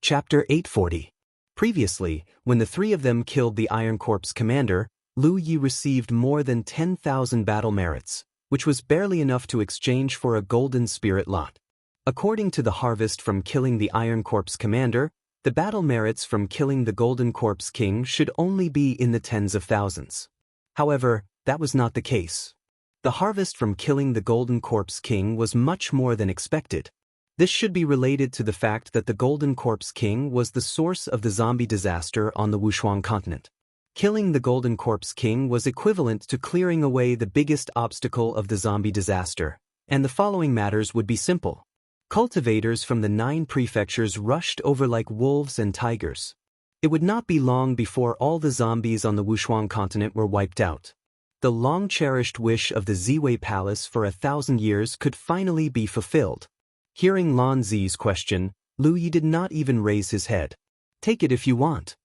Chapter 840. Previously, when the three of them killed the Iron Corp's commander, Lu Yi received more than 10,000 battle merits, which was barely enough to exchange for a golden spirit lot. According to the harvest from killing the Iron Corp's commander, the battle merits from killing the Golden Corp's king should only be in the tens of thousands. However, that was not the case. The harvest from killing the Golden Corp's king was much more than expected. This should be related to the fact that the Golden Corp's king was the source of the zombie disaster on the Wushuang continent. Killing the Golden Corp's king was equivalent to clearing away the biggest obstacle of the zombie disaster, and the following matters would be simple. Cultivators from the 9 prefectures rushed over like wolves and tigers. It would not be long before all the zombies on the Wushuang continent were wiped out. The long-cherished wish of the Ziwei Palace for 1,000 years could finally be fulfilled. Hearing Lan Zi's question, Lu Yi did not even raise his head. "Take it if you want."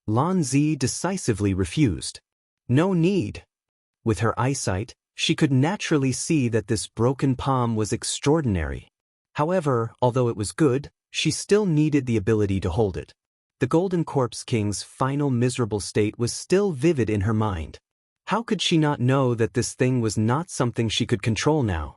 Lan Zi decisively refused. No need. With her eyesight, she could naturally see that this broken palm was extraordinary. However, although it was good, she still needed the ability to hold it. The Golden Corp's king's final miserable state was still vivid in her mind. How could she not know that this thing was not something she could control now?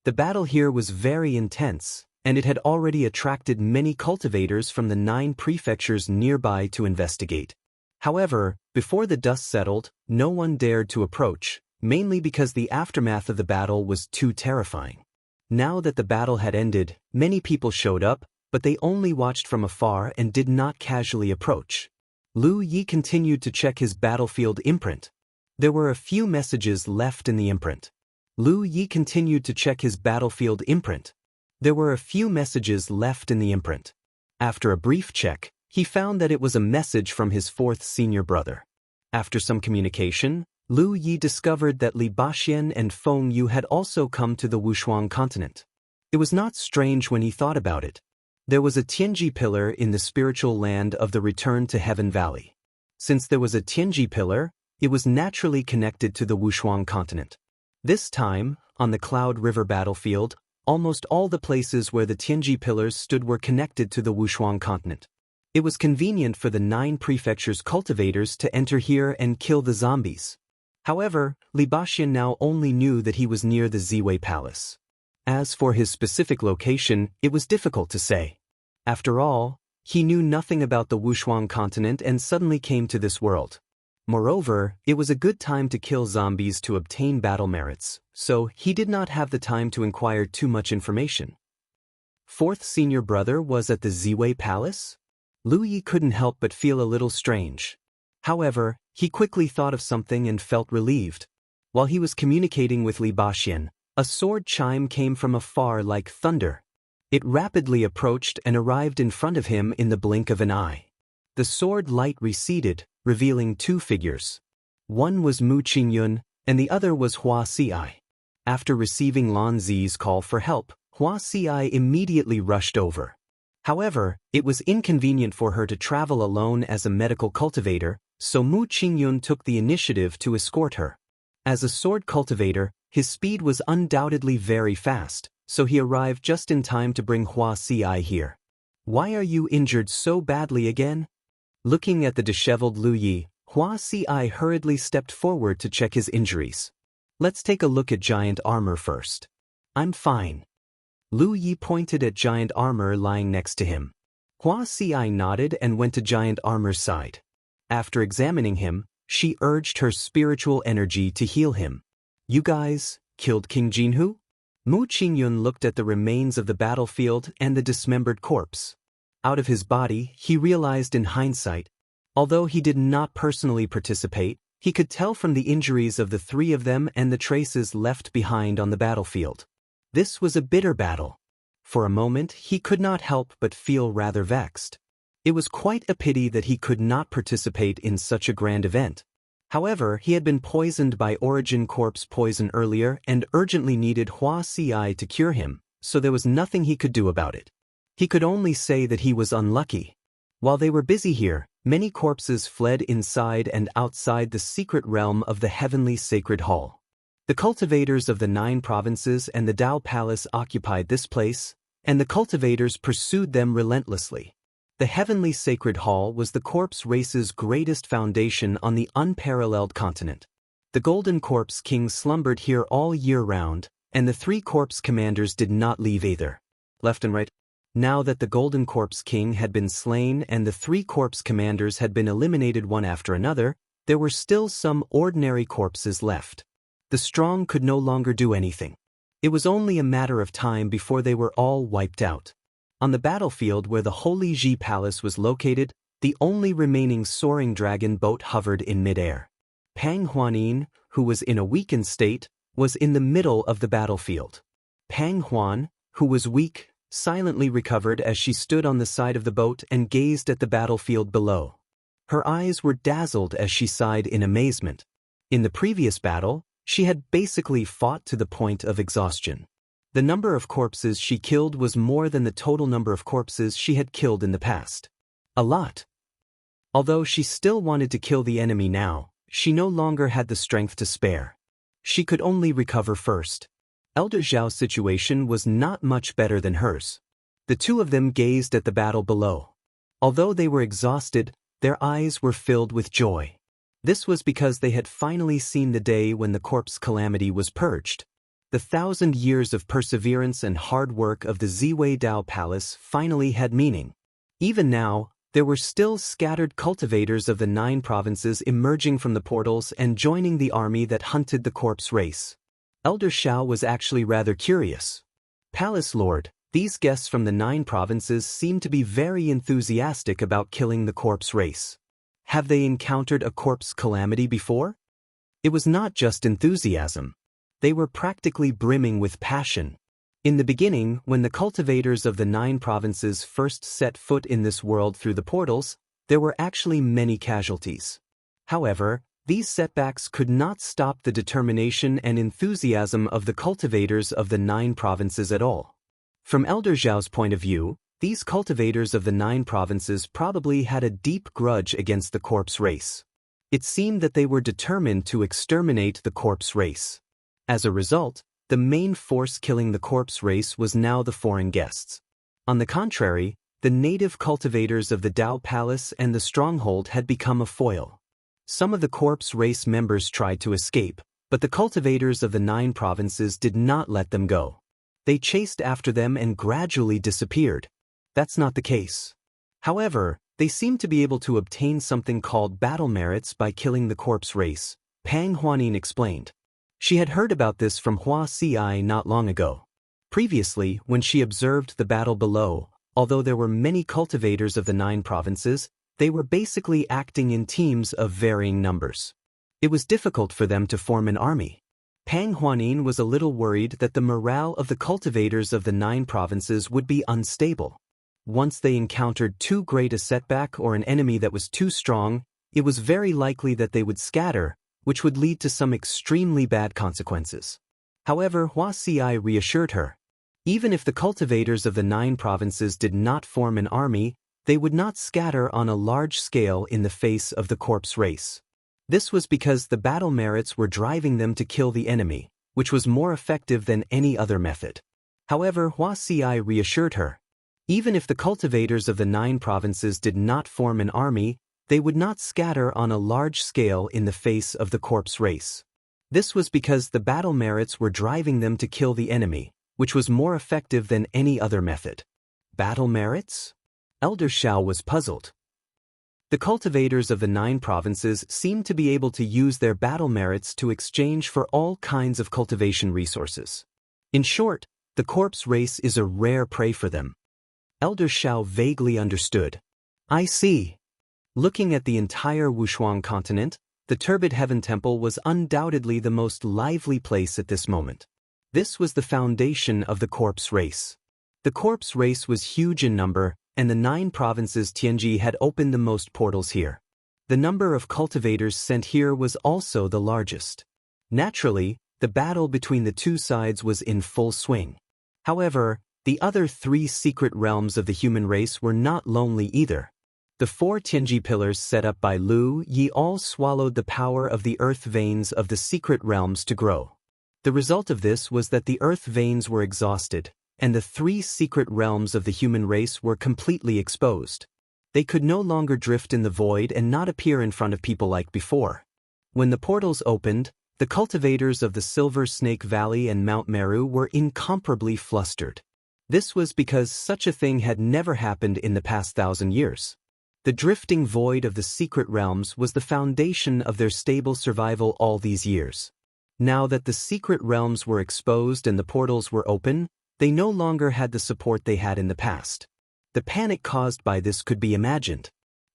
The battle here was very intense, and it had already attracted many cultivators from the 9 prefectures nearby to investigate. However, before the dust settled, no one dared to approach, mainly because the aftermath of the battle was too terrifying. Now that the battle had ended, many people showed up, but they only watched from afar and did not casually approach. Lu Yi continued to check his battlefield imprint. There were a few messages left in the imprint. Lu Yi continued to check his battlefield imprint. There were a few messages left in the imprint. After a brief check, he found that it was a message from his 4th senior brother. After some communication, Lu Yi discovered that Li Baxian and Feng Yu had also come to the Wushuang continent. It was not strange when he thought about it. There was a Tianji pillar in the spiritual land of the Return to Heaven Valley. Since there was a Tianji pillar, it was naturally connected to the Wushuang continent. This time, on the Cloud River battlefield, almost all the places where the Tianji pillars stood were connected to the Wushuang continent. It was convenient for the 9 prefectures' cultivators to enter here and kill the zombies. However, Li Baxian now only knew that he was near the Ziwei Palace. As for his specific location, it was difficult to say. After all, he knew nothing about the Wushuang continent and suddenly came to this world. Moreover, it was a good time to kill zombies to obtain battle merits, so he did not have the time to inquire too much information. 4th senior brother was at the Ziwei Palace? Lu Yi couldn't help but feel a little strange. However, he quickly thought of something and felt relieved. While he was communicating with Li Baxian, a sword chime came from afar like thunder. It rapidly approached and arrived in front of him in the blink of an eye. The sword light receded, revealing 2 figures. One was Mu Qingyun, and the other was Hua Xiai. After receiving Lan Zi's call for help, Hua Xiai immediately rushed over. However, it was inconvenient for her to travel alone as a medical cultivator, so Mu Qingyun took the initiative to escort her. As a sword cultivator, his speed was undoubtedly very fast, so he arrived just in time to bring Hua Xiai here. "Why are you injured so badly again?" Looking at the disheveled Lu Yi, Hua Xiai hurriedly stepped forward to check his injuries. "Let's take a look at giant armor first." "I'm fine." Lu Yi pointed at giant armor lying next to him. Hua Xiai nodded and went to giant armor's side. After examining him, she urged her spiritual energy to heal him. "You guys killed King Jinhu?" Mu Qingyun looked at the remains of the battlefield and the dismembered corpse. Out of his body, he realized in hindsight, although he did not personally participate, he could tell from the injuries of the 3 of them and the traces left behind on the battlefield. This was a bitter battle. For a moment, he could not help but feel rather vexed. It was quite a pity that he could not participate in such a grand event. However, he had been poisoned by Origin Corp's poison earlier and urgently needed Hua Xiai to cure him, so there was nothing he could do about it. He could only say that he was unlucky. While they were busy here, many corpses fled inside and outside the secret realm of the heavenly sacred hall. The cultivators of the 9 provinces and the Dao Palace occupied this place, and the cultivators pursued them relentlessly. The heavenly sacred hall was the corpse race's greatest foundation on the unparalleled continent. The Golden Corpse King slumbered here all year round, and the 3 corpse commanders did not leave either. Left and right. Now that the Golden Corpse King had been slain and the 3 corpse commanders had been eliminated one after another, there were still some ordinary corpses left. The strong could no longer do anything. It was only a matter of time before they were all wiped out. On the battlefield where the Holy Ji Palace was located, the only remaining soaring dragon boat hovered in midair. Pang Huanin, who was in a weakened state, was in the middle of the battlefield. Pang Huan, who was weak, silently recovered as she stood on the side of the boat and gazed at the battlefield below. Her eyes were dazzled as she sighed in amazement. In the previous battle, she had basically fought to the point of exhaustion. The number of corpses she killed was more than the total number of corpses she had killed in the past. A lot. Although she still wanted to kill the enemy now, she no longer had the strength to spare. She could only recover first. Elder Zhao's situation was not much better than hers. The 2 of them gazed at the battle below. Although they were exhausted, their eyes were filled with joy. This was because they had finally seen the day when the corpse calamity was purged. The 1,000 years of perseverance and hard work of the Ziwei Dao Palace finally had meaning. Even now, there were still scattered cultivators of the 9 provinces emerging from the portals and joining the army that hunted the corpse race. Elder Zhao was actually rather curious. Palace Lord, these guests from the 9 provinces seem to be very enthusiastic about killing the corpse race. Have they encountered a corpse calamity before? It was not just enthusiasm. They were practically brimming with passion. In the beginning, when the cultivators of the 9 provinces first set foot in this world through the portals, there were actually many casualties. However, these setbacks could not stop the determination and enthusiasm of the cultivators of the 9 provinces at all. From Elder Zhao's point of view, these cultivators of the 9 provinces probably had a deep grudge against the corpse race. It seemed that they were determined to exterminate the corpse race. As a result, the main force killing the corpse race was now the foreign guests. On the contrary, the native cultivators of the Dao Palace and the stronghold had become a foil. Some of the corpse race members tried to escape, but the cultivators of the 9 provinces did not let them go. They chased after them and gradually disappeared. That's not the case. However, they seemed to be able to obtain something called battle merits by killing the corpse race, Pang Huanin explained. She had heard about this from Hua Ci not long ago. Previously, when she observed the battle below, although there were many cultivators of the 9 provinces, they were basically acting in teams of varying numbers. It was difficult for them to form an army. Pang Huanin was a little worried that the morale of the cultivators of the 9 provinces would be unstable. Once they encountered too great a setback or an enemy that was too strong, it was very likely that they would scatter, which would lead to some extremely bad consequences. However, Hua Ci reassured her. Even if the cultivators of the 9 provinces did not form an army, they would not scatter on a large scale in the face of the corpse race. This was because the battle merits were driving them to kill the enemy, which was more effective than any other method. However, Hua Ci reassured her. Even if the cultivators of the 9 provinces did not form an army, they would not scatter on a large scale in the face of the corpse race. This was because the battle merits were driving them to kill the enemy, which was more effective than any other method. Battle merits? Elder Zhao was puzzled. The cultivators of the 9 provinces seemed to be able to use their battle merits to exchange for all kinds of cultivation resources. In short, the corpse race is a rare prey for them. Elder Zhao vaguely understood. I see. Looking at the entire Wushuang continent, the Turbid Heaven Temple was undoubtedly the most lively place at this moment. This was the foundation of the corpse race. The corpse race was huge in number, and the 9 provinces Tianji had opened the most portals here. The number of cultivators sent here was also the largest. Naturally, the battle between the 2 sides was in full swing. However, the other 3 secret realms of the human race were not lonely either. The 4 Tianji pillars set up by Lu Yi all swallowed the power of the earth veins of the secret realms to grow. The result of this was that the earth veins were exhausted, and the 3 secret realms of the human race were completely exposed. They could no longer drift in the void and not appear in front of people like before. When the portals opened, the cultivators of the Silver Snake Valley and Mount Meru were incomparably flustered. This was because such a thing had never happened in the past 1,000 years. The drifting void of the secret realms was the foundation of their stable survival all these years. Now that the secret realms were exposed and the portals were open, they no longer had the support they had in the past. The panic caused by this could be imagined.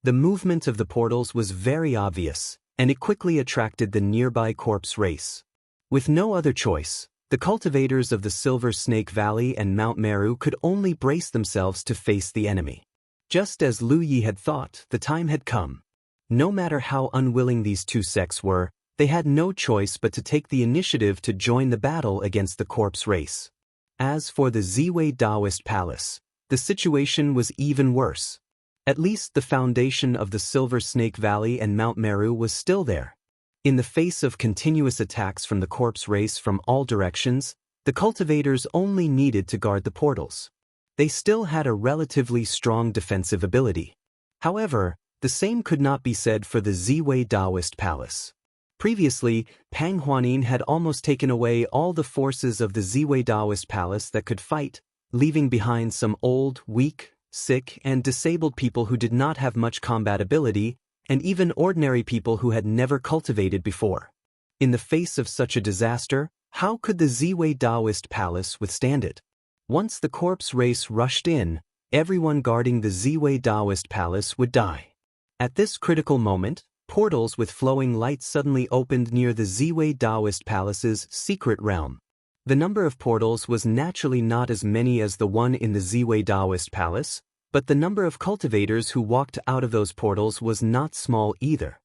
The movement of the portals was very obvious, and it quickly attracted the nearby corpse race. With no other choice, the cultivators of the Silver Snake Valley and Mount Meru could only brace themselves to face the enemy. Just as Lu Yi had thought, the time had come. No matter how unwilling these two sects were, they had no choice but to take the initiative to join the battle against the corpse race. As for the Ziwei Taoist Palace, the situation was even worse. At least the foundation of the Silver Snake Valley and Mount Meru was still there. In the face of continuous attacks from the corpse race from all directions, the cultivators only needed to guard the portals. They still had a relatively strong defensive ability. However, the same could not be said for the Ziwei Taoist Palace. Previously, Pang Huanin had almost taken away all the forces of the Ziwei Taoist Palace that could fight, leaving behind some old, weak, sick, and disabled people who did not have much combat ability, and even ordinary people who had never cultivated before. In the face of such a disaster, how could the Ziwei Taoist Palace withstand it? Once the corpse race rushed in, everyone guarding the Ziwei Taoist Palace would die. At this critical moment, portals with flowing light suddenly opened near the Ziwei Taoist Palace's secret realm. The number of portals was naturally not as many as the one in the Ziwei Taoist Palace, but the number of cultivators who walked out of those portals was not small either.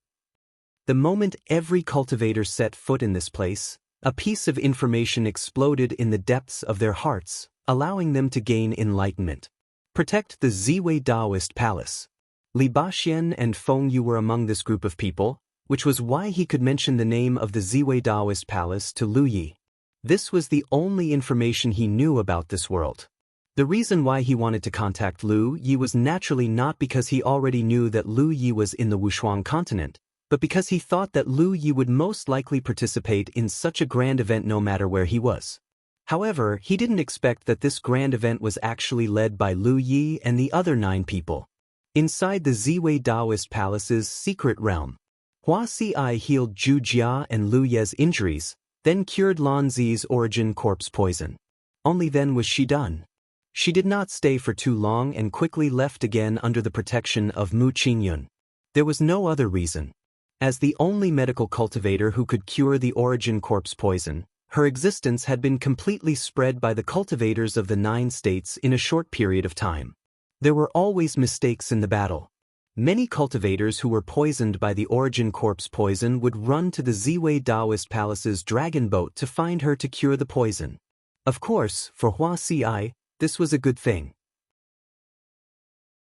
The moment every cultivator set foot in this place, a piece of information exploded in the depths of their hearts, allowing them to gain enlightenment. Protect the Ziwei Taoist Palace. Li Baxian and Feng Yu were among this group of people, which was why he could mention the name of the Ziwei Taoist Palace to Lu Yi. This was the only information he knew about this world. The reason why he wanted to contact Lu Yi was naturally not because he already knew that Lu Yi was in the Wushuang continent, but because he thought that Lu Yi would most likely participate in such a grand event no matter where he was. However, he didn't expect that this grand event was actually led by Lu Yi and the other 9 people. Inside the Ziwei Taoist Palace's secret realm, Hua Xiai healed Zhu Jia and Lu Ye's injuries, then cured Lan Zi's origin corpse poison. Only then was she done. She did not stay for too long and quickly left again under the protection of Mu Qingyun. There was no other reason. As the only medical cultivator who could cure the origin corpse poison, her existence had been completely spread by the cultivators of the 9 states in a short period of time. There were always mistakes in the battle. Many cultivators who were poisoned by the origin corpse poison would run to the Ziwei Taoist Palace's dragon boat to find her to cure the poison. Of course, for Hua Xiai, this was a good thing.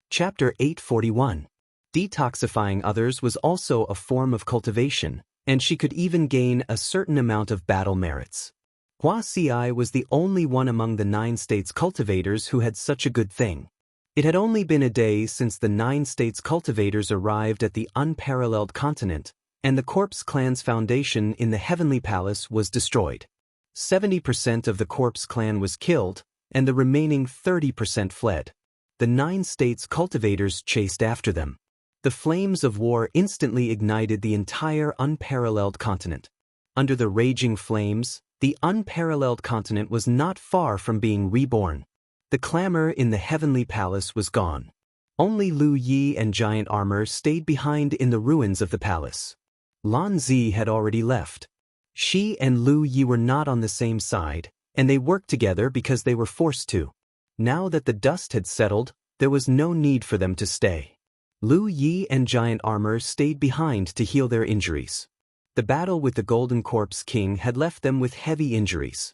Chapter 841. Detoxifying others was also a form of cultivation, and she could even gain a certain amount of battle merits. Hua Xiai was the only one among the 9 states cultivators who had such a good thing. It had only been a day since the 9 states cultivators arrived at the unparalleled continent, and the Corpse Clan's foundation in the Heavenly Palace was destroyed. 70% of the Corpse Clan was killed, and the remaining 30% fled. The 9 states cultivators chased after them. The flames of war instantly ignited the entire unparalleled continent. Under the raging flames, the unparalleled continent was not far from being reborn. The clamor in the Heavenly Palace was gone. Only Lu Yi and Giant Armor stayed behind in the ruins of the palace. Lan Zi had already left. She and Lu Yi were not on the same side, and they worked together because they were forced to. Now that the dust had settled, there was no need for them to stay. Lu Yi and Giant Armor stayed behind to heal their injuries. The battle with the Golden Corpse King had left them with heavy injuries.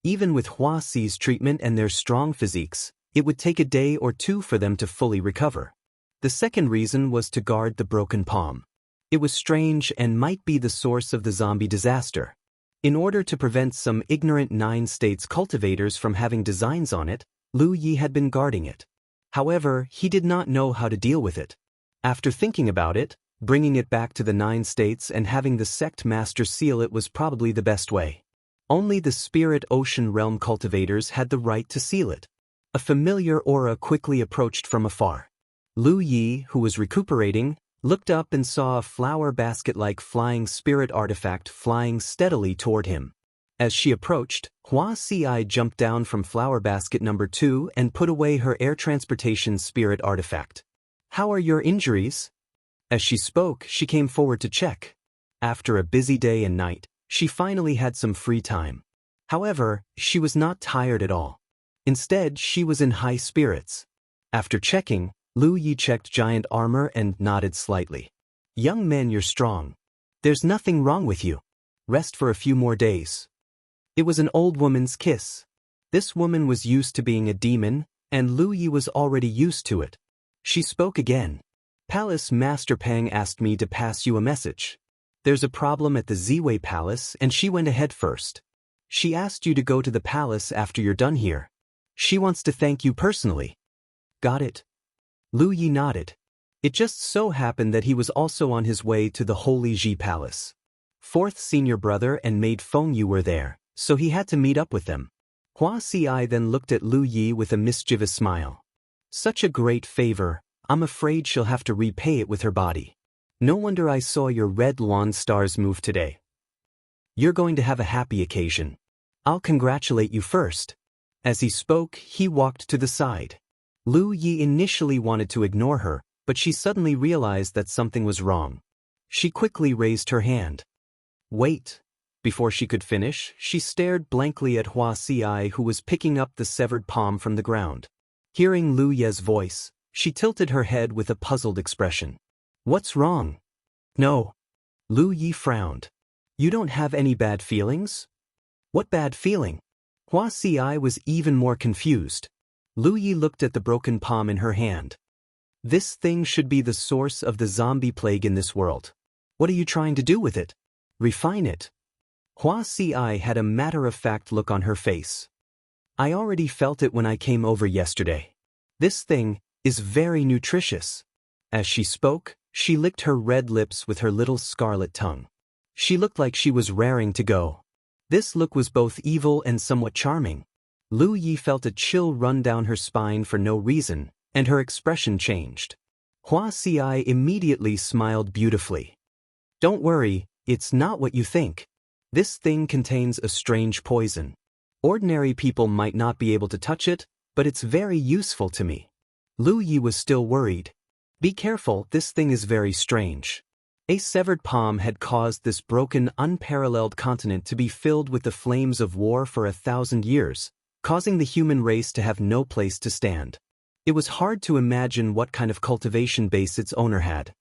Even with Hua Xi's treatment and their strong physiques, it would take a day or 2 for them to fully recover. The second reason was to guard the broken palm. It was strange and might be the source of the zombie disaster. In order to prevent some ignorant 9 states cultivators from having designs on it, Lu Yi had been guarding it. However, he did not know how to deal with it. After thinking about it, bringing it back to the 9 states and having the sect master seal it was probably the best way. Only the spirit ocean realm cultivators had the right to seal it. A familiar aura quickly approached from afar. Lu Yi, who was recuperating, looked up and saw a flower basket-like flying spirit artifact flying steadily toward him. As she approached, Hua Si jumped down from flower basket number 2 and put away her air transportation spirit artifact. "How are your injuries?" As she spoke, she came forward to check. After a busy day and night, she finally had some free time. However, she was not tired at all. Instead, she was in high spirits. After checking, Lu Yi checked giant armor and nodded slightly. "Young man, you're strong. There's nothing wrong with you. Rest for a few more days." It was an old woman's kiss. This woman was used to being a demon, and Lu Yi was already used to it. She spoke again. "Palace Master Pang asked me to pass you a message. There's a problem at the Ziwei Palace and she went ahead first. She asked you to go to the palace after you're done here. She wants to thank you personally." "Got it?" Lu Yi nodded. It just so happened that he was also on his way to the Holy Ji Palace. Fourth senior brother and maid Feng Yu were there, so he had to meet up with them. Hua Si then looked at Lu Yi with a mischievous smile. "Such a great favor, I'm afraid she'll have to repay it with her body. No wonder I saw your red lawn stars move today. You're going to have a happy occasion. I'll congratulate you first." As he spoke, he walked to the side. Lu Yi initially wanted to ignore her, but she suddenly realized that something was wrong. She quickly raised her hand. "Wait." Before she could finish, she stared blankly at Hua Si, who was picking up the severed palm from the ground. Hearing Lu Ye's voice, she tilted her head with a puzzled expression. "What's wrong?" "No." Lu Yi frowned. "You don't have any bad feelings?" "What bad feeling?" Hua Si was even more confused. Lu Yi looked at the broken palm in her hand. "This thing should be the source of the zombie plague in this world. What are you trying to do with it?" "Refine it." Hua Si had a matter-of-fact look on her face. "I already felt it when I came over yesterday. This thing is very nutritious." As she spoke, she licked her red lips with her little scarlet tongue. She looked like she was raring to go. This look was both evil and somewhat charming. Lu Yi felt a chill run down her spine for no reason, and her expression changed. Hua Si immediately smiled beautifully. "Don't worry, it's not what you think. This thing contains a strange poison. Ordinary people might not be able to touch it, but it's very useful to me." Lu Yi was still worried. "Be careful, this thing is very strange." A severed palm had caused this broken, unparalleled continent to be filled with the flames of war for 1,000 years, causing the human race to have no place to stand. It was hard to imagine what kind of cultivation base its owner had.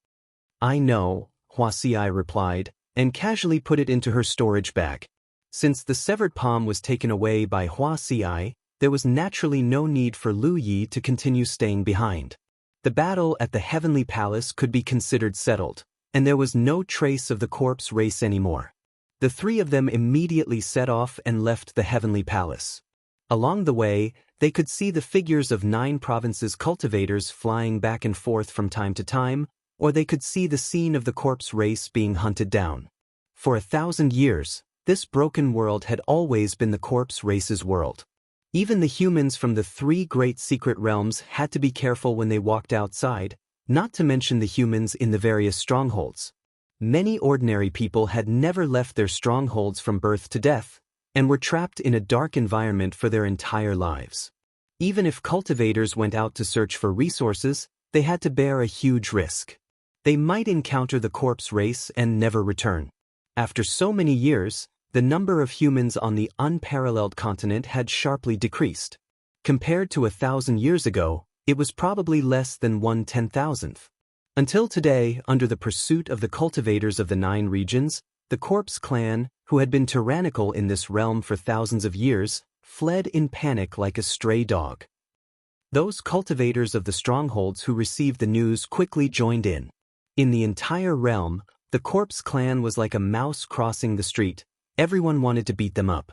"I know," Hua Si replied, and casually put it into her storage bag. Since the severed palm was taken away by Hua Si, there was naturally no need for Lu Yi to continue staying behind. The battle at the Heavenly Palace could be considered settled, and there was no trace of the corpse race anymore. The three of them immediately set off and left the Heavenly Palace. Along the way, they could see the figures of 9 provinces' cultivators flying back and forth from time to time, or they could see the scene of the corpse race being hunted down. For 1,000 years, this broken world had always been the corpse race's world. Even the humans from the 3 great secret realms had to be careful when they walked outside, not to mention the humans in the various strongholds. Many ordinary people had never left their strongholds from birth to death, and were trapped in a dark environment for their entire lives. Even if cultivators went out to search for resources, they had to bear a huge risk. They might encounter the corpse race and never return. After so many years, the number of humans on the unparalleled continent had sharply decreased. Compared to 1,000 years ago, it was probably less than 1/10,000th. Until today, under the pursuit of the cultivators of the 9 regions, the Corpse clan, who had been tyrannical in this realm for thousands of years, fled in panic like a stray dog. Those cultivators of the strongholds who received the news quickly joined in. In the entire realm, the Corpse clan was like a mouse crossing the street. Everyone wanted to beat them up.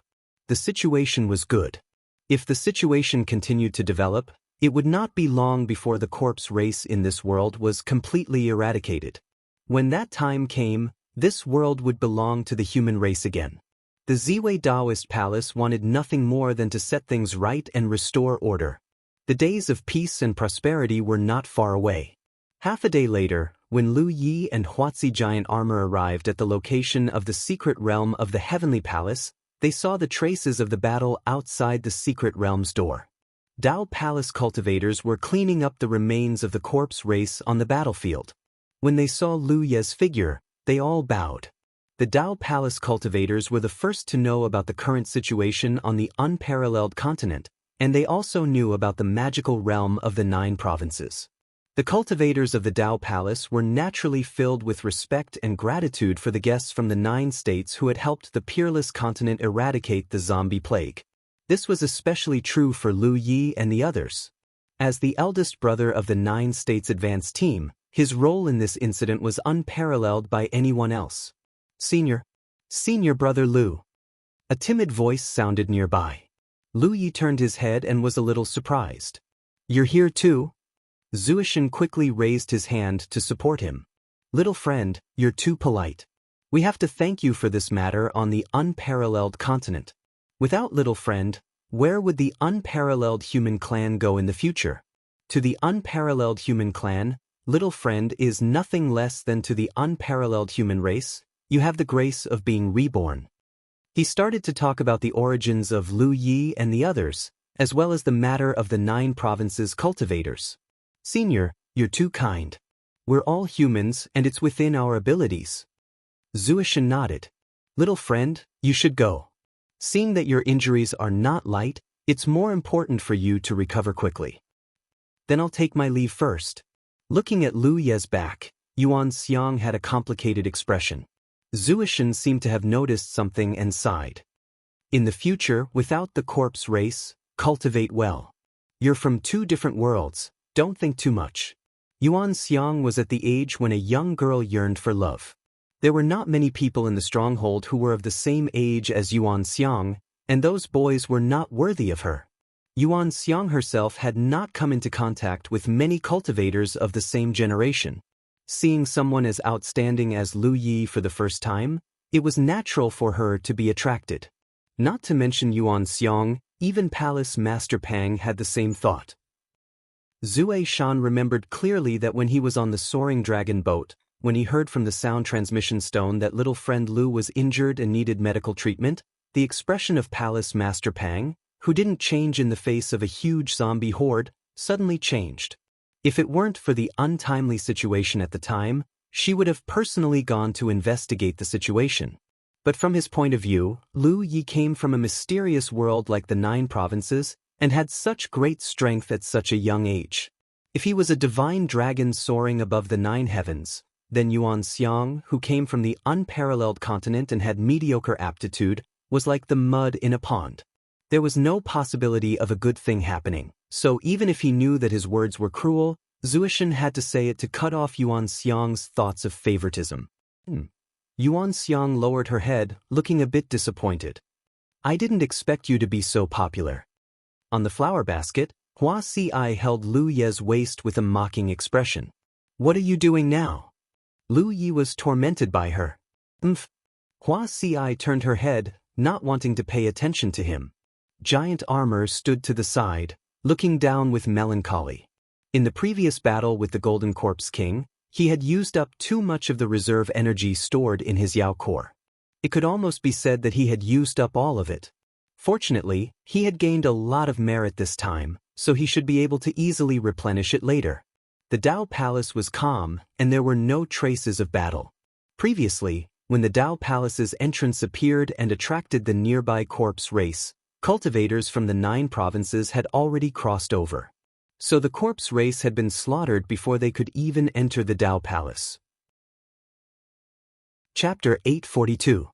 The situation was good. If the situation continued to develop, It would not be long before the corpse race in this world was completely eradicated. When that time came, this world would belong to the human race again. The Ziwei Taoist palace wanted nothing more than to set things right and restore order. The days of peace and prosperity were not far away. Half a day later, when Lu Yi and Huazi giant armor arrived at the location of the secret realm of the Heavenly Palace, they saw the traces of the battle outside the secret realm's door. Dao Palace cultivators were cleaning up the remains of the corpse race on the battlefield. When they saw Lu Ye's figure, they all bowed. The Dao Palace cultivators were the first to know about the current situation on the unparalleled continent, and they also knew about the magical realm of the 9 provinces. The cultivators of the Dao Palace were naturally filled with respect and gratitude for the guests from the 9 states who had helped the peerless continent eradicate the zombie plague. This was especially true for Lu Yi and the others. As the eldest brother of the 9 states advance team, his role in this incident was unparalleled by anyone else. Senior brother Lu. A timid voice sounded nearby. Lu Yi turned his head and was a little surprised. You're here too? Zuishan quickly raised his hand to support him. Little friend, you're too polite. We have to thank you for this matter on the unparalleled continent. Without little friend, where would the unparalleled human clan go in the future? To the unparalleled human clan, little friend is nothing less than to the unparalleled human race. You have the grace of being reborn. He started to talk about the origins of Lu Yi and the others, as well as the matter of the 9 provinces cultivators. Senior, you're too kind. We're all humans and it's within our abilities. Zuishan nodded. Little friend, you should go. Seeing that your injuries are not light, it's more important for you to recover quickly. Then I'll take my leave first. Looking at Lu Ye's back, Yuan Xiang had a complicated expression. Zuishan seemed to have noticed something and sighed. In the future, without the corpse race, cultivate well. You're from 2 different worlds, don't think too much. Yuan Xiang was at the age when a young girl yearned for love. There were not many people in the stronghold who were of the same age as Yuan Xiang, and those boys were not worthy of her. Yuan Xiang herself had not come into contact with many cultivators of the same generation. Seeing someone as outstanding as Lu Yi for the first time, it was natural for her to be attracted. Not to mention Yuan Xiang, even Palace Master Pang had the same thought. Zue Shan remembered clearly that when he was on the soaring dragon boat, when he heard from the sound transmission stone that little friend Lu was injured and needed medical treatment, the expression of Palace Master Pang, who didn't change in the face of a huge zombie horde, suddenly changed. If it weren't for the untimely situation at the time, she would have personally gone to investigate the situation. But from his point of view, Lu Yi came from a mysterious world like the 9 provinces and had such great strength at such a young age. If he was a divine dragon soaring above the 9 heavens, then Yuan Xiang, who came from the unparalleled continent and had mediocre aptitude, was like the mud in a pond. There was no possibility of a good thing happening, so even if he knew that his words were cruel, Zuishan had to say it to cut off Yuan Xiang's thoughts of favoritism. Yuan Xiang lowered her head, looking a bit disappointed. I didn't expect you to be so popular. On the flower basket, Hua Si held Lu Ye's waist with a mocking expression. What are you doing now? Lu Yi was tormented by her. Hua Si turned her head, not wanting to pay attention to him. Giant armor stood to the side, looking down with melancholy. In the previous battle with the Golden Corpse King, he had used up too much of the reserve energy stored in his Yao core. It could almost be said that he had used up all of it. Fortunately, he had gained a lot of merit this time, so he should be able to easily replenish it later. The Dao Palace was calm, and there were no traces of battle. Previously, when the Dao Palace's entrance appeared and attracted the nearby corpse race, cultivators from the 9 provinces had already crossed over. So the corpse race had been slaughtered before they could even enter the Dao Palace. Chapter 842.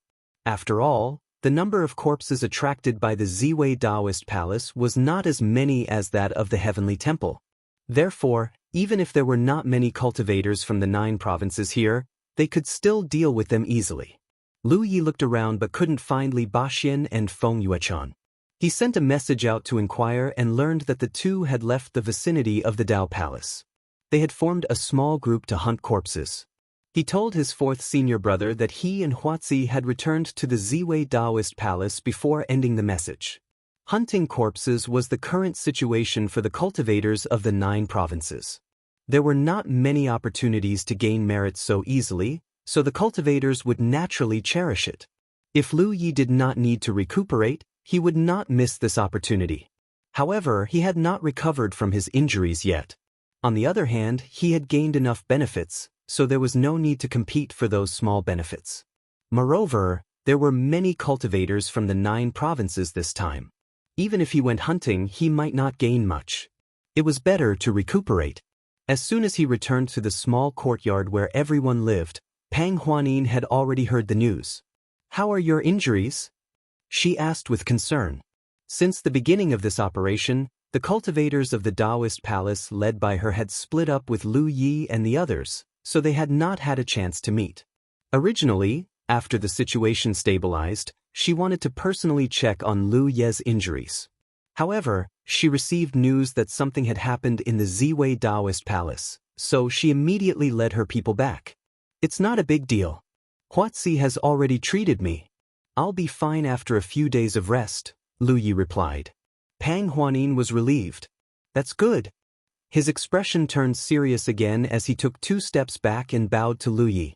After all, the number of corpses attracted by the Ziwei Taoist Palace was not as many as that of the Heavenly Temple. Therefore, even if there were not many cultivators from the 9 provinces here, they could still deal with them easily. Lu Yi looked around but couldn't find Li Baxin and Feng Yuechan. He sent a message out to inquire and learned that the two had left the vicinity of the Dao Palace. They had formed a small group to hunt corpses. He told his fourth senior brother that he and Huazi had returned to the Ziwei Daoist Palace before ending the message. Hunting corpses was the current situation for the cultivators of the 9 provinces. There were not many opportunities to gain merit so easily, so the cultivators would naturally cherish it. If Lu Yi did not need to recuperate, he would not miss this opportunity. However, he had not recovered from his injuries yet. On the other hand, he had gained enough benefits, so there was no need to compete for those small benefits. Moreover, there were many cultivators from the 9 provinces this time. Even if he went hunting, he might not gain much. It was better to recuperate. As soon as he returned to the small courtyard where everyone lived, Pang Huanin had already heard the news. "How are your injuries?" she asked with concern. Since the beginning of this operation, the cultivators of the Daoist Palace led by her had split up with Lu Yi and the others, so they had not had a chance to meet. Originally, after the situation stabilized, she wanted to personally check on Lu Ye's injuries. However, she received news that something had happened in the Ziwei Daoist Palace, so she immediately led her people back. "It's not a big deal. Huazi has already treated me. I'll be fine after a few days of rest," Lu Yi replied. Pang Huanin was relieved. "That's good." His expression turned serious again as he took 2 steps back and bowed to Lu Yi.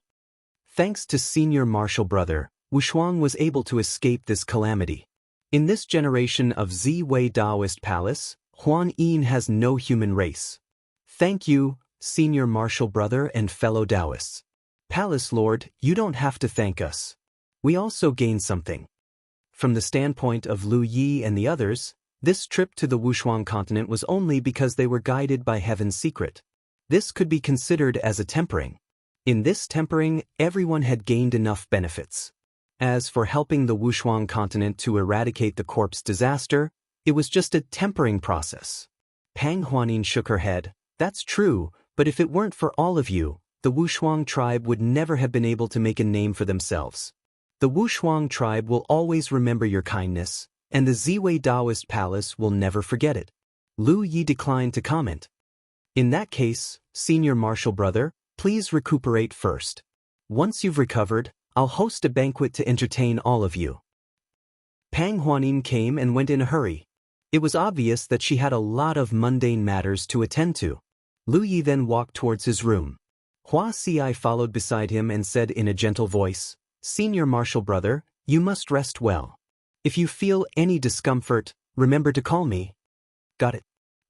Thanks to senior martial brother, Wushuang was able to escape this calamity. In this generation of Ziwei Daoist Palace, Huan Yin has no human race. Thank you, senior martial brother and fellow Daoists. Palace Lord, you don't have to thank us. We also gained something. From the standpoint of Lu Yi and the others, this trip to the Wushuang continent was only because they were guided by Heaven's secret. This could be considered as a tempering. In this tempering, everyone had gained enough benefits. As for helping the Wushuang continent to eradicate the corpse disaster, it was just a tempering process. Pang Huanin shook her head. "That's true, but if it weren't for all of you, the Wushuang tribe would never have been able to make a name for themselves. The Wushuang tribe will always remember your kindness, and the Ziwei Daoist Palace will never forget it." Lu Yi declined to comment. "In that case, senior martial brother, please recuperate first. Once you've recovered, I'll host a banquet to entertain all of you." Pang Huanin came and went in a hurry. It was obvious that she had a lot of mundane matters to attend to. Lu Yi then walked towards his room. Hua Xi followed beside him and said in a gentle voice, "Senior martial brother, you must rest well. If you feel any discomfort, remember to call me." "Got it."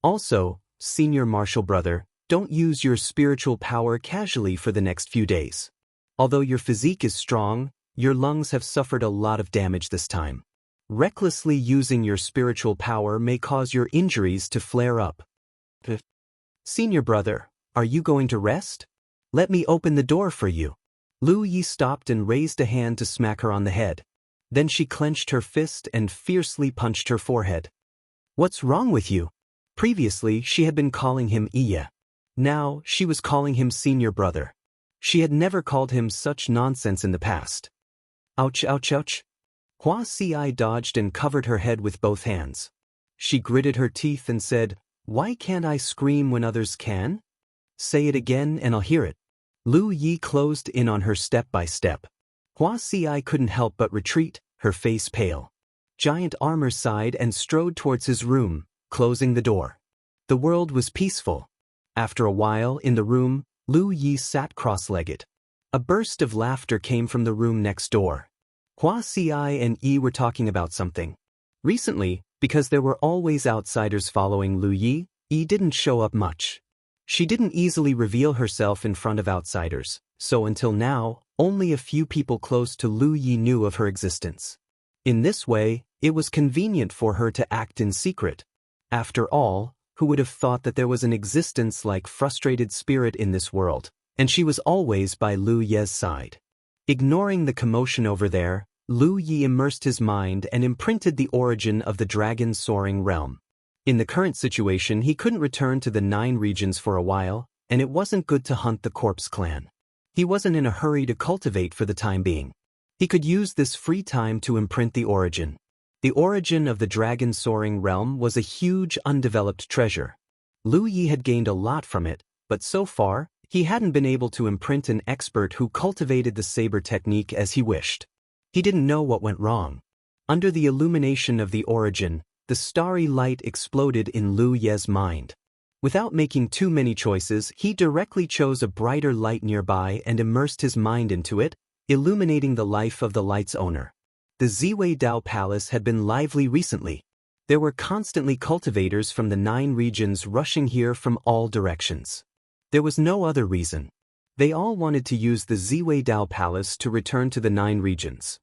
"Also, senior martial brother, don't use your spiritual power casually for the next few days. Although your physique is strong, your lungs have suffered a lot of damage this time. Recklessly using your spiritual power may cause your injuries to flare up." "Senior brother, are you going to rest? Let me open the door for you." Lu Yi stopped and raised a hand to smack her on the head. Then she clenched her fist and fiercely punched her forehead. "What's wrong with you?" Previously, she had been calling him Iya. Now, she was calling him senior brother. She had never called him such nonsense in the past. "Ouch, ouch, ouch." Hua Xi dodged and covered her head with both hands. She gritted her teeth and said, "Why can't I scream when others can? Say it again and I'll hear it." Lu Yi closed in on her step by step. Hua Xi couldn't help but retreat, her face pale. Giant Armor sighed and strode towards his room, closing the door. The world was peaceful. After a while, in the room, Lu Yi sat cross-legged. A burst of laughter came from the room next door. Hua Xi and Yi were talking about something. Recently, because there were always outsiders following Lu Yi, Yi didn't show up much. She didn't easily reveal herself in front of outsiders, so until now, only a few people close to Lu Yi knew of her existence. In this way, it was convenient for her to act in secret. After all, who would have thought that there was an existence like frustrated spirit in this world, and she was always by Lu Ye's side. Ignoring the commotion over there, Lu Yi immersed his mind and imprinted the origin of the dragon soaring realm. In the current situation, he couldn't return to the 9 regions for a while, and it wasn't good to hunt the corpse clan. He wasn't in a hurry to cultivate for the time being. He could use this free time to imprint the origin. The origin of the dragon soaring realm was a huge undeveloped treasure. Lu Yi had gained a lot from it, but so far, he hadn't been able to imprint an expert who cultivated the saber technique as he wished. He didn't know what went wrong. Under the illumination of the origin, the starry light exploded in Lu Ye's mind. Without making too many choices, he directly chose a brighter light nearby and immersed his mind into it, illuminating the life of the light's owner. The Ziwei Dao Palace had been lively recently. There were constantly cultivators from the 9 regions rushing here from all directions. There was no other reason. They all wanted to use the Ziwei Dao Palace to return to the 9 regions.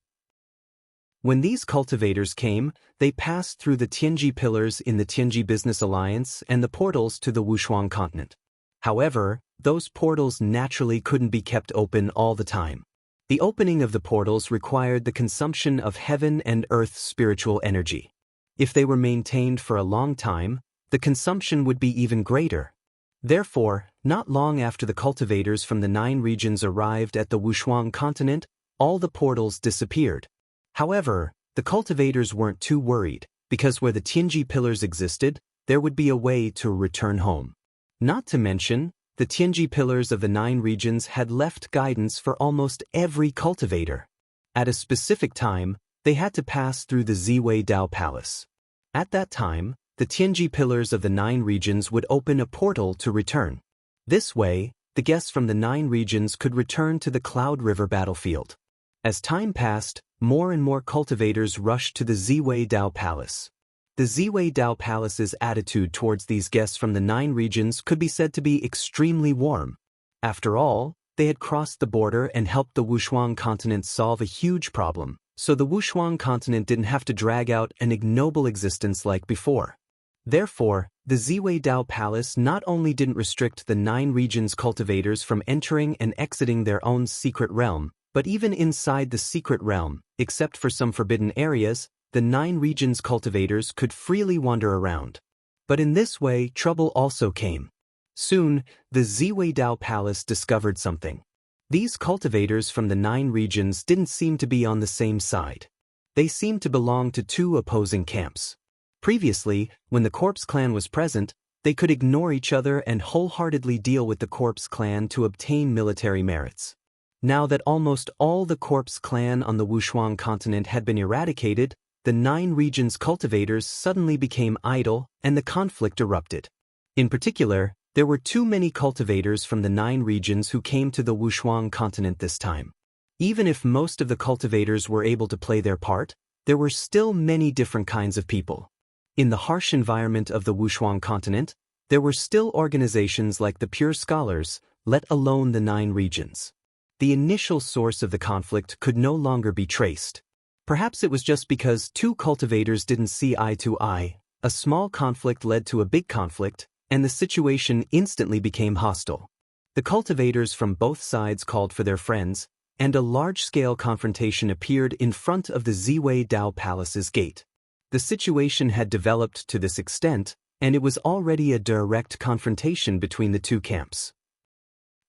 When these cultivators came, they passed through the Tianji Pillars in the Tianji Business Alliance and the portals to the Wushuang continent. However, those portals naturally couldn't be kept open all the time. The opening of the portals required the consumption of heaven and earth's spiritual energy. If they were maintained for a long time, the consumption would be even greater. Therefore, not long after the cultivators from the 9 regions arrived at the Wushuang continent, all the portals disappeared. However, the cultivators weren't too worried, because where the Tianji Pillars existed, there would be a way to return home. Not to mention, the Tianji Pillars of the 9 regions had left guidance for almost every cultivator. At a specific time, they had to pass through the Ziwei Dao Palace. At that time, the Tianji Pillars of the 9 regions would open a portal to return. This way, the guests from the 9 regions could return to the Cloud River battlefield. As time passed, more and more cultivators rushed to the Ziwei Dao Palace. The Ziwei Dao Palace's attitude towards these guests from the 9 regions could be said to be extremely warm. After all, they had crossed the border and helped the Wushuang continent solve a huge problem, so the Wushuang continent didn't have to drag out an ignoble existence like before. Therefore, the Ziwei Dao Palace not only didn't restrict the 9 regions' cultivators from entering and exiting their own secret realm, but even inside the secret realm, except for some forbidden areas, the 9 regions' cultivators could freely wander around. But in this way, trouble also came. Soon, the Ziwei Dao Palace discovered something. These cultivators from the 9 regions didn't seem to be on the same side. They seemed to belong to 2 opposing camps. Previously, when the Corpse Clan was present, they could ignore each other and wholeheartedly deal with the Corpse Clan to obtain military merits. Now that almost all the Corpse Clan on the Wushuang continent had been eradicated, the 9 regions' cultivators suddenly became idle and the conflict erupted. In particular, there were too many cultivators from the 9 regions who came to the Wushuang continent this time. Even if most of the cultivators were able to play their part, there were still many different kinds of people. In the harsh environment of the Wushuang continent, there were still organizations like the Pure Scholars, let alone the 9 regions. The initial source of the conflict could no longer be traced. Perhaps it was just because 2 cultivators didn't see eye to eye, a small conflict led to a big conflict, and the situation instantly became hostile. The cultivators from both sides called for their friends, and a large-scale confrontation appeared in front of the Ziwei Dao Palace's gate. The situation had developed to this extent, and it was already a direct confrontation between the 2 camps.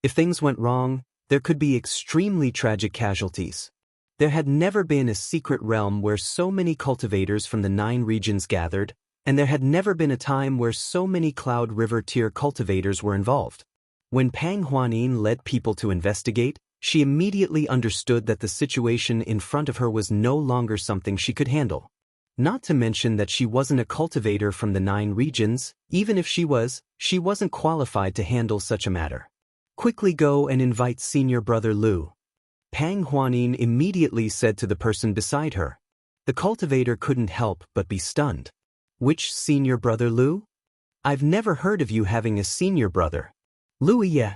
If things went wrong, there could be extremely tragic casualties. There had never been a secret realm where so many cultivators from the 9 regions gathered, and there had never been a time where so many Cloud River tier cultivators were involved. When Pang Huanin led people to investigate, she immediately understood that the situation in front of her was no longer something she could handle. Not to mention that she wasn't a cultivator from the 9 regions. Even if she wasn't qualified to handle such a matter. Quickly go and invite Senior Brother Lu. Pang Huanin immediately said to the person beside her. The cultivator couldn't help but be stunned. Which Senior Brother Lu? I've never heard of you having a senior brother. Lu Ye.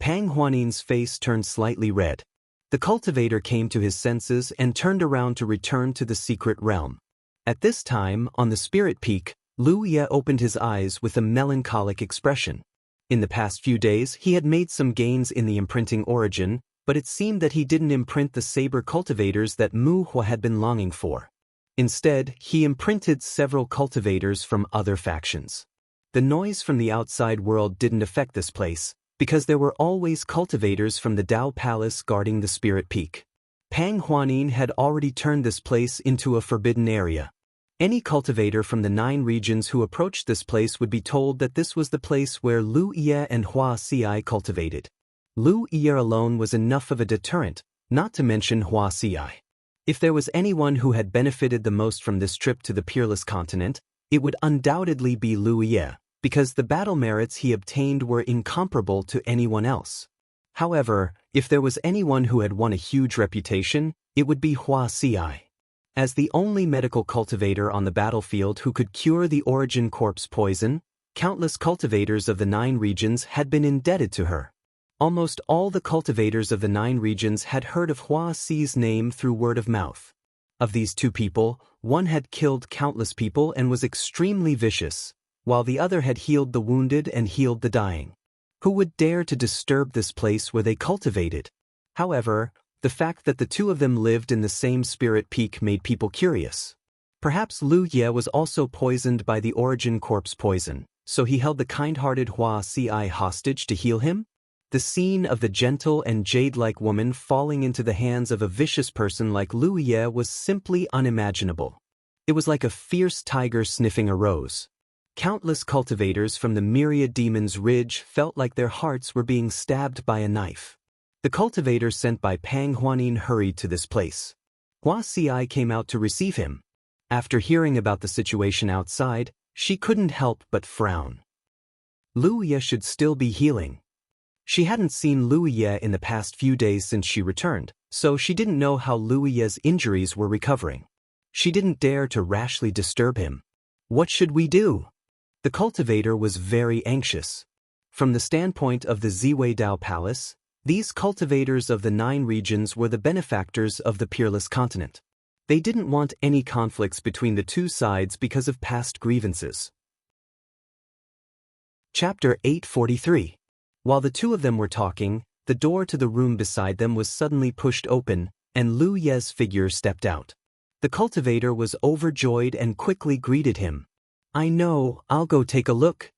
Pang Huanin's face turned slightly red. The cultivator came to his senses and turned around to return to the secret realm. At this time, on the spirit peak, Lu Ye opened his eyes with a melancholic expression. In the past few days, he had made some gains in the imprinting origin, but it seemed that he didn't imprint the saber cultivators that Mu Hua had been longing for. Instead, he imprinted several cultivators from other factions. The noise from the outside world didn't affect this place, because there were always cultivators from the Dao Palace guarding the spirit peak. Pang Huanin had already turned this place into a forbidden area. Any cultivator from the 9 regions who approached this place would be told that this was the place where Lu Ye and Hua Xi cultivated. Lu Ye alone was enough of a deterrent, not to mention Hua Xi. If there was anyone who had benefited the most from this trip to the Peerless Continent, it would undoubtedly be Lu Ye, because the battle merits he obtained were incomparable to anyone else. However, if there was anyone who had won a huge reputation, it would be Hua Xi. As the only medical cultivator on the battlefield who could cure the origin corpse poison, countless cultivators of the 9 regions had been indebted to her. Almost all the cultivators of the 9 regions had heard of Hua Xi's name through word of mouth. Of these 2 people, one had killed countless people and was extremely vicious, while the other had healed the wounded and healed the dying. Who would dare to disturb this place where they cultivated? However, the fact that the 2 of them lived in the same spirit peak made people curious. Perhaps Lu Ye was also poisoned by the origin corpse poison, so he held the kind-hearted Hua Xi hostage to heal him? The scene of the gentle and jade-like woman falling into the hands of a vicious person like Lu Ye was simply unimaginable. It was like a fierce tiger sniffing a rose. Countless cultivators from the Myriad Demon's Ridge felt like their hearts were being stabbed by a knife. The cultivator sent by Pang Huanin hurried to this place. Hua Xi came out to receive him. After hearing about the situation outside, she couldn't help but frown. Lu Ye should still be healing. She hadn't seen Lu Ye in the past few days since she returned, so she didn't know how Lu Ye's injuries were recovering. She didn't dare to rashly disturb him. What should we do? The cultivator was very anxious. From the standpoint of the Ziwei Dao Palace, these cultivators of the 9 regions were the benefactors of the Peerless Continent. They didn't want any conflicts between the 2 sides because of past grievances. Chapter 843. While the 2 of them were talking, the door to the room beside them was suddenly pushed open, and Lu Ye's figure stepped out. The cultivator was overjoyed and quickly greeted him. "I know, I'll go take a look."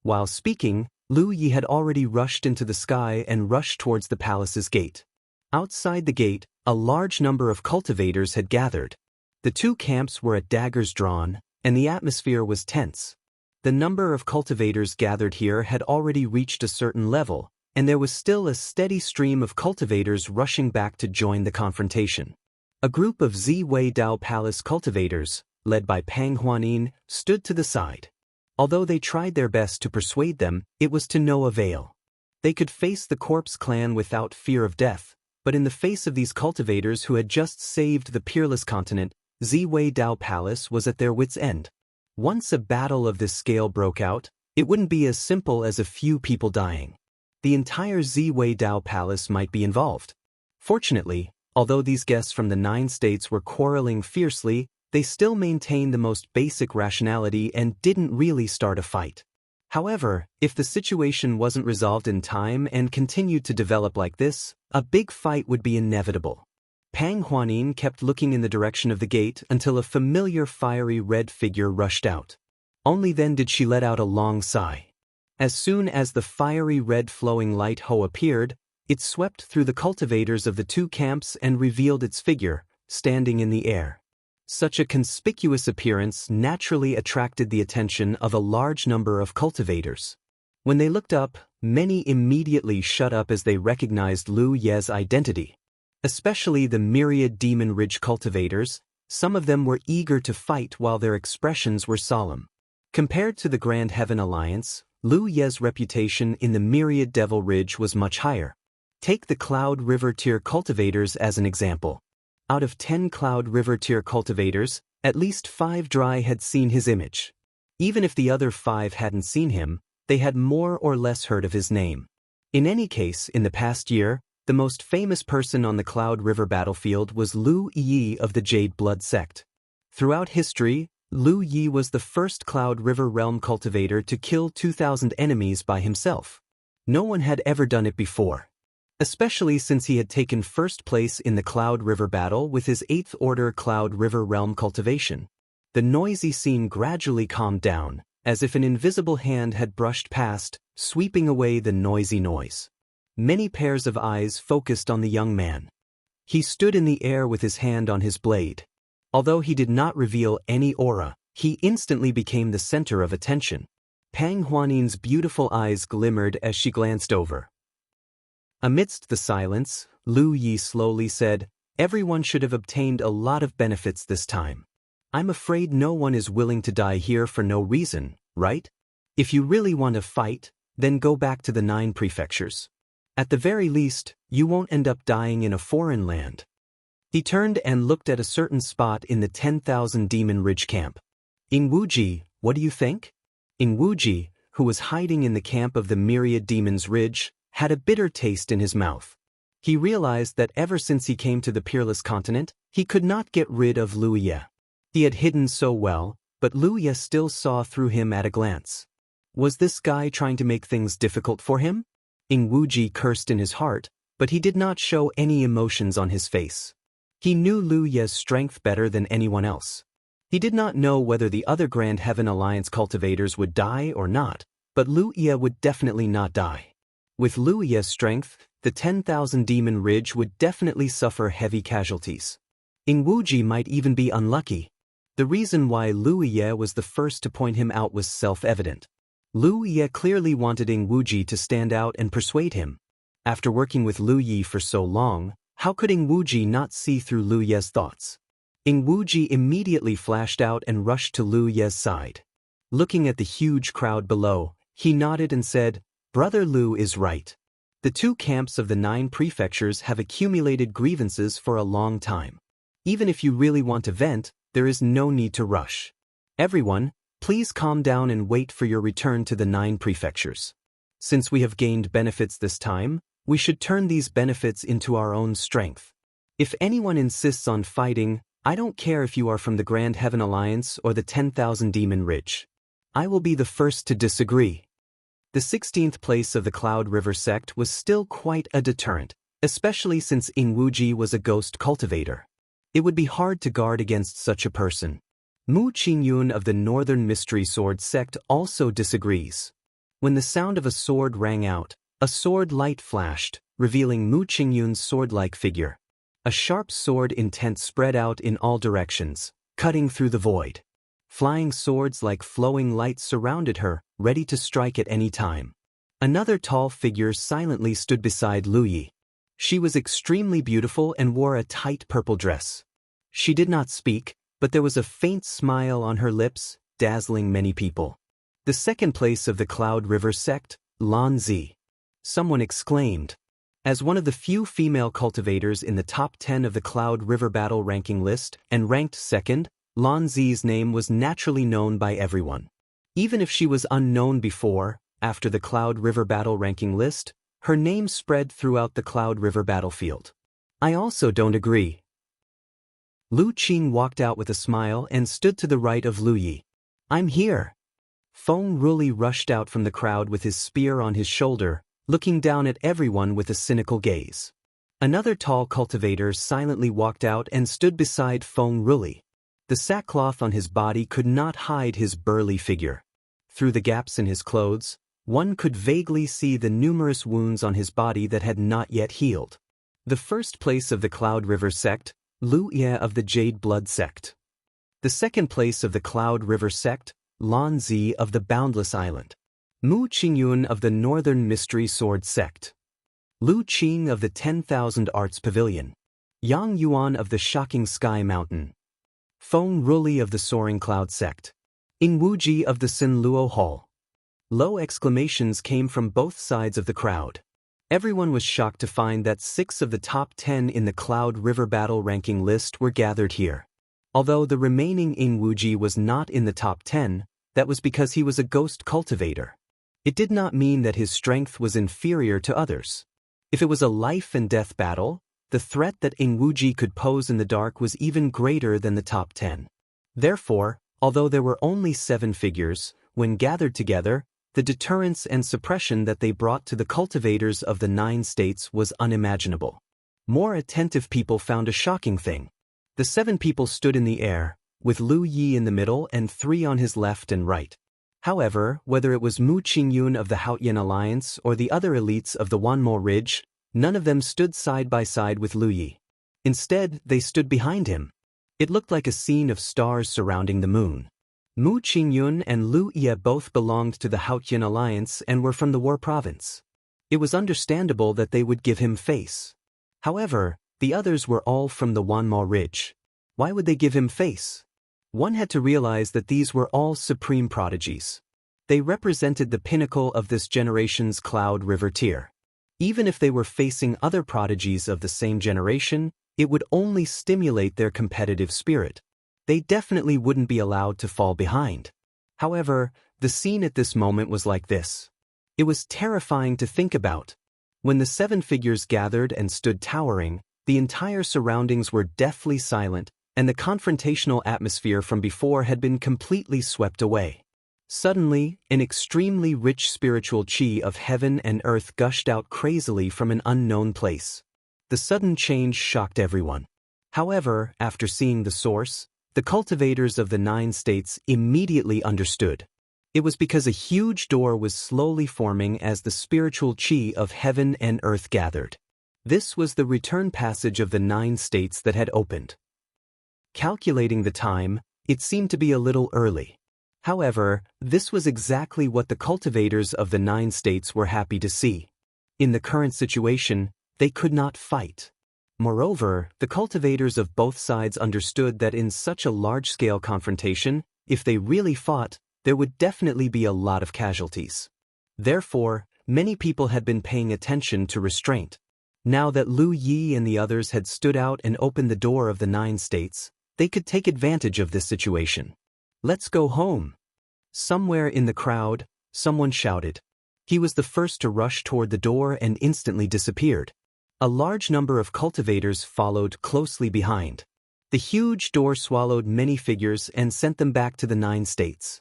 While speaking, Lu Ye had already rushed into the sky and rushed towards the palace's gate. Outside the gate, a large number of cultivators had gathered. The 2 camps were at daggers drawn, and the atmosphere was tense. The number of cultivators gathered here had already reached a certain level, and there was still a steady stream of cultivators rushing back to join the confrontation. A group of Ziwei Dao Palace cultivators, led by Pang Huanin, stood to the side. Although they tried their best to persuade them, it was to no avail. They could face the corpse clan without fear of death, but in the face of these cultivators who had just saved the Peerless Continent, Ziwei Dao Palace was at their wits' end. Once a battle of this scale broke out, it wouldn't be as simple as a few people dying. The entire Ziwei Dao Palace might be involved. Fortunately, although these guests from the 9 states were quarreling fiercely, they still maintained the most basic rationality and didn't really start a fight. However, if the situation wasn't resolved in time and continued to develop like this, a big fight would be inevitable. Pang Huanin kept looking in the direction of the gate until a familiar fiery red figure rushed out. Only then did she let out a long sigh. As soon as the fiery red flowing light hoe appeared, it swept through the cultivators of the 2 camps and revealed its figure, standing in the air. Such a conspicuous appearance naturally attracted the attention of a large number of cultivators. When they looked up, many immediately shut up as they recognized Lu Ye's identity. Especially the Myriad Demon Ridge cultivators, some of them were eager to fight while their expressions were solemn. Compared to the Grand Heaven Alliance, Lu Ye's reputation in the Myriad Devil Ridge was much higher. Take the Cloud River Tier cultivators as an example. Out of 10 Cloud River Tier cultivators, at least 5 dry had seen his image. Even if the other 5 hadn't seen him, they had more or less heard of his name. In any case, in the past year, the most famous person on the Cloud River battlefield was Lu Yi of the Jade Blood sect. Throughout history, Lu Yi was the first Cloud River realm cultivator to kill 2,000 enemies by himself. No one had ever done it before. Especially since he had taken first place in the Cloud River battle with his 8th Order Cloud River realm cultivation. The noisy scene gradually calmed down, as if an invisible hand had brushed past, sweeping away the noisy noise. Many pairs of eyes focused on the young man. He stood in the air with his hand on his blade. Although he did not reveal any aura, he instantly became the center of attention. Pang Huanin's beautiful eyes glimmered as she glanced over. Amidst the silence, Lu Yi slowly said, "Everyone should have obtained a lot of benefits this time. I'm afraid no one is willing to die here for no reason, right? If you really want to fight, then go back to the 9 prefectures. At the very least, you won't end up dying in a foreign land." He turned and looked at a certain spot in the 10,000 Demon Ridge camp. "In Wuji, what do you think?" In Wuji, who was hiding in the camp of the Myriad Demons Ridge, had a bitter taste in his mouth. He realized that ever since he came to the Peerless Continent, he could not get rid of Lu Ye. He had hidden so well, but Lu Ye still saw through him at a glance. Was this guy trying to make things difficult for him? Ing Wuji cursed in his heart, but he did not show any emotions on his face. He knew Lu Ye's strength better than anyone else. He did not know whether the other Grand Heaven Alliance cultivators would die or not, but Lu Ye would definitely not die. With Lu Ye's strength, the 10,000 Demon Ridge would definitely suffer heavy casualties. Ing Wuji might even be unlucky. The reason why Lu Ye was the first to point him out was self-evident. Lu Ye clearly wanted Ing Wuji to stand out and persuade him. After working with Lu Yi for so long, how could Ing Wuji not see through Lu Ye's thoughts? Ing Wuji immediately flashed out and rushed to Lu Ye's side. Looking at the huge crowd below, he nodded and said, "Brother Lu is right. The 2 camps of the 9 prefectures have accumulated grievances for a long time. Even if you really want to vent, there is no need to rush. Everyone, please calm down and wait for your return to the 9 prefectures. Since we have gained benefits this time, we should turn these benefits into our own strength. If anyone insists on fighting, I don't care if you are from the Grand Heaven Alliance or the 10,000 Demon Ridge. I will be the first to disagree." The 16th place of the Cloud River sect was still quite a deterrent, especially since Ing Wuji was a ghost cultivator. It would be hard to guard against such a person. Mu Qingyun of the Northern Mystery Sword sect also disagrees. When the sound of a sword rang out, a sword light flashed, revealing Mu Qingyun's sword-like figure. A sharp sword intent spread out in all directions, cutting through the void. Flying swords like flowing lights surrounded her, ready to strike at any time. Another tall figure silently stood beside Lu Yi. She was extremely beautiful and wore a tight purple dress. She did not speak, but there was a faint smile on her lips, dazzling many people. The 2nd place of the Cloud River sect, Lan Zi. Someone exclaimed. As one of the few female cultivators in the top 10 of the Cloud River battle ranking list and ranked 2nd, Lan Zi's name was naturally known by everyone. Even if she was unknown before, after the Cloud River battle ranking list, her name spread throughout the Cloud River battlefield. "I also don't agree." Lu Qing walked out with a smile and stood to the right of Lu Yi. "I'm here." Feng Ruli rushed out from the crowd with his spear on his shoulder, looking down at everyone with a cynical gaze. Another tall cultivator silently walked out and stood beside Feng Ruli. The sackcloth on his body could not hide his burly figure. Through the gaps in his clothes, one could vaguely see the numerous wounds on his body that had not yet healed. The 1st place of the Cloud River sect, Lu Ye of the Jade Blood sect. The 2nd place of the Cloud River sect, Lan Zi of the Boundless Island. Mu Qingyun of the Northern Mystery Sword sect. Lu Qing of the 10,000 Arts Pavilion. Yang Yuan of the Shocking Sky Mountain. Feng Ruli of the Soaring Cloud sect. Ing Wuji of the Sinluo Hall. Low exclamations came from both sides of the crowd. Everyone was shocked to find that 6 of the top 10 in the Cloud River battle ranking list were gathered here. Although the remaining Ing Wuji was not in the top 10, that was because he was a ghost cultivator. It did not mean that his strength was inferior to others. If it was a life-and-death battle, the threat that Ing Wuji could pose in the dark was even greater than the top 10. Therefore, although there were only 7 figures, when gathered together, the deterrence and suppression that they brought to the cultivators of the 9 states was unimaginable. More attentive people found a shocking thing. The 7 people stood in the air, with Lu Yi in the middle and 3 on his left and right. However, whether it was Mu Qingyun of the Haotian Alliance or the other elites of the Wanmo Ridge, none of them stood side by side with Lu Yi. Instead, they stood behind him. It looked like a scene of stars surrounding the moon. Mu Qingyun and Lu Ye both belonged to the Haotian alliance and were from the War province. It was understandable that they would give him face. However, the others were all from the Wanma Ridge. Why would they give him face? One had to realize that these were all supreme prodigies. They represented the pinnacle of this generation's Cloud River tier. Even if they were facing other prodigies of the same generation, it would only stimulate their competitive spirit. They definitely wouldn't be allowed to fall behind. However, the scene at this moment was like this. It was terrifying to think about. When the 7 figures gathered and stood towering, the entire surroundings were deathly silent, and the confrontational atmosphere from before had been completely swept away. Suddenly, an extremely rich spiritual chi of heaven and earth gushed out crazily from an unknown place. The sudden change shocked everyone. However, after seeing the source, the cultivators of the 9 states immediately understood. It was because a huge door was slowly forming as the spiritual chi of heaven and earth gathered. This was the return passage of the 9 states that had opened. Calculating the time, it seemed to be a little early. However, this was exactly what the cultivators of the 9 states were happy to see. In the current situation, they could not fight. Moreover, the cultivators of both sides understood that in such a large-scale confrontation, if they really fought, there would definitely be a lot of casualties. Therefore, many people had been paying attention to restraint. Now that Lu Yi and the others had stood out and opened the door of the 9 states, they could take advantage of this situation. "Let's go home." Somewhere in the crowd, someone shouted. He was the first to rush toward the door and instantly disappeared. A large number of cultivators followed closely behind. The huge door swallowed many figures and sent them back to the 9 states.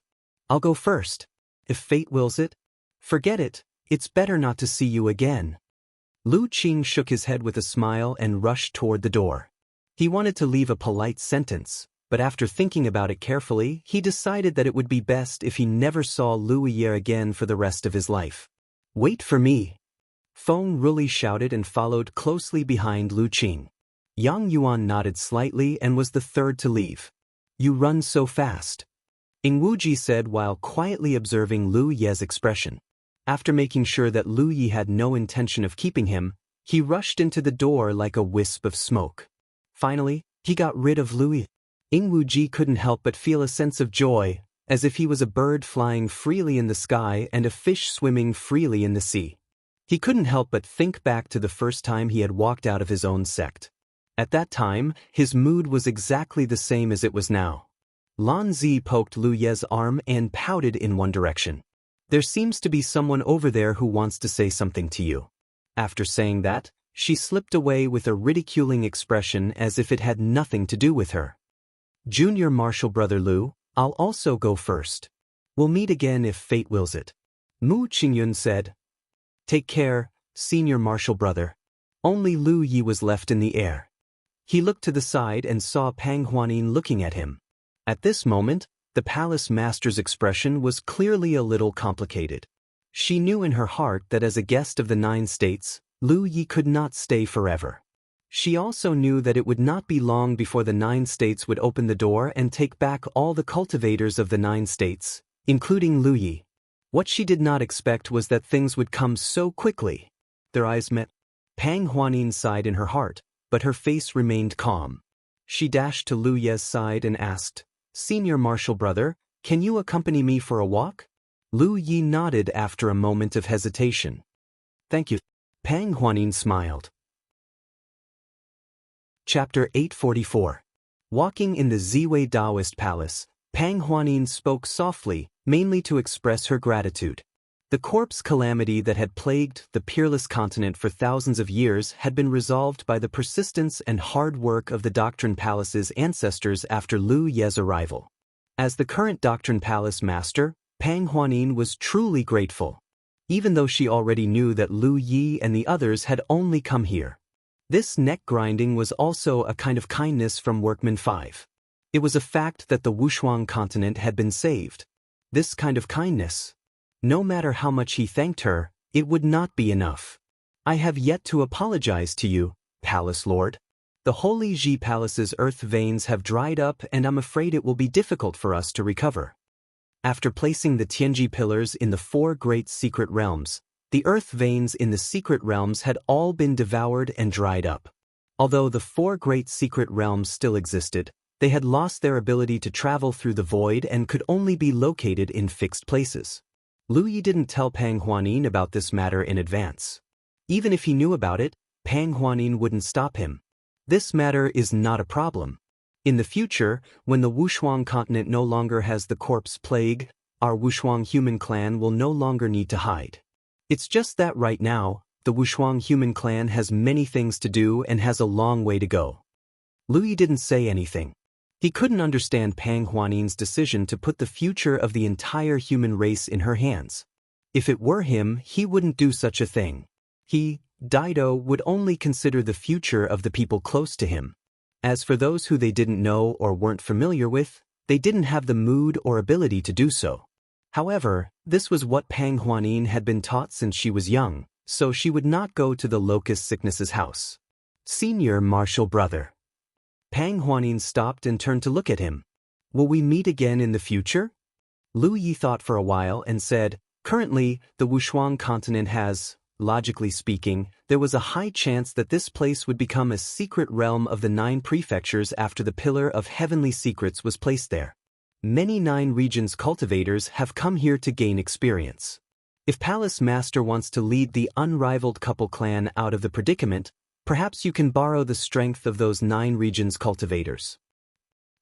"I'll go first. If fate wills it. Forget it, it's better not to see you again." Lu Qing shook his head with a smile and rushed toward the door. He wanted to leave a polite sentence, but after thinking about it carefully, he decided that it would be best if he never saw Lu Ye again for the rest of his life. "Wait for me." Feng Ruli shouted and followed closely behind Lu Qing. Yang Yuan nodded slightly and was the third to leave. "You run so fast," Ing Wuji said while quietly observing Lu Ye's expression. After making sure that Lu Yi had no intention of keeping him, he rushed into the door like a wisp of smoke. Finally, he got rid of Lu Yi. Ing Wuji couldn't help but feel a sense of joy, as if he was a bird flying freely in the sky and a fish swimming freely in the sea. He couldn't help but think back to the first time he had walked out of his own sect. At that time, his mood was exactly the same as it was now. Lan Zi poked Lu Ye's arm and pouted in one direction. "There seems to be someone over there who wants to say something to you." After saying that, she slipped away with a ridiculing expression as if it had nothing to do with her. "Junior Marshal Brother Lu, I'll also go first. We'll meet again if fate wills it," Mu Qingyun said. "Take care, Senior Marshal Brother." Only Lu Yi was left in the air. He looked to the side and saw Pang Huanin looking at him. At this moment, the palace master's expression was clearly a little complicated. She knew in her heart that as a guest of the 9 states, Lu Yi could not stay forever. She also knew that it would not be long before the 9 states would open the door and take back all the cultivators of the 9 states, including Lu Yi. What she did not expect was that things would come so quickly. Their eyes met. Pang Huanin sighed in her heart, but her face remained calm. She dashed to Lu Ye's side and asked, "Senior Marshal Brother, can you accompany me for a walk?" Lu Yi nodded after a moment of hesitation. "Thank you." Pang Huanin smiled. Chapter 844. Walking in the Ziwei Taoist Palace, Pang Huanin spoke softly, mainly to express her gratitude. The corpse calamity that had plagued the peerless continent for thousands of years had been resolved by the persistence and hard work of the Doctrine Palace's ancestors after Lu Ye's arrival. As the current Doctrine Palace master, Pang Huanin was truly grateful, even though she already knew that Lu Yi and the others had only come here. This neck-grinding was also a kind of kindness from Workman 5. It was a fact that the Wushuang continent had been saved. This kind of kindness, no matter how much he thanked her, it would not be enough. "I have yet to apologize to you, Palace Lord." The Holy Ji Palace's earth veins have dried up and I'm afraid it will be difficult for us to recover. After placing the Tianji pillars in the 4 great secret realms, the earth veins in the secret realms had all been devoured and dried up. Although the 4 great secret realms still existed, they had lost their ability to travel through the void and could only be located in fixed places. Lu Yi didn't tell Pang Huanin about this matter in advance. Even if he knew about it, Pang Huanin wouldn't stop him. This matter is not a problem. In the future, when the Wushuang continent no longer has the corpse plague, our Wushuang human clan will no longer need to hide. It's just that right now, the Wushuang human clan has many things to do and has a long way to go. Lu Yi didn't say anything. He couldn't understand Pang Huanin's decision to put the future of the entire human race in her hands. If it were him, he wouldn't do such a thing. He, Dido, would only consider the future of the people close to him. As for those who they didn't know or weren't familiar with, they didn't have the mood or ability to do so. However, this was what Pang Huanin had been taught since she was young, so she would not go to the locust sickness's house. Senior Martial Brother. Pang Huanin stopped and turned to look at him. Will we meet again in the future? Lu Yi thought for a while and said, currently, the Wushuang continent has, logically speaking, there was a high chance that this place would become a secret realm of the 9 prefectures after the Pillar of Heavenly Secrets was placed there. Many 9 regions cultivators have come here to gain experience. If Palace Master wants to lead the unrivaled couple clan out of the predicament, perhaps you can borrow the strength of those 9 regions cultivators.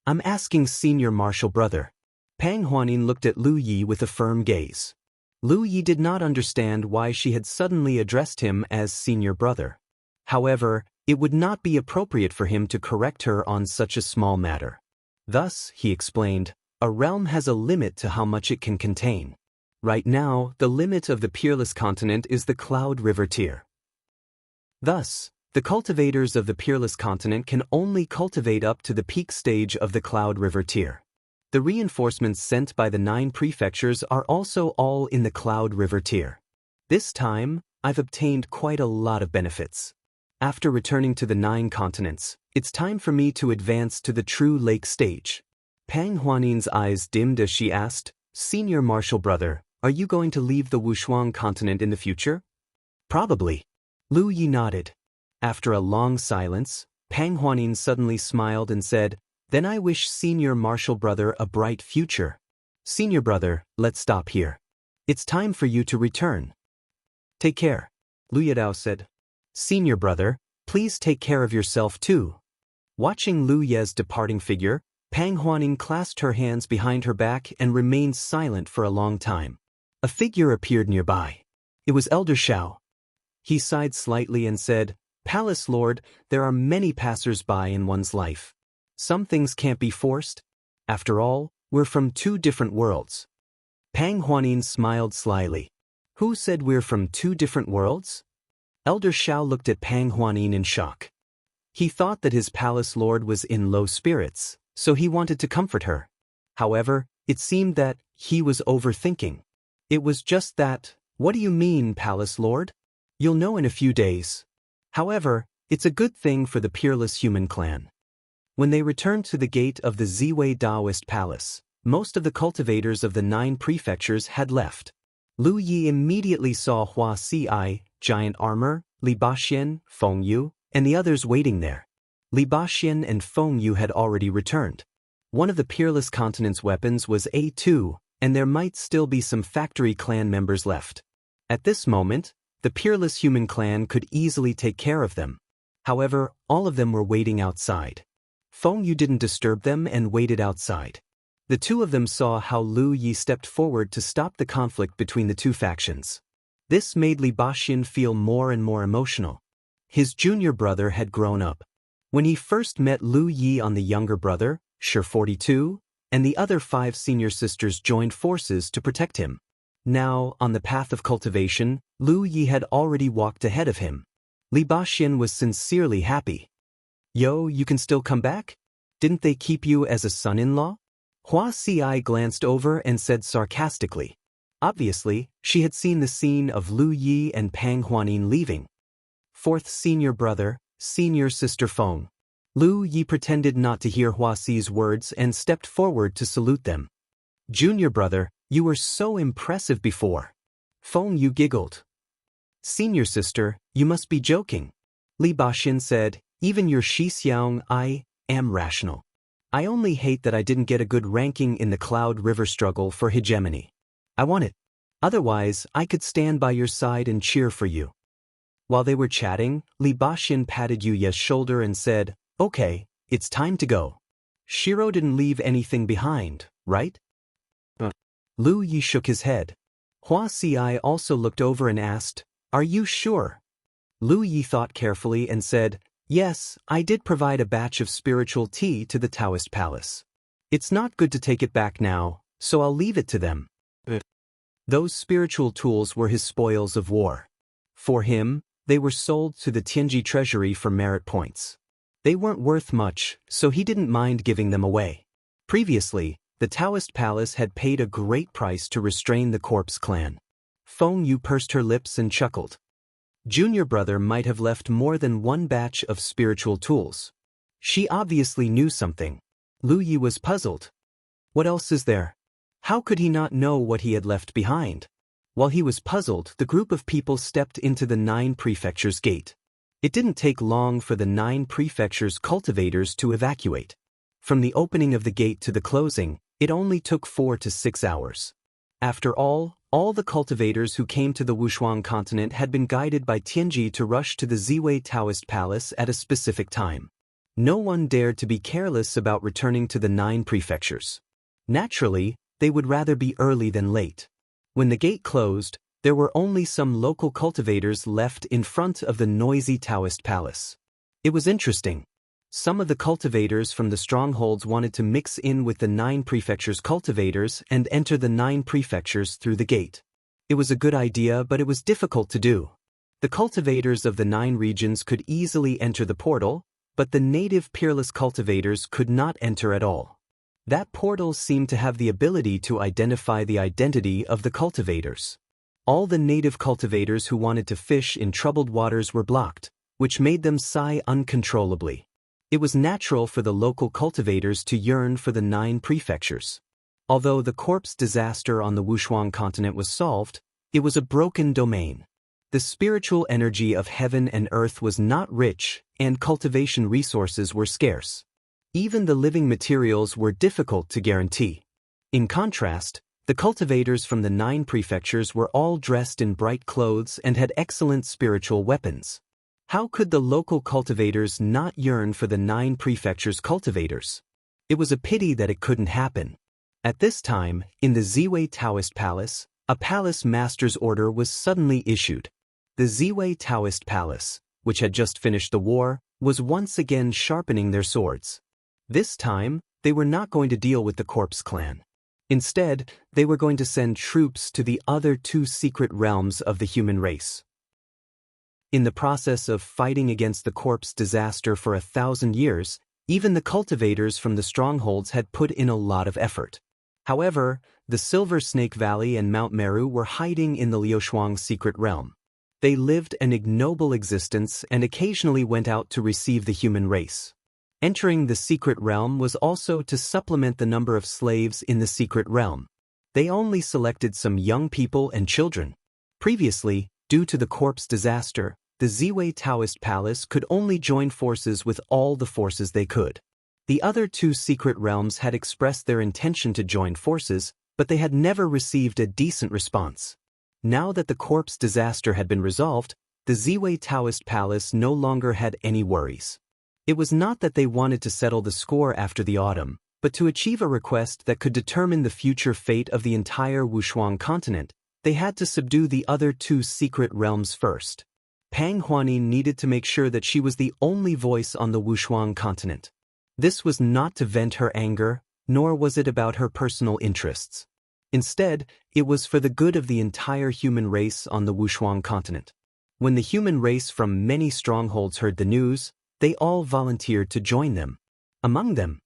I'm asking Senior Martial Brother. Pang Huanin looked at Lu Yi with a firm gaze. Lu Yi did not understand why she had suddenly addressed him as Senior Brother. However, it would not be appropriate for him to correct her on such a small matter. Thus, he explained, a realm has a limit to how much it can contain. Right now, the limit of the Peerless Continent is the Cloud River tier. Thus, the cultivators of the Peerless Continent can only cultivate up to the peak stage of the Cloud River tier. The reinforcements sent by the 9 prefectures are also all in the Cloud River tier. This time, I've obtained quite a lot of benefits. After returning to the 9 continents, it's time for me to advance to the true lake stage. Pang Huanin's eyes dimmed as she asked, Senior Martial Brother, are you going to leave the Wushuang continent in the future? Probably. Lu Yi nodded. After a long silence, Pang Huanin suddenly smiled and said, then I wish Senior Martial Brother a bright future. Senior Brother, let's stop here. It's time for you to return. Take care, Lu Yadao said. Senior Brother, please take care of yourself too. Watching Lu Ye's departing figure, Pang Huanin clasped her hands behind her back and remained silent for a long time. A figure appeared nearby. It was Elder Shao. He sighed slightly and said, Palace Lord, there are many passers-by in one's life. Some things can't be forced. After all, we're from 2 different worlds. Pang Huanin smiled slyly. Who said we're from 2 different worlds? Elder Shao looked at Pang Huanin in shock. He thought that his palace lord was in low spirits, so he wanted to comfort her. However, it seemed that he was overthinking. It was just that, what do you mean, palace lord? You'll know in a few days. However, it's a good thing for the Peerless Human Clan. When they returned to the gate of the Ziwei Daoist Palace, most of the cultivators of the 9 prefectures had left. Lu Yi immediately saw Hua Si, Giant Armor, Li Baxian, Feng Yu, and the others waiting there. Li Baxian and Feng Yu had already returned. One of the Peerless Continent's weapons was A2, and there might still be some factory clan members left. At this moment, the Peerless Human Clan could easily take care of them. However, all of them were waiting outside. Feng Yu didn't disturb them and waited outside. The 2 of them saw how Lu Yi stepped forward to stop the conflict between the 2 factions. This made Li Baxian feel more and more emotional. His junior brother had grown up. When he first met Lu Yi on the younger brother, Shi 42, and the other 5 senior sisters joined forces to protect him. Now, on the path of cultivation, Lu Yi had already walked ahead of him. Li Baxian was sincerely happy. Yo, you can still come back? Didn't they keep you as a son-in-law? Hua Si glanced over and said sarcastically. Obviously, she had seen the scene of Lu Yi and Pang Huanin leaving. 4th Senior Brother, Senior Sister Feng. Lu Yi pretended not to hear Hua Xi's words and stepped forward to salute them. Junior brother, you were so impressive before. Feng Yu giggled. Senior sister, you must be joking. Li Baxin said, even your Shi Xiang, I am rational. I only hate that I didn't get a good ranking in the Cloud River struggle for hegemony. I want it. Otherwise, I could stand by your side and cheer for you. While they were chatting, Li Baxin patted Yu Ye's shoulder and said, okay, it's time to go. Shiro didn't leave anything behind, right? Lu Yi shook his head. Hua Xi also looked over and asked, are you sure? Lu Yi thought carefully and said, yes, I did provide a batch of spiritual tea to the Taoist palace. It's not good to take it back now, so I'll leave it to them. Those spiritual tools were his spoils of war. For him, they were sold to the Tianji treasury for merit points. They weren't worth much, so he didn't mind giving them away. Previously, the Taoist palace had paid a great price to restrain the corpse clan. Feng Yu pursed her lips and chuckled. Junior brother might have left more than one batch of spiritual tools. She obviously knew something. Lu Yi was puzzled. What else is there? How could he not know what he had left behind? While he was puzzled, the group of people stepped into the 9 prefectures gate. It didn't take long for the 9 prefectures' cultivators to evacuate. From the opening of the gate to the closing, it only took 4 to 6 hours. After all the cultivators who came to the Wushuang continent had been guided by Tianji to rush to the Ziwei Taoist Palace at a specific time. No one dared to be careless about returning to the 9 prefectures. Naturally, they would rather be early than late. When the gate closed, there were only some local cultivators left in front of the noisy Taoist palace. It was interesting. Some of the cultivators from the strongholds wanted to mix in with the 9 prefectures' cultivators and enter the 9 prefectures through the gate. It was a good idea, but it was difficult to do. The cultivators of the 9 regions could easily enter the portal, but the native peerless cultivators could not enter at all. That portal seemed to have the ability to identify the identity of the cultivators. All the native cultivators who wanted to fish in troubled waters were blocked, which made them sigh uncontrollably. It was natural for the local cultivators to yearn for the 9 prefectures. Although the corpse disaster on the Wushuang continent was solved, it was a broken domain. The spiritual energy of heaven and earth was not rich, and cultivation resources were scarce. Even the living materials were difficult to guarantee. In contrast, the cultivators from the 9 prefectures were all dressed in bright clothes and had excellent spiritual weapons. How could the local cultivators not yearn for the 9 prefectures' cultivators? It was a pity that it couldn't happen. At this time, in the Ziwei Taoist Palace, a palace master's order was suddenly issued. The Ziwei Taoist Palace, which had just finished the war, was once again sharpening their swords. This time, they were not going to deal with the corpse clan. Instead, they were going to send troops to the other 2 secret realms of the human race. In the process of fighting against the corpse disaster for 1,000 years, even the cultivators from the strongholds had put in a lot of effort. However, the Silver Snake Valley and Mount Meru were hiding in the Liushuang secret realm. They lived an ignoble existence and occasionally went out to receive the human race. Entering the secret realm was also to supplement the number of slaves in the secret realm. They only selected some young people and children. Previously, due to the corpse disaster, the Ziwei Taoist Palace could only join forces with all the forces they could. The other 2 secret realms had expressed their intention to join forces, but they had never received a decent response. Now that the corpse disaster had been resolved, the Ziwei Taoist Palace no longer had any worries. It was not that they wanted to settle the score after the autumn, but to achieve a request that could determine the future fate of the entire Wushuang continent, they had to subdue the other 2 secret realms first. Pang Huanin needed to make sure that she was the only voice on the Wushuang continent. This was not to vent her anger, nor was it about her personal interests. Instead, it was for the good of the entire human race on the Wushuang continent. When the human race from many strongholds heard the news, they all volunteered to join them. Among them,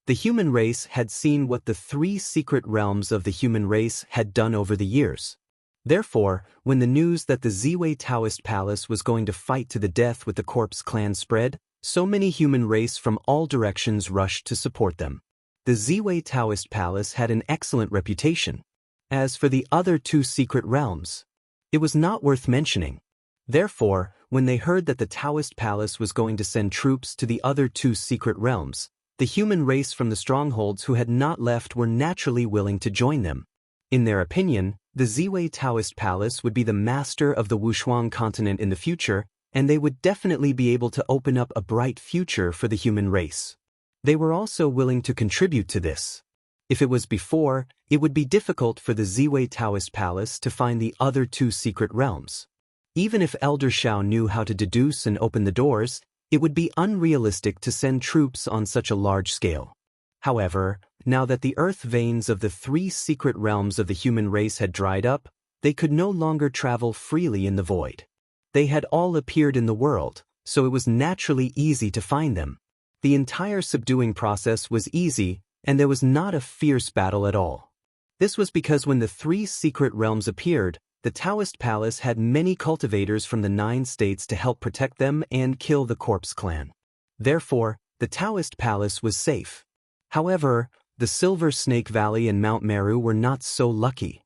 the human race had seen what the 3 secret realms of the human race had done over the years. Therefore, when the news that the Ziwei Taoist Palace was going to fight to the death with the corpse clan spread, So many human race from all directions rushed to support them. The Ziwei Taoist Palace had an excellent reputation. As for the other two secret realms, it was not worth mentioning. Therefore, when they heard that the Taoist Palace was going to send troops to the other two secret realms, the human race from the strongholds who had not left were naturally willing to join them. In their opinion, the Ziwei Taoist Palace would be the master of the Wushuang continent in the future, and they would definitely be able to open up a bright future for the human race. They were also willing to contribute to this. If it was before, it would be difficult for the Ziwei Taoist Palace to find the other two secret realms. Even if Elder Shao knew how to deduce and open the doors, it would be unrealistic to send troops on such a large scale. However, now that the earth veins of the three secret realms of the human race had dried up, they could no longer travel freely in the void. They had all appeared in the world, so it was naturally easy to find them. The entire subduing process was easy, and there was not a fierce battle at all. This was because when the three secret realms appeared, the Taoist Palace had many cultivators from the 9 states to help protect them and kill the Corpse Clan. Therefore, the Taoist Palace was safe. However, the Silver Snake Valley and Mount Meru were not so lucky.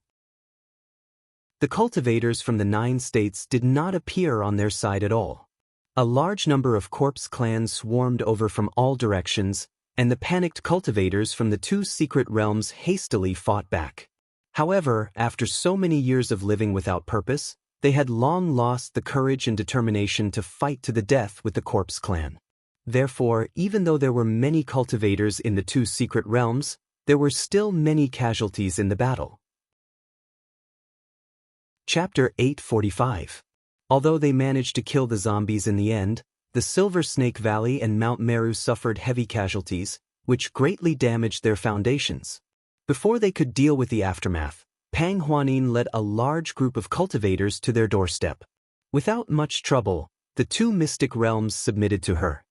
The cultivators from the 9 states did not appear on their side at all. A large number of Corpse clans swarmed over from all directions, and the panicked cultivators from the 2 secret realms hastily fought back. However, after so many years of living without purpose, they had long lost the courage and determination to fight to the death with the Corpse clan. Therefore, even though there were many cultivators in the 2 secret realms, there were still many casualties in the battle. Chapter 845. Although they managed to kill the zombies in the end, the Silver Snake Valley and Mount Meru suffered heavy casualties, which greatly damaged their foundations. Before they could deal with the aftermath, Pang Huanin led a large group of cultivators to their doorstep. Without much trouble, the 2 mystic realms submitted to her.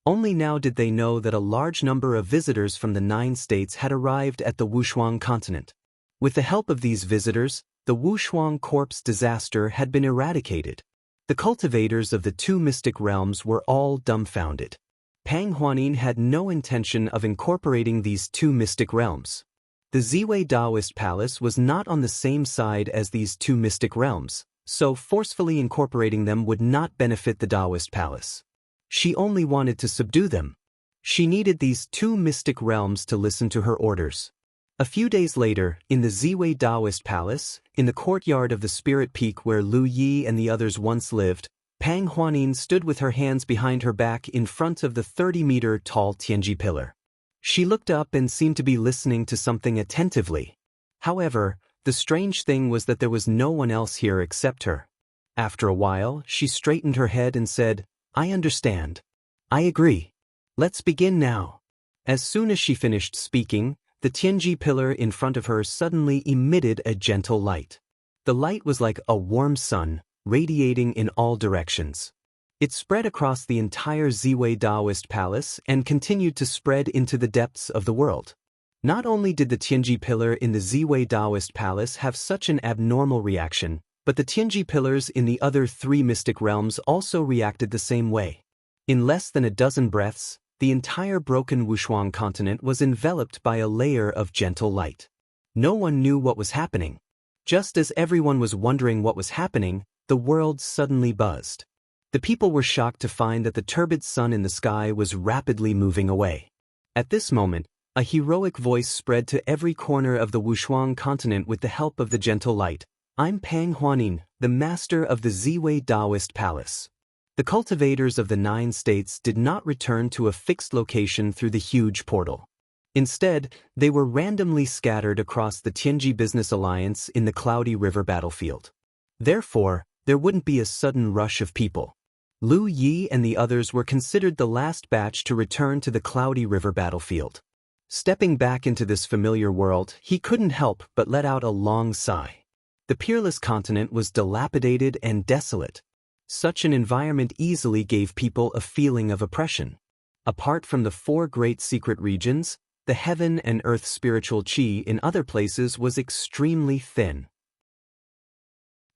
Only now did they know that a large number of visitors from the 9 states had arrived at the Wushuang continent. With the help of these visitors, the Wushuang corpse disaster had been eradicated. The cultivators of the 2 mystic realms were all dumbfounded. Pang Huanin had no intention of incorporating these 2 mystic realms. The Ziwei Taoist Palace was not on the same side as these 2 mystic realms, so forcefully incorporating them would not benefit the Taoist Palace. She only wanted to subdue them. She needed these 2 mystic realms to listen to her orders. A few days later, in the Ziwei Taoist Palace, in the courtyard of the Spirit Peak where Lu Yi and the others once lived, Pang Huanin stood with her hands behind her back in front of the 30-meter-tall Tianji pillar. She looked up and seemed to be listening to something attentively. However, the strange thing was that there was no one else here except her. After a while, she straightened her head and said, "I understand. I agree. Let's begin now." As soon as she finished speaking, the Tianji pillar in front of her suddenly emitted a gentle light. The light was like a warm sun, radiating in all directions. It spread across the entire Ziwei Taoist Palace and continued to spread into the depths of the world. Not only did the Tianji pillar in the Ziwei Taoist Palace have such an abnormal reaction, but the Tianji pillars in the other 3 mystic realms also reacted the same way. In less than a dozen breaths, the entire broken Wushuang continent was enveloped by a layer of gentle light. No one knew what was happening. Just as everyone was wondering what was happening, the world suddenly buzzed. The people were shocked to find that the turbid sun in the sky was rapidly moving away. At this moment, a heroic voice spread to every corner of the Wushuang continent with the help of the gentle light. "I'm Pang Huanin, the master of the Ziwei Taoist Palace." The cultivators of the 9 states did not return to a fixed location through the huge portal. Instead, they were randomly scattered across the Tianji Business Alliance in the Cloudy River battlefield. Therefore, there wouldn't be a sudden rush of people. Lu Yi and the others were considered the last batch to return to the Cloudy River battlefield. Stepping back into this familiar world, he couldn't help but let out a long sigh. The peerless continent was dilapidated and desolate. Such an environment easily gave people a feeling of oppression. Apart from the 4 great secret regions, the heaven and earth spiritual chi in other places was extremely thin.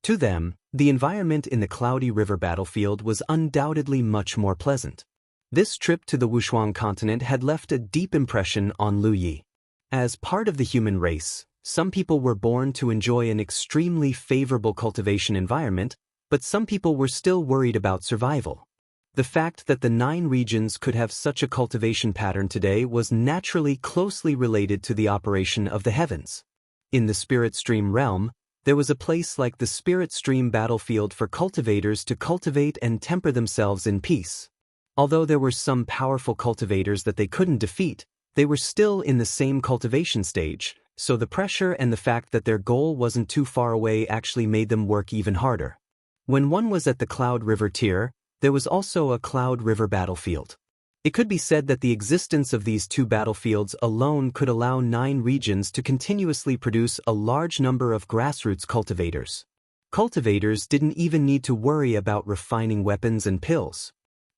To them, the environment in the Cloudy River battlefield was undoubtedly much more pleasant. This trip to the Wushuang continent had left a deep impression on Lu Yi. As part of the human race, some people were born to enjoy an extremely favorable cultivation environment, but some people were still worried about survival. The fact that the 9 regions could have such a cultivation pattern today was naturally closely related to the operation of the heavens. In the Spirit Stream realm, there was a place like the Spirit Stream battlefield for cultivators to cultivate and temper themselves in peace. Although there were some powerful cultivators that they couldn't defeat, they were still in the same cultivation stage, so the pressure and the fact that their goal wasn't too far away actually made them work even harder. When one was at the Cloud River tier, there was also a Cloud River battlefield. It could be said that the existence of these 2 battlefields alone could allow 9 regions to continuously produce a large number of grassroots cultivators. Cultivators didn't even need to worry about refining weapons and pills.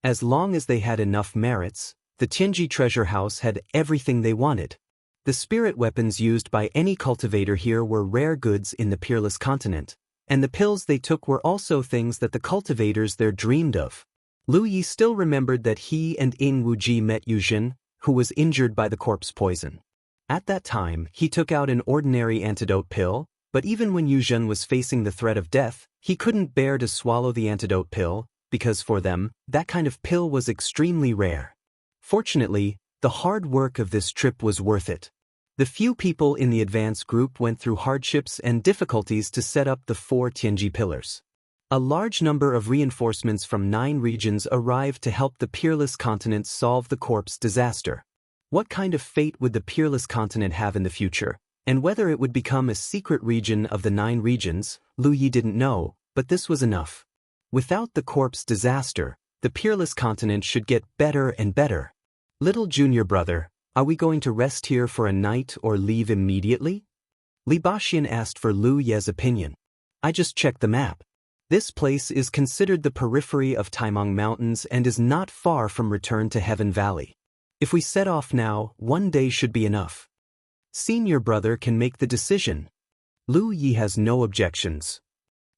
As long as they had enough merits, the Tianji treasure house had everything they wanted. The spirit weapons used by any cultivator here were rare goods in the Peerless Continent, and the pills they took were also things that the cultivators there dreamed of. Lu Yi still remembered that he and Ing Wuji met Yuzhen, who was injured by the corpse poison. At that time, he took out an ordinary antidote pill, but even when Yuzhen was facing the threat of death, he couldn't bear to swallow the antidote pill, because for them, that kind of pill was extremely rare. Fortunately, the hard work of this trip was worth it. The few people in the advance group went through hardships and difficulties to set up the 4 Tianji pillars. A large number of reinforcements from 9 regions arrived to help the Peerless Continent solve the corpse disaster. What kind of fate would the Peerless Continent have in the future, and whether it would become a secret region of the 9 regions, Lu Yi didn't know, but this was enough. Without the corpse disaster, the Peerless Continent should get better and better. Little junior brother, are we going to rest here for a night or leave immediately? Li Baxian asked for Lu Ye's opinion. I just checked the map. This place is considered the periphery of Taimang Mountains and is not far from Return to Heaven Valley. If we set off now, 1 day should be enough. Senior brother can make the decision. Lu Yi has no objections.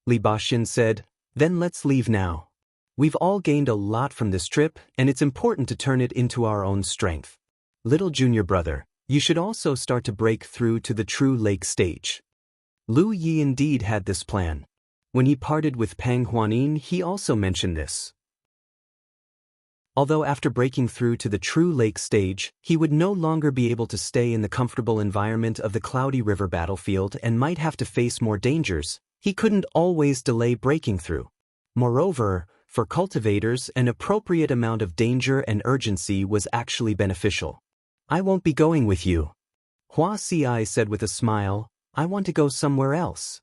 Li Baxian said, then let's leave now. We've all gained a lot from this trip, and it's important to turn it into our own strength. Little junior brother, you should also start to break through to the true lake stage. Lu Yi indeed had this plan. When he parted with Pang Huanin, he also mentioned this. Although after breaking through to the true lake stage, he would no longer be able to stay in the comfortable environment of the Cloudy River battlefield and might have to face more dangers, he couldn't always delay breaking through. Moreover, for cultivators, an appropriate amount of danger and urgency was actually beneficial. I won't be going with you. Hua Si said with a smile, I want to go somewhere else.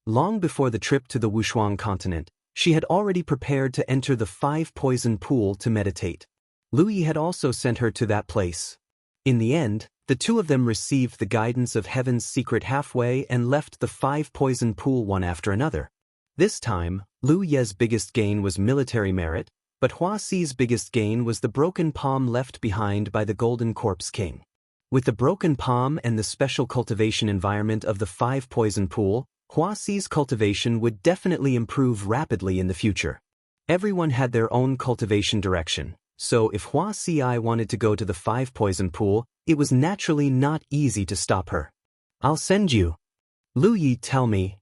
Long before the trip to the Wushuang continent, she had already prepared to enter the 5 poison pool to meditate. Lu Yi had also sent her to that place. In the end, the 2 of them received the guidance of Heaven's secret halfway and left the 5 poison pool one after another. This time, Lu Ye's biggest gain was military merit, but Hua Si's biggest gain was the broken palm left behind by the Golden Corpse King. With the broken palm and the special cultivation environment of the 5 poison pool, Hua Si's cultivation would definitely improve rapidly in the future. Everyone had their own cultivation direction, so if Hua Si wanted to go to the 5 poison pool, it was naturally not easy to stop her. I'll send you. Lu Yi, tell me.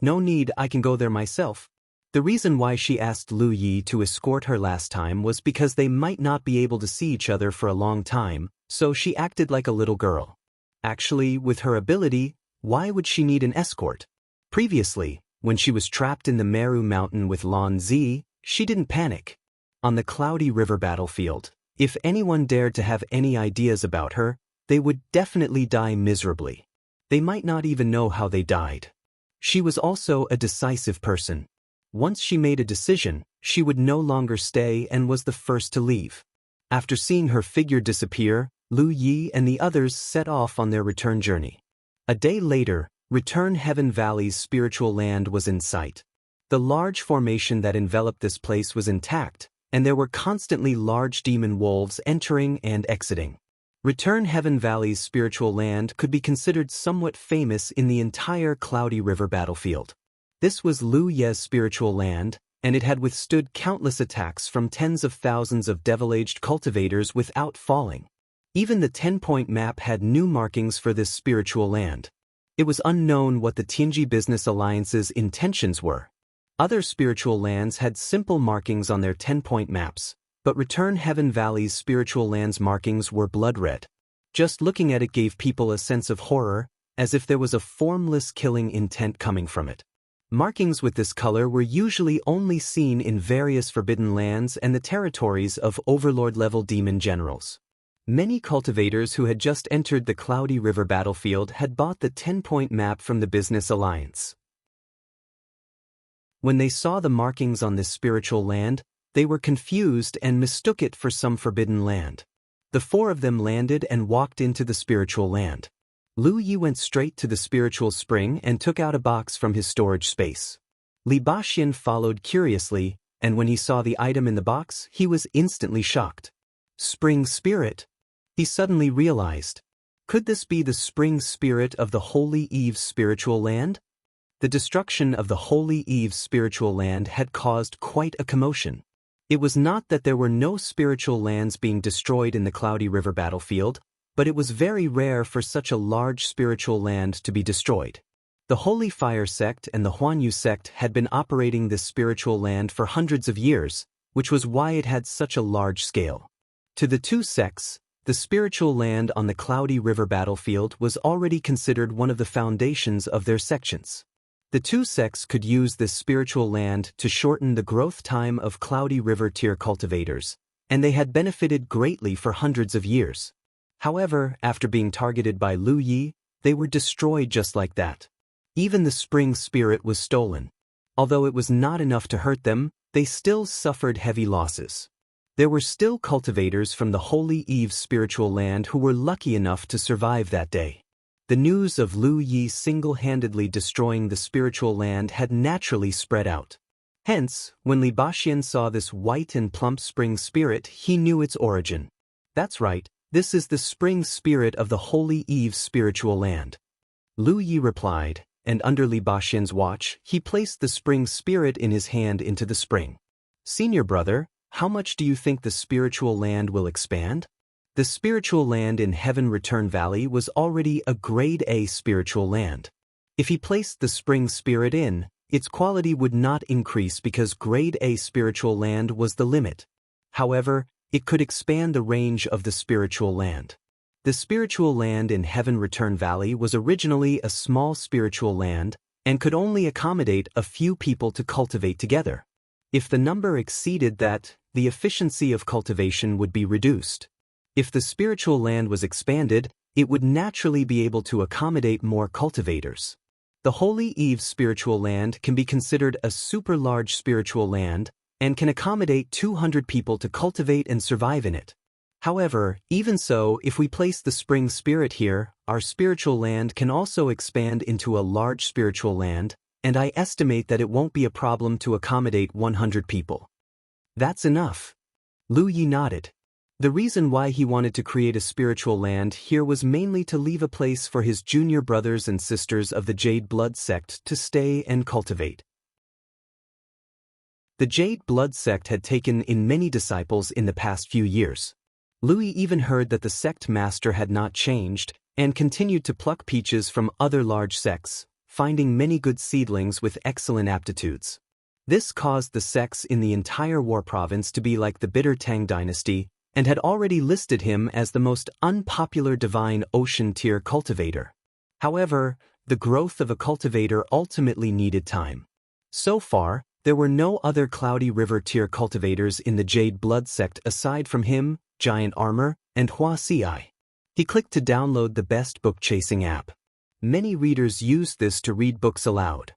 No need, I can go there myself. The reason why she asked Lu Yi to escort her last time was because they might not be able to see each other for a long time, so she acted like a little girl. Actually, with her ability, why would she need an escort? Previously, when she was trapped in the Meru Mountain with Lan Zi, she didn't panic. On the Cloudy River battlefield, if anyone dared to have any ideas about her, they would definitely die miserably. They might not even know how they died. She was also a decisive person. Once she made a decision, she would no longer stay and was the first to leave. After seeing her figure disappear, Lu Yi and the others set off on their return journey. A day later, Return Heaven Valley's spiritual land was in sight. The large formation that enveloped this place was intact, and there were constantly large demon wolves entering and exiting. Return Heaven Valley's spiritual land could be considered somewhat famous in the entire Cloudy River battlefield. This was Lu Ye's spiritual land, and it had withstood countless attacks from tens of thousands of devil-aged cultivators without falling. Even the 10-point map had new markings for this spiritual land. It was unknown what the Tianji Business Alliance's intentions were. Other spiritual lands had simple markings on their 10-point maps, but Return Heaven Valley's spiritual lands markings were blood red. Just looking at it gave people a sense of horror, as if there was a formless killing intent coming from it. Markings with this color were usually only seen in various forbidden lands and the territories of overlord-level demon generals. Many cultivators who had just entered the Cloudy River battlefield had bought the 10-point map from the Business Alliance. When they saw the markings on this spiritual land, they were confused and mistook it for some forbidden land. The four of them landed and walked into the spiritual land. Lu Yi went straight to the spiritual spring and took out a box from his storage space. Li Baxian followed curiously, and when he saw the item in the box, he was instantly shocked. Spring Spirit? He suddenly realized. Could this be the spring spirit of the Holy Eve's spiritual land? The destruction of the Holy Eve's spiritual land had caused quite a commotion. It was not that there were no spiritual lands being destroyed in the Cloudy River battlefield, but it was very rare for such a large spiritual land to be destroyed. The Holy Fire sect and the Huanyu sect had been operating this spiritual land for hundreds of years, which was why it had such a large scale. To the two sects, the spiritual land on the Cloudy River battlefield was already considered one of the foundations of their sections. The two sects could use this spiritual land to shorten the growth time of Cloudy River tier cultivators, and they had benefited greatly for hundreds of years. However, after being targeted by Lu Yi, they were destroyed just like that. Even the spring spirit was stolen. Although it was not enough to hurt them, they still suffered heavy losses. There were still cultivators from the Holy Eve's spiritual land who were lucky enough to survive that day. The news of Lu Yi single-handedly destroying the spiritual land had naturally spread out. Hence, when Li Baxian saw this white and plump spring spirit, he knew its origin. That's right, this is the spring spirit of the Holy Eve's spiritual land. Lu Yi replied, and under Li Baxian's watch, he placed the spring spirit in his hand into the spring. Senior brother, how much do you think the spiritual land will expand? The spiritual land in Heaven Return Valley was already a Grade A spiritual land. If he placed the spring spirit in, its quality would not increase because Grade A spiritual land was the limit. However, it could expand the range of the spiritual land. The spiritual land in Heaven Return Valley was originally a small spiritual land and could only accommodate a few people to cultivate together. If the number exceeded that, the efficiency of cultivation would be reduced. If the spiritual land was expanded, it would naturally be able to accommodate more cultivators. The Holy Eve's spiritual land can be considered a super large spiritual land and can accommodate 200 people to cultivate and survive in it. However, even so, if we place the spring spirit here, our spiritual land can also expand into a large spiritual land, and I estimate that it won't be a problem to accommodate 100 people. That's enough. Lu Yi nodded. The reason why he wanted to create a spiritual land here was mainly to leave a place for his junior brothers and sisters of the Jade Blood sect to stay and cultivate. The Jade Blood sect had taken in many disciples in the past few years. Lu Yi even heard that the sect master had not changed and continued to pluck peaches from other large sects, finding many good seedlings with excellent aptitudes. This caused the sects in the entire War Province to be like the Bitter Tang dynasty and had already listed him as the most unpopular Divine Ocean tier cultivator. However, the growth of a cultivator ultimately needed time. So far, there were no other Cloudy River tier cultivators in the Jade Blood sect aside from him, Giant Armor, and Hua Ci. He clicked to download the best book-chasing app. Many readers used this to read books aloud.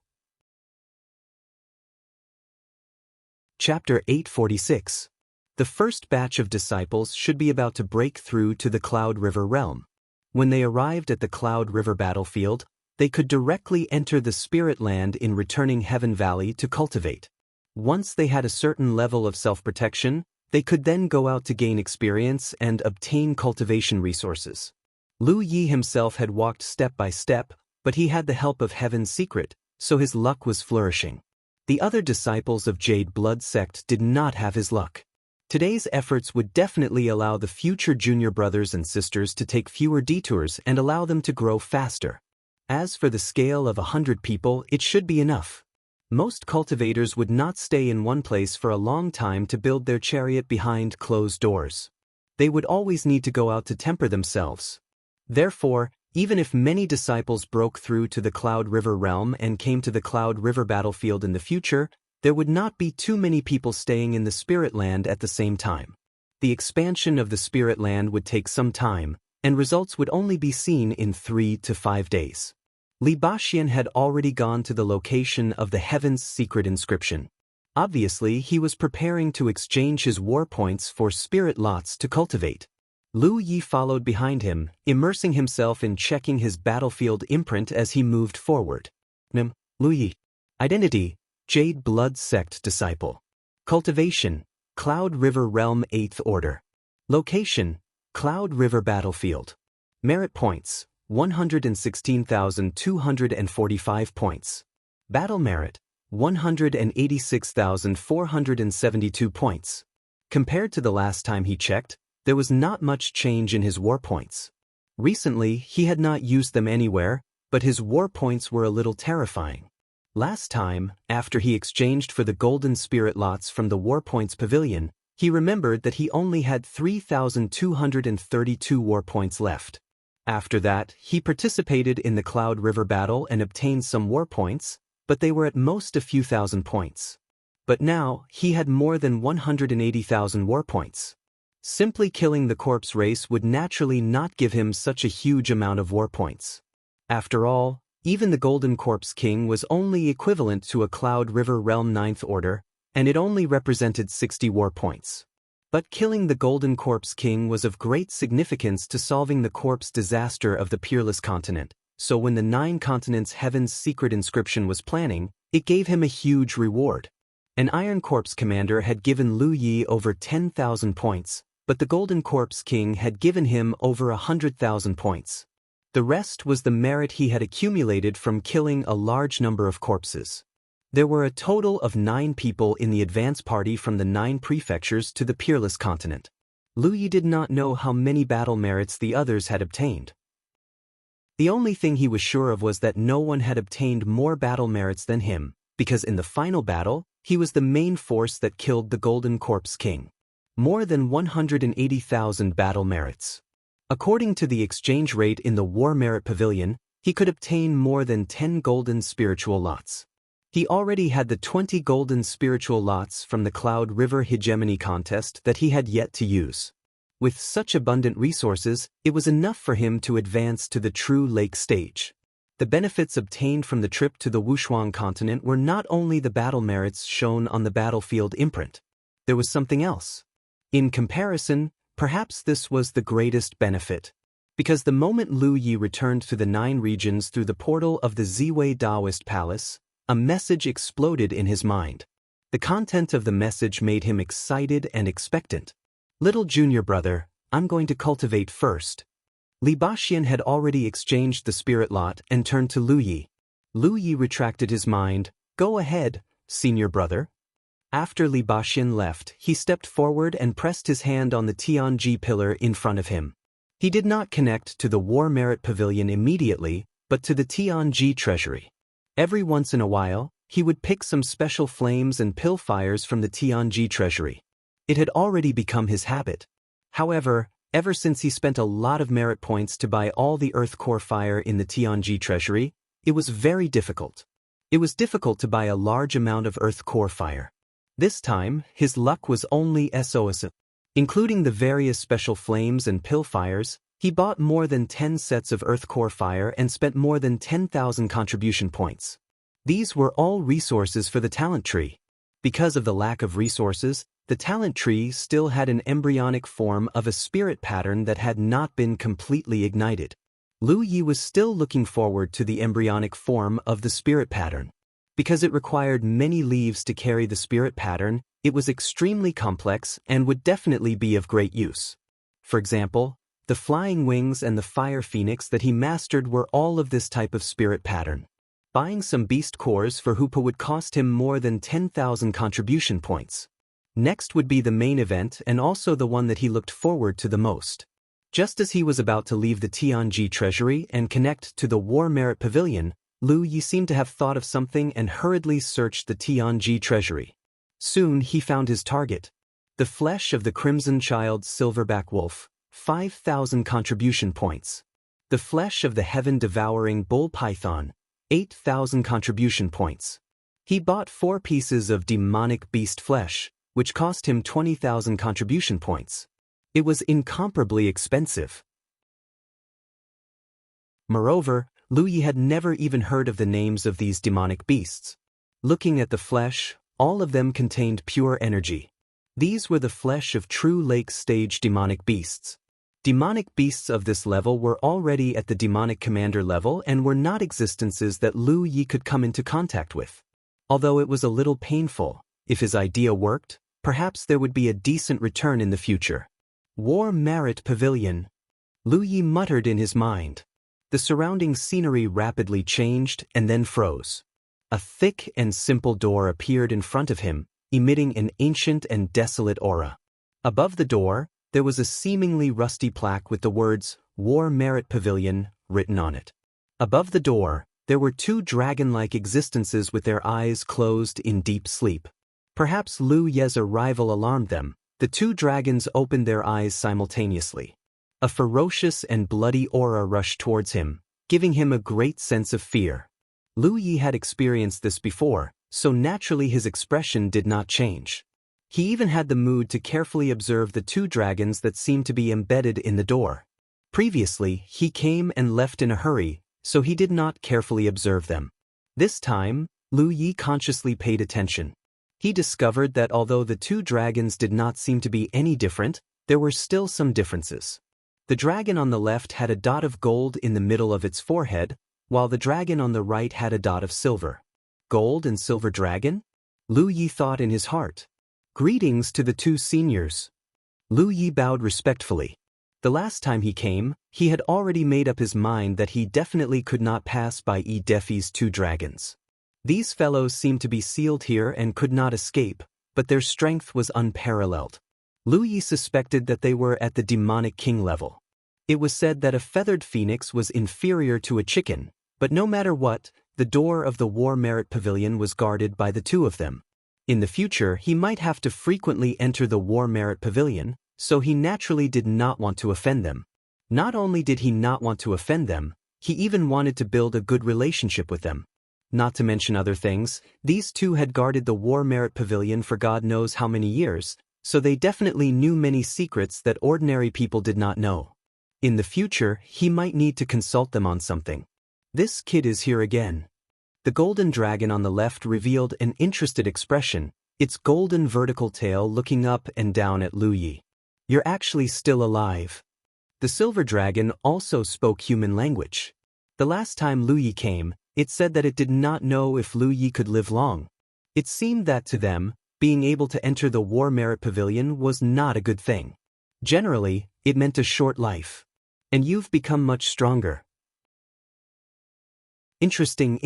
Chapter 846. The first batch of disciples should be about to break through to the Cloud River realm. When they arrived at the Cloud River battlefield, they could directly enter the Spirit Land in Returning Heaven Valley to cultivate. Once they had a certain level of self-protection, they could then go out to gain experience and obtain cultivation resources. Lu Yi himself had walked step by step, but he had the help of Heaven's secret, so his luck was flourishing. The other disciples of Jade Blood Sect did not have his luck. Today's efforts would definitely allow the future junior brothers and sisters to take fewer detours and allow them to grow faster. As for the scale of 100 people, it should be enough. Most cultivators would not stay in one place for a long time to build their chariot behind closed doors. They would always need to go out to temper themselves. Therefore, even if many disciples broke through to the Cloud River realm and came to the Cloud River battlefield in the future, there would not be too many people staying in the Spirit Land at the same time. The expansion of the Spirit Land would take some time, and results would only be seen in 3 to 5 days. Li Baxian had already gone to the location of the Heaven's secret inscription. Obviously, he was preparing to exchange his war points for spirit lots to cultivate. Lu Yi followed behind him, immersing himself in checking his battlefield imprint as he moved forward. Lu Yi. Identity: Jade Blood Sect Disciple. Cultivation: Cloud River Realm 8th Order. Location: Cloud River Battlefield. Merit points: 116,245 points. Battle merit: 186,472 points. Compared to the last time he checked, there was not much change in his war points. Recently, he had not used them anywhere, but his war points were a little terrifying. Last time, after he exchanged for the golden spirit lots from the war points pavilion, he remembered that he only had 3,232 war points left. After that, he participated in the Cloud River battle and obtained some war points, but they were at most a few thousand points. But now, he had more than 180,000 war points. Simply killing the corpse race would naturally not give him such a huge amount of war points. After all, even the Golden Corpse King was only equivalent to a Cloud River Realm 9th Order, and it only represented 60 war points. But killing the Golden Corpse King was of great significance to solving the corpse disaster of the Peerless Continent, so when the 9 Continents Heaven's secret inscription was planning, it gave him a huge reward. An Iron Corpse commander had given Lu Yi over 10,000 points, but the Golden Corpse King had given him over 100,000 points. The rest was the merit he had accumulated from killing a large number of corpses. There were a total of 9 people in the advance party from the 9 prefectures to the Peerless Continent. Lu Yi did not know how many battle merits the others had obtained. The only thing he was sure of was that no one had obtained more battle merits than him, because in the final battle, he was the main force that killed the Golden Corpse King. More than 180,000 battle merits. According to the exchange rate in the War Merit Pavilion, he could obtain more than 10 golden spiritual lots. He already had the 20 golden spiritual lots from the Cloud River Hegemony contest that he had yet to use. With such abundant resources, it was enough for him to advance to the true lake stage. The benefits obtained from the trip to the Wushuang continent were not only the battle merits shown on the battlefield imprint. There was something else. In comparison, perhaps this was the greatest benefit. Because the moment Lu Yi returned to the 9 regions through the portal of the Ziwei Taoist Palace, a message exploded in his mind. The content of the message made him excited and expectant. Little junior brother, I'm going to cultivate first. Li Baxian had already exchanged the spirit lot and turned to Lu Yi. Lu Yi retracted his mind. Go ahead, senior brother. After Li Baxian left, he stepped forward and pressed his hand on the Tianji pillar in front of him. He did not connect to the War Merit Pavilion immediately, but to the Tianji treasury. Every once in a while, he would pick some special flames and pill fires from the Tianji treasury. It had already become his habit. However, ever since he spent a lot of merit points to buy all the Earth Core fire in the Tianji treasury, it was very difficult. It was difficult to buy a large amount of Earth Core fire. This time, his luck was only SOS. Including the various special flames and pill fires, he bought more than 10 sets of Earth Core fire and spent more than 10,000 contribution points. These were all resources for the talent tree. Because of the lack of resources, the talent tree still had an embryonic form of a spirit pattern that had not been completely ignited. Lu Yi was still looking forward to the embryonic form of the spirit pattern. Because it required many leaves to carry the spirit pattern, it was extremely complex and would definitely be of great use. For example, the flying wings and the fire phoenix that he mastered were all of this type of spirit pattern. Buying some beast cores for Hoopa would cost him more than 10,000 contribution points. Next would be the main event and also the one that he looked forward to the most. Just as he was about to leave the Tianji treasury and connect to the War Merit Pavilion, Lu Yi seemed to have thought of something and hurriedly searched the Tianji treasury. Soon he found his target. The flesh of the Crimson Child's silverback wolf, 5,000 contribution points. The flesh of the heaven-devouring bull python, 8,000 contribution points. He bought 4 pieces of demonic beast flesh, which cost him 20,000 contribution points. It was incomparably expensive. Moreover, Lu Yi had never even heard of the names of these demonic beasts. Looking at the flesh, all of them contained pure energy. These were the flesh of true lake stage demonic beasts. Demonic beasts of this level were already at the demonic commander level and were not existences that Lu Yi could come into contact with. Although it was a little painful, if his idea worked, perhaps there would be a decent return in the future. War Merit Pavilion. Lu Yi muttered in his mind. The surrounding scenery rapidly changed and then froze. A thick and simple door appeared in front of him, emitting an ancient and desolate aura. Above the door, there was a seemingly rusty plaque with the words, War Merit Pavilion, written on it. Above the door, there were 2 dragon-like existences with their eyes closed in deep sleep. Perhaps Lu Ye's arrival alarmed them. The 2 dragons opened their eyes simultaneously. A ferocious and bloody aura rushed towards him, giving him a great sense of fear. Lu Yi had experienced this before, so naturally his expression did not change. He even had the mood to carefully observe the 2 dragons that seemed to be embedded in the door. Previously, he came and left in a hurry, so he did not carefully observe them. This time, Lu Yi consciously paid attention. He discovered that although the 2 dragons did not seem to be any different, there were still some differences. The dragon on the left had a dot of gold in the middle of its forehead, while the dragon on the right had a dot of silver. Gold and silver dragon? Lu Yi thought in his heart. Greetings to the 2 seniors. Lu Yi bowed respectfully. The last time he came, he had already made up his mind that he definitely could not pass by Defi's 2 dragons. These fellows seemed to be sealed here and could not escape, but their strength was unparalleled. Lu Yi suspected that they were at the demonic king level. It was said that a feathered phoenix was inferior to a chicken, but no matter what, the door of the War Merit Pavilion was guarded by the 2 of them. In the future, he might have to frequently enter the War Merit Pavilion, so he naturally did not want to offend them. Not only did he not want to offend them, he even wanted to build a good relationship with them. Not to mention other things, these 2 had guarded the War Merit Pavilion for God knows how many years, so they definitely knew many secrets that ordinary people did not know. In the future, he might need to consult them on something. This kid is here again. The golden dragon on the left revealed an interested expression, its golden vertical tail looking up and down at Lu Yi. You're actually still alive. The silver dragon also spoke human language. The last time Lu Yi came, it said that it did not know if Lu Yi could live long. It seemed that to them, being able to enter the War Merit Pavilion was not a good thing. Generally, it meant a short life. And you've become much stronger. Interesting.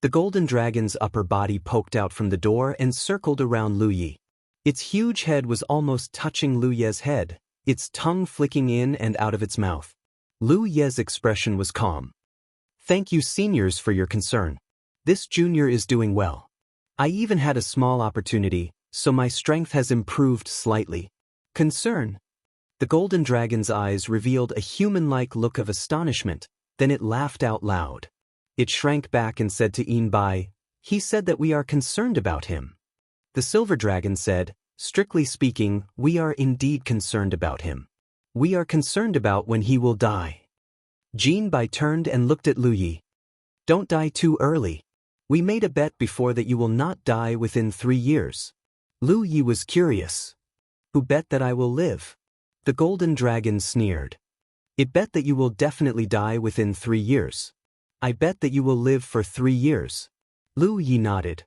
The golden dragon's upper body poked out from the door and circled around Lu Yi. Its huge head was almost touching Lu Ye's head, its tongue flicking in and out of its mouth. Lu Ye's expression was calm. Thank you seniors for your concern. This junior is doing well. I even had a small opportunity, so my strength has improved slightly. Concern? The golden dragon's eyes revealed a human-like look of astonishment, then it laughed out loud. It shrank back and said to Inbai, he said that we are concerned about him. The silver dragon said, strictly speaking, we are indeed concerned about him. We are concerned about when he will die. Jinbai turned and looked at Lu Yi. Don't die too early. We made a bet before that you will not die within 3 years. Lu Yi was curious. Who bet that I will live? The golden dragon sneered. It bet that you will definitely die within 3 years. I bet that you will live for 3 years. Lu Yi nodded.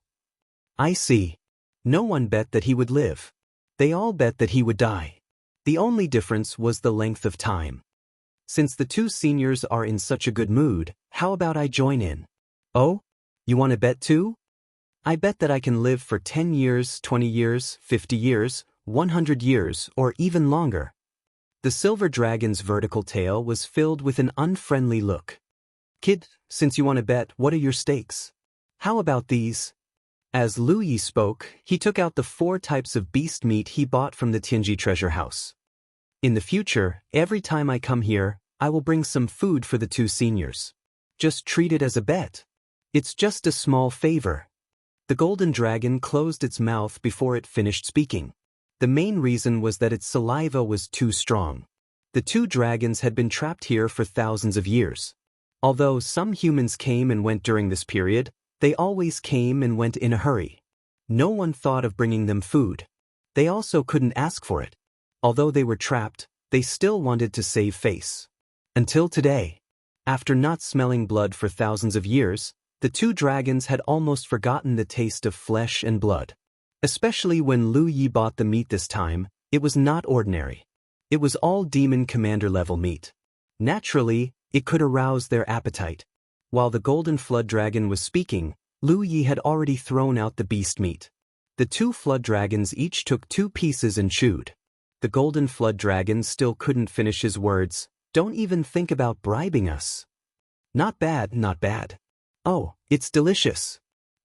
I see. No one bet that he would live. They all bet that he would die. The only difference was the length of time. Since the 2 seniors are in such a good mood, how about I join in? Oh? You want to bet too? I bet that I can live for 10 years, 20 years, 50 years, 100 years, or even longer. The silver dragon's vertical tail was filled with an unfriendly look. Kid, since you want to bet, what are your stakes? How about these? As Lu Yi spoke, he took out the 4 types of beast meat he bought from the Tianji treasure house. In the future, every time I come here, I will bring some food for the 2 seniors. Just treat it as a bet. It's just a small favor. The golden dragon closed its mouth before it finished speaking. The main reason was that its saliva was too strong. The 2 dragons had been trapped here for thousands of years. Although some humans came and went during this period, they always came and went in a hurry. No one thought of bringing them food. They also couldn't ask for it. Although they were trapped, they still wanted to save face. Until today. After not smelling blood for thousands of years, the 2 dragons had almost forgotten the taste of flesh and blood. Especially when Lu Yi bought the meat this time, it was not ordinary. It was all demon commander level meat. Naturally, it could arouse their appetite. While the golden flood dragon was speaking, Lu Yi had already thrown out the beast meat. The 2 flood dragons each took 2 pieces and chewed. The golden flood dragon still couldn't finish his words. Don't even think about bribing us. Not bad, not bad. Oh, it's delicious.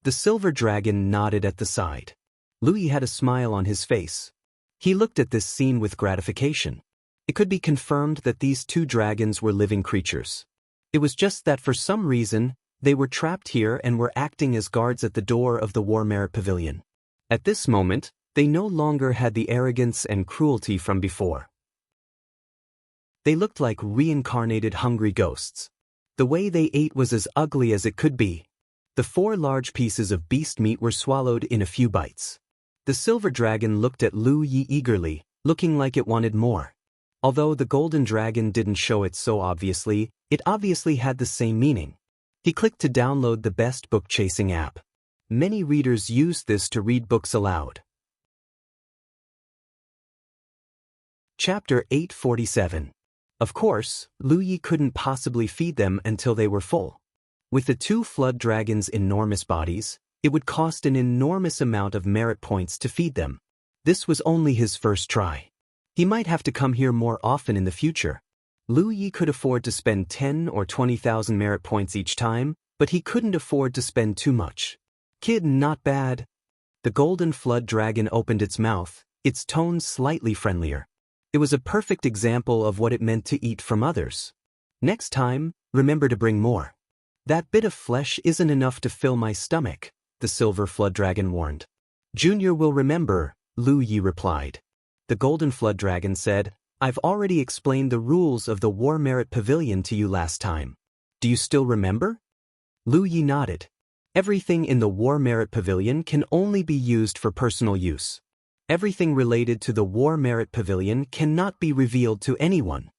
The silver dragon nodded at the side. Lu Yi had a smile on his face. He looked at this scene with gratification. It could be confirmed that these 2 dragons were living creatures. It was just that for some reason, they were trapped here and were acting as guards at the door of the War Merit Pavilion. At this moment, they no longer had the arrogance and cruelty from before. They looked like reincarnated hungry ghosts. The way they ate was as ugly as it could be. The 4 large pieces of beast meat were swallowed in a few bites. The silver dragon looked at Lu Yi eagerly, looking like it wanted more. Although the golden dragon didn't show it so obviously, it obviously had the same meaning. He clicked to download the best book-chasing app. Many readers use this to read books aloud. Chapter 847. Of course, Lu Yi couldn't possibly feed them until they were full. With the 2 flood dragons' enormous bodies, it would cost an enormous amount of merit points to feed them. This was only his first try. He might have to come here more often in the future. Lu Yi could afford to spend 10 or 20,000 merit points each time, but he couldn't afford to spend too much. Kid, not bad. The golden flood dragon opened its mouth, its tone slightly friendlier. It was a perfect example of what it meant to eat from others. Next time, remember to bring more. That bit of flesh isn't enough to fill my stomach, the silver flood dragon warned. Junior will remember, Lu Yi replied. The golden flood dragon said, I've already explained the rules of the War Merit Pavilion to you last time. Do you still remember? Lu Yi nodded. Everything in the War Merit Pavilion can only be used for personal use. Everything related to the War Merit Pavilion cannot be revealed to anyone.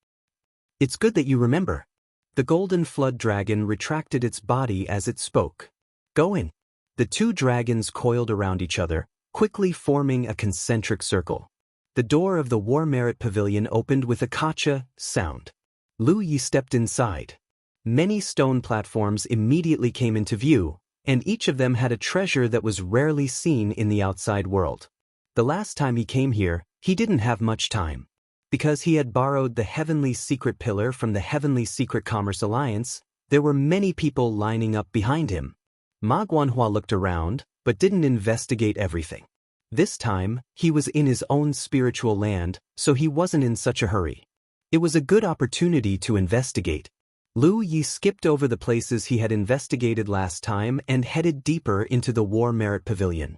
It's good that you remember. The golden flood dragon retracted its body as it spoke. Go in. The 2 dragons coiled around each other, quickly forming a concentric circle. The door of the War Merit Pavilion opened with a kacha sound. Lu Yi stepped inside. Many stone platforms immediately came into view, and each of them had a treasure that was rarely seen in the outside world. The last time he came here, he didn't have much time. Because he had borrowed the Heavenly Secret Pillar from the Heavenly Secret Commerce Alliance, there were many people lining up behind him. Ma Guanhua looked around, but didn't investigate everything. This time, he was in his own spiritual land, so he wasn't in such a hurry. It was a good opportunity to investigate. Lu Yi skipped over the places he had investigated last time and headed deeper into the War Merit Pavilion.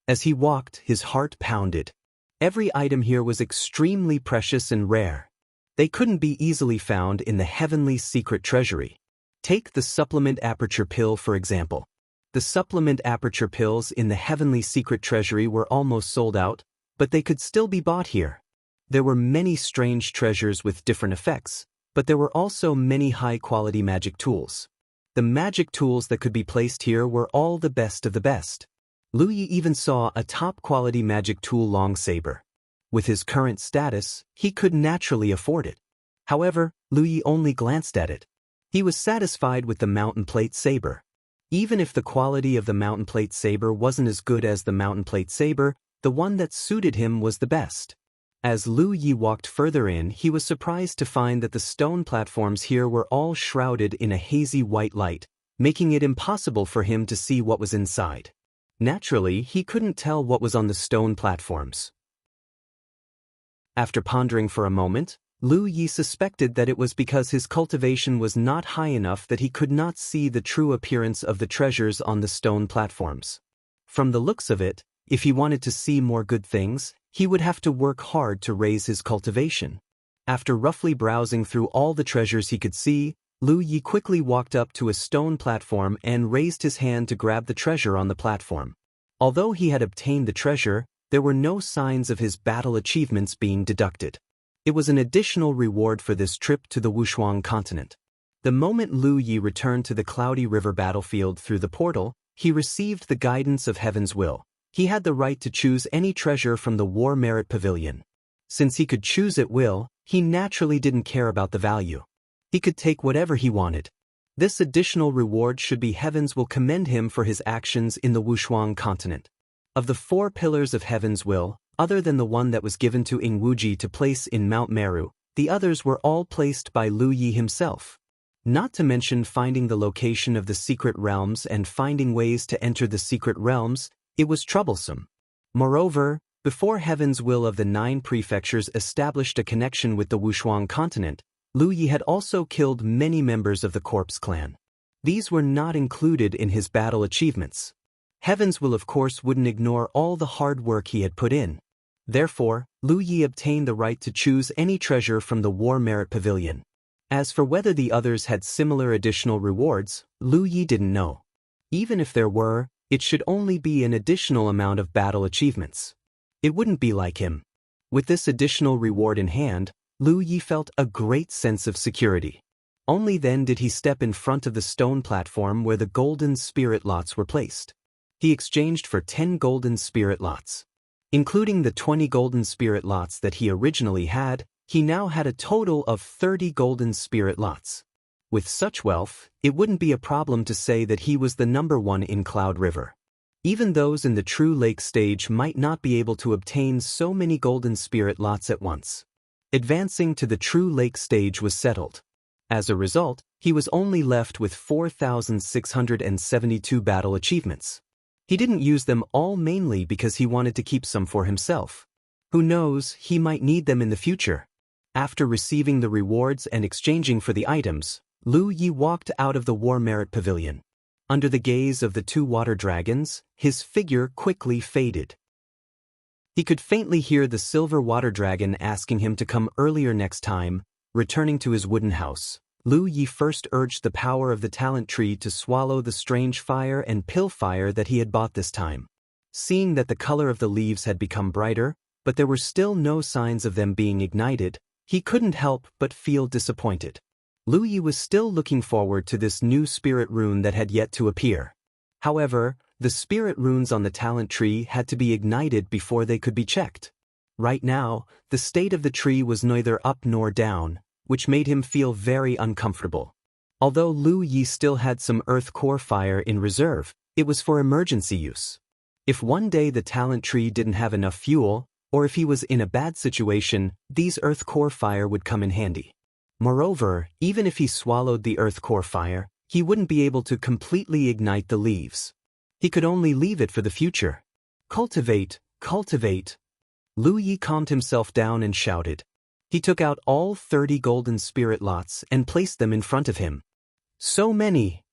As he walked, his heart pounded. Every item here was extremely precious and rare. They couldn't be easily found in the Heavenly Secret Treasury. Take the supplement aperture pill for example. The supplement aperture pills in the Heavenly Secret Treasury were almost sold out, but they could still be bought here. There were many strange treasures with different effects, but there were also many high-quality magic tools. The magic tools that could be placed here were all the best of the best. Lu Yi even saw a top-quality magic tool long saber. With his current status, he could naturally afford it. However, Lu Yi only glanced at it. He was satisfied with the mountain plate saber. Even if the quality of the mountain plate saber wasn't as good as the mountain plate saber, the one that suited him was the best. As Lu Yi walked further in, he was surprised to find that the stone platforms here were all shrouded in a hazy white light, making it impossible for him to see what was inside. Naturally, he couldn't tell what was on the stone platforms. After pondering for a moment, Lu Yi suspected that it was because his cultivation was not high enough that he could not see the true appearance of the treasures on the stone platforms. From the looks of it, if he wanted to see more good things, he would have to work hard to raise his cultivation. After roughly browsing through all the treasures he could see, Lu Yi quickly walked up to a stone platform and raised his hand to grab the treasure on the platform. Although he had obtained the treasure, there were no signs of his battle achievements being deducted. It was an additional reward for this trip to the Wushuang continent. The moment Lu Yi returned to the Cloudy River battlefield through the portal, he received the guidance of Heaven's will. He had the right to choose any treasure from the War Merit Pavilion. Since he could choose at will, he naturally didn't care about the value. He could take whatever he wanted. This additional reward should be Heaven's will commend him for his actions in the Wushuang continent. Of the 4 pillars of Heaven's will, other than the one that was given to Ing Wuji to place in Mount Meru, the others were all placed by Lu Yi himself. Not to mention finding the location of the secret realms and finding ways to enter the secret realms, it was troublesome. Moreover, before Heaven's will of the 9 prefectures established a connection with the Wushuang continent, Lu Yi had also killed many members of the Corpse clan. These were not included in his battle achievements. Heaven's will of course wouldn't ignore all the hard work he had put in. Therefore, Lu Yi obtained the right to choose any treasure from the War Merit Pavilion. As for whether the others had similar additional rewards, Lu Yi didn't know. Even if there were, it should only be an additional amount of battle achievements. It wouldn't be like him. With this additional reward in hand, Lu Yi felt a great sense of security. Only then did he step in front of the stone platform where the golden spirit lots were placed. He exchanged for 10 golden spirit lots. Including the 20 golden spirit lots that he originally had, he now had a total of 30 golden spirit lots. With such wealth, it wouldn't be a problem to say that he was the number 1 in Cloud River. Even those in the True Lake stage might not be able to obtain so many golden spirit lots at once. Advancing to the True Lake stage was settled. As a result, he was only left with 4,672 battle achievements. He didn't use them all mainly because he wanted to keep some for himself. Who knows, he might need them in the future. After receiving the rewards and exchanging for the items, Lu Yi walked out of the War Merit Pavilion. Under the gaze of the 2 water dragons, his figure quickly faded. He could faintly hear the silver water dragon asking him to come earlier next time. Returning to his wooden house, Lu Yi first urged the power of the talent tree to swallow the strange fire and pill fire that he had bought this time. Seeing that the color of the leaves had become brighter, but there were still no signs of them being ignited, he couldn't help but feel disappointed. Lu Yi was still looking forward to this new spirit rune that had yet to appear. However, the spirit runes on the talent tree had to be ignited before they could be checked. Right now, the state of the tree was neither up nor down, which made him feel very uncomfortable. Although Lu Yi still had some earth core fire in reserve, it was for emergency use. If one day the talent tree didn't have enough fuel, or if he was in a bad situation, these earth core fire would come in handy. Moreover, even if he swallowed the earth core fire, he wouldn't be able to completely ignite the leaves. He could only leave it for the future. Cultivate, cultivate. Lu Yi calmed himself down and shouted. He took out all 30 golden spirit lots and placed them in front of him. So many!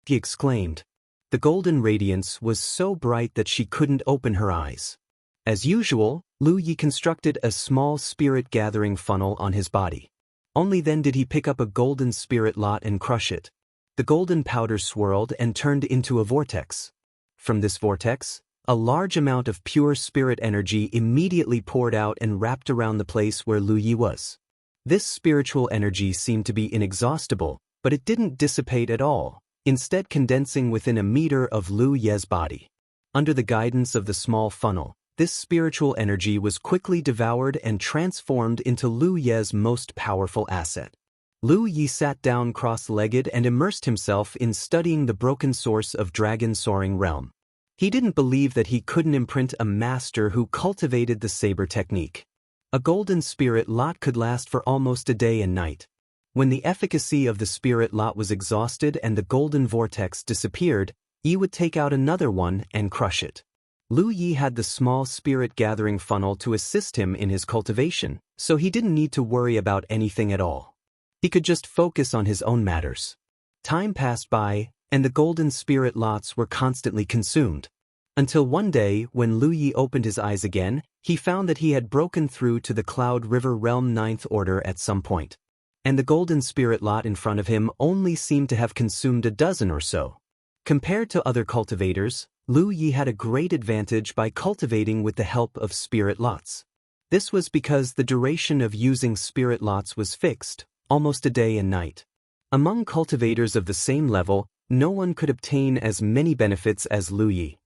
He exclaimed. The golden radiance was so bright that she couldn't open her eyes. As usual, Lu Yi constructed a small spirit gathering funnel on his body. Only then did he pick up a golden spirit lot and crush it. The golden powder swirled and turned into a vortex. From this vortex, a large amount of pure spirit energy immediately poured out and wrapped around the place where Lu Yi was. This spiritual energy seemed to be inexhaustible, but it didn't dissipate at all, instead condensing within a meter of Lu Ye's body. Under the guidance of the small funnel, this spiritual energy was quickly devoured and transformed into Lu Ye's most powerful asset. Lu Yi sat down cross-legged and immersed himself in studying the broken source of Dragon Soaring Realm. He didn't believe that he couldn't imprint a master who cultivated the saber technique. A golden spirit lot could last for almost a day and night. When the efficacy of the spirit lot was exhausted and the golden vortex disappeared, Yi would take out another one and crush it. Lu Yi had the small spirit gathering funnel to assist him in his cultivation, so he didn't need to worry about anything at all. He could just focus on his own matters. Time passed by, and the golden spirit lots were constantly consumed. Until one day, when Lu Yi opened his eyes again, he found that he had broken through to the Cloud River Realm 9th Order at some point. And the golden spirit lot in front of him only seemed to have consumed a dozen or so. Compared to other cultivators, Lu Yi had a great advantage by cultivating with the help of spirit lots. This was because the duration of using spirit lots was fixed, almost a day and night. Among cultivators of the same level, no one could obtain as many benefits as Lu Yi.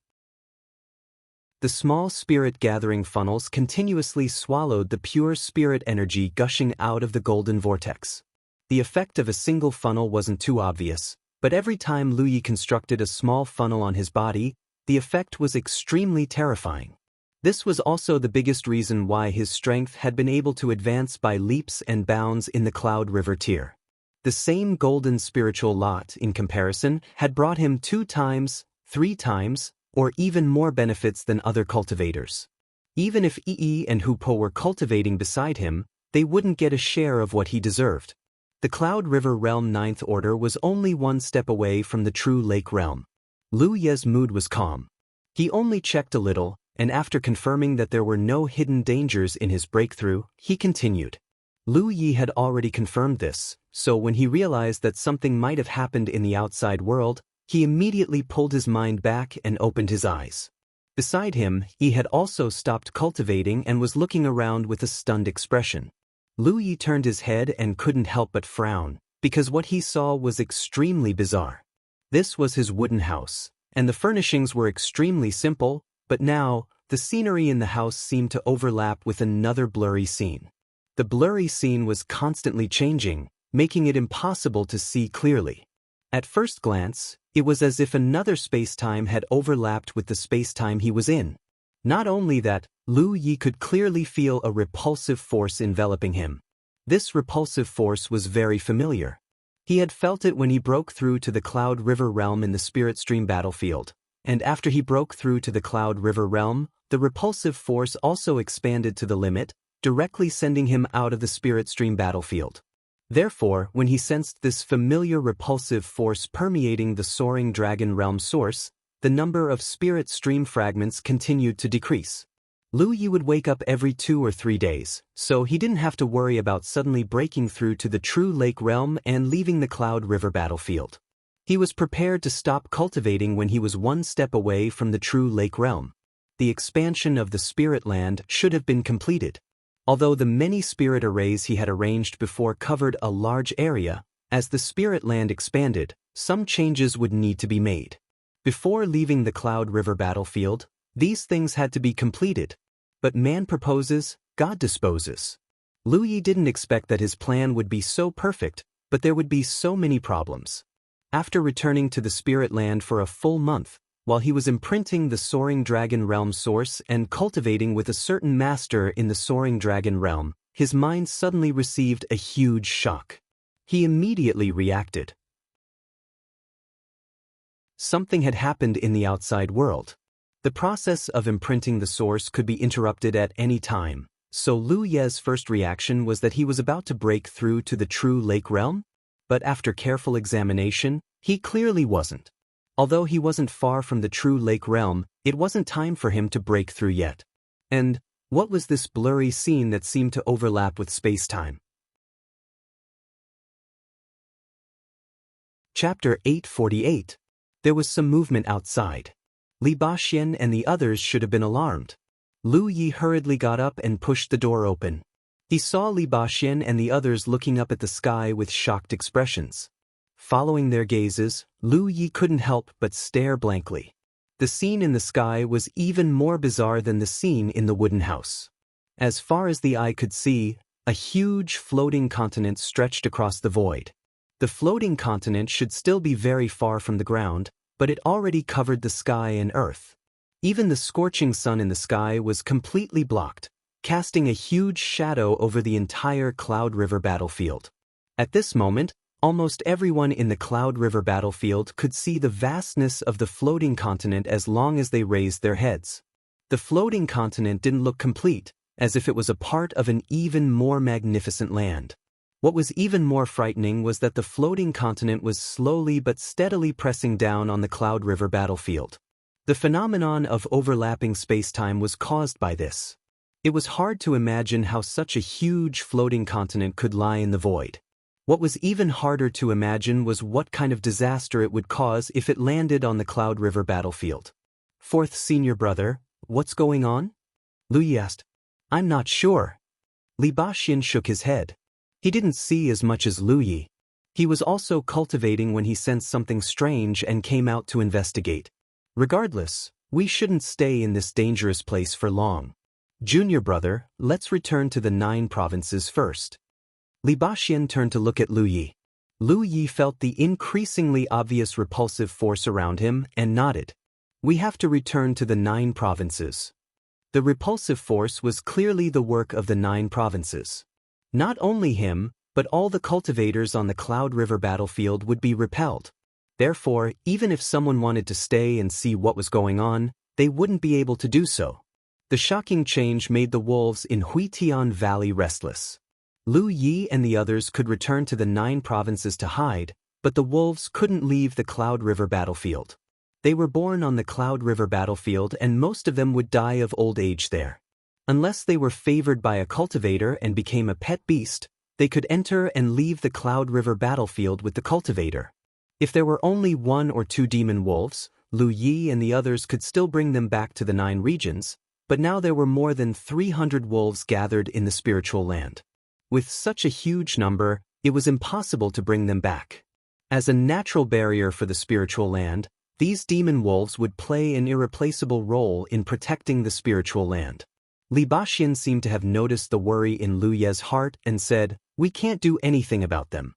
The small spirit gathering funnels continuously swallowed the pure spirit energy gushing out of the golden vortex. The effect of a single funnel wasn't too obvious, but every time Lu Yi constructed a small funnel on his body, the effect was extremely terrifying. This was also the biggest reason why his strength had been able to advance by leaps and bounds in the Cloud River tier. The same golden spiritual lot, in comparison, had brought him 2 times, 3 times, or even more benefits than other cultivators. Even if Yi and Hupo were cultivating beside him, they wouldn't get a share of what he deserved. The Cloud River Realm 9th Order was only one step away from the true Lake Realm. Lu Yi's mood was calm. He only checked a little, and after confirming that there were no hidden dangers in his breakthrough, he continued. Lu Yi had already confirmed this, so when he realized that something might have happened in the outside world, he immediately pulled his mind back and opened his eyes. Beside him, he had also stopped cultivating and was looking around with a stunned expression. Lu Yi turned his head and couldn't help but frown, because what he saw was extremely bizarre. This was his wooden house, and the furnishings were extremely simple, but now, the scenery in the house seemed to overlap with another blurry scene. The blurry scene was constantly changing, making it impossible to see clearly. At first glance, it was as if another space-time had overlapped with the space-time he was in. Not only that, Lu Yi could clearly feel a repulsive force enveloping him. This repulsive force was very familiar. He had felt it when he broke through to the Cloud River Realm in the Spirit Stream battlefield, and after he broke through to the Cloud River Realm, the repulsive force also expanded to the limit, directly sending him out of the Spirit Stream battlefield. Therefore, when he sensed this familiar repulsive force permeating the soaring dragon realm source, the number of spirit stream fragments continued to decrease. Lu Yi would wake up every 2 or 3 days, so he didn't have to worry about suddenly breaking through to the true lake realm and leaving the Cloud River battlefield. He was prepared to stop cultivating when he was 1 step away from the true lake realm. The expansion of the spirit land should have been completed. Although the many spirit arrays he had arranged before covered a large area, as the spirit land expanded, some changes would need to be made. Before leaving the Cloud River battlefield, these things had to be completed. But man proposes, God disposes. Lu Yi didn't expect that his plan would be so perfect, but there would be so many problems. After returning to the spirit land for a full month, while he was imprinting the Soaring Dragon Realm source and cultivating with a certain master in the Soaring Dragon Realm, his mind suddenly received a huge shock. He immediately reacted. Something had happened in the outside world. The process of imprinting the source could be interrupted at any time, so Lu Yi's first reaction was that he was about to break through to the true lake realm, but after careful examination, he clearly wasn't. Although he wasn't far from the true lake realm, it wasn't time for him to break through yet. And what was this blurry scene that seemed to overlap with space-time? Chapter 848. There was some movement outside. Li Baxin and the others should have been alarmed. Lu Yi hurriedly got up and pushed the door open. He saw Li Baxin and the others looking up at the sky with shocked expressions. Following their gazes, Lu Yi couldn't help but stare blankly. The scene in the sky was even more bizarre than the scene in the wooden house. As far as the eye could see, A huge floating continent stretched across the void. The floating continent should still be very far from the ground, but it already covered the sky and earth. Even the scorching sun in the sky was completely blocked, casting a huge shadow over the entire Cloud River battlefield. At this moment, almost everyone in the Cloud River battlefield could see the vastness of the floating continent as long as they raised their heads. The floating continent didn't look complete, as if it was a part of an even more magnificent land. What was even more frightening was that the floating continent was slowly but steadily pressing down on the Cloud River battlefield. The phenomenon of overlapping space-time was caused by this. It was hard to imagine how such a huge floating continent could lie in the void. What was even harder to imagine was what kind of disaster it would cause if it landed on the Cloud River battlefield. Fourth senior brother, what's going on? Lu Yi asked. I'm not sure. Li Baxin shook his head. He didn't see as much as Lu Yi. He was also cultivating when he sensed something strange and came out to investigate. Regardless, we shouldn't stay in this dangerous place for long. Junior brother, let's return to the 9 provinces first. Li Baxin turned to look at Lu Yi. Lu Yi felt the increasingly obvious repulsive force around him and nodded. We have to return to the 9 provinces. The repulsive force was clearly the work of the 9 provinces. Not only him, but all the cultivators on the Cloud River battlefield would be repelled. Therefore, even if someone wanted to stay and see what was going on, they wouldn't be able to do so. The shocking change made the wolves in Huitian Valley restless. Lu Yi and the others could return to the 9 provinces to hide, but the wolves couldn't leave the Cloud River battlefield. They were born on the Cloud River battlefield and most of them would die of old age there. Unless they were favored by a cultivator and became a pet beast, they could enter and leave the Cloud River battlefield with the cultivator. If there were only 1 or 2 demon wolves, Lu Yi and the others could still bring them back to the 9 regions, but now there were more than 300 wolves gathered in the spiritual land. With such a huge number, it was impossible to bring them back. As a natural barrier for the spiritual land, these demon wolves would play an irreplaceable role in protecting the spiritual land. Li Baxin seemed to have noticed the worry in Lu Ye's heart and said, we can't do anything about them.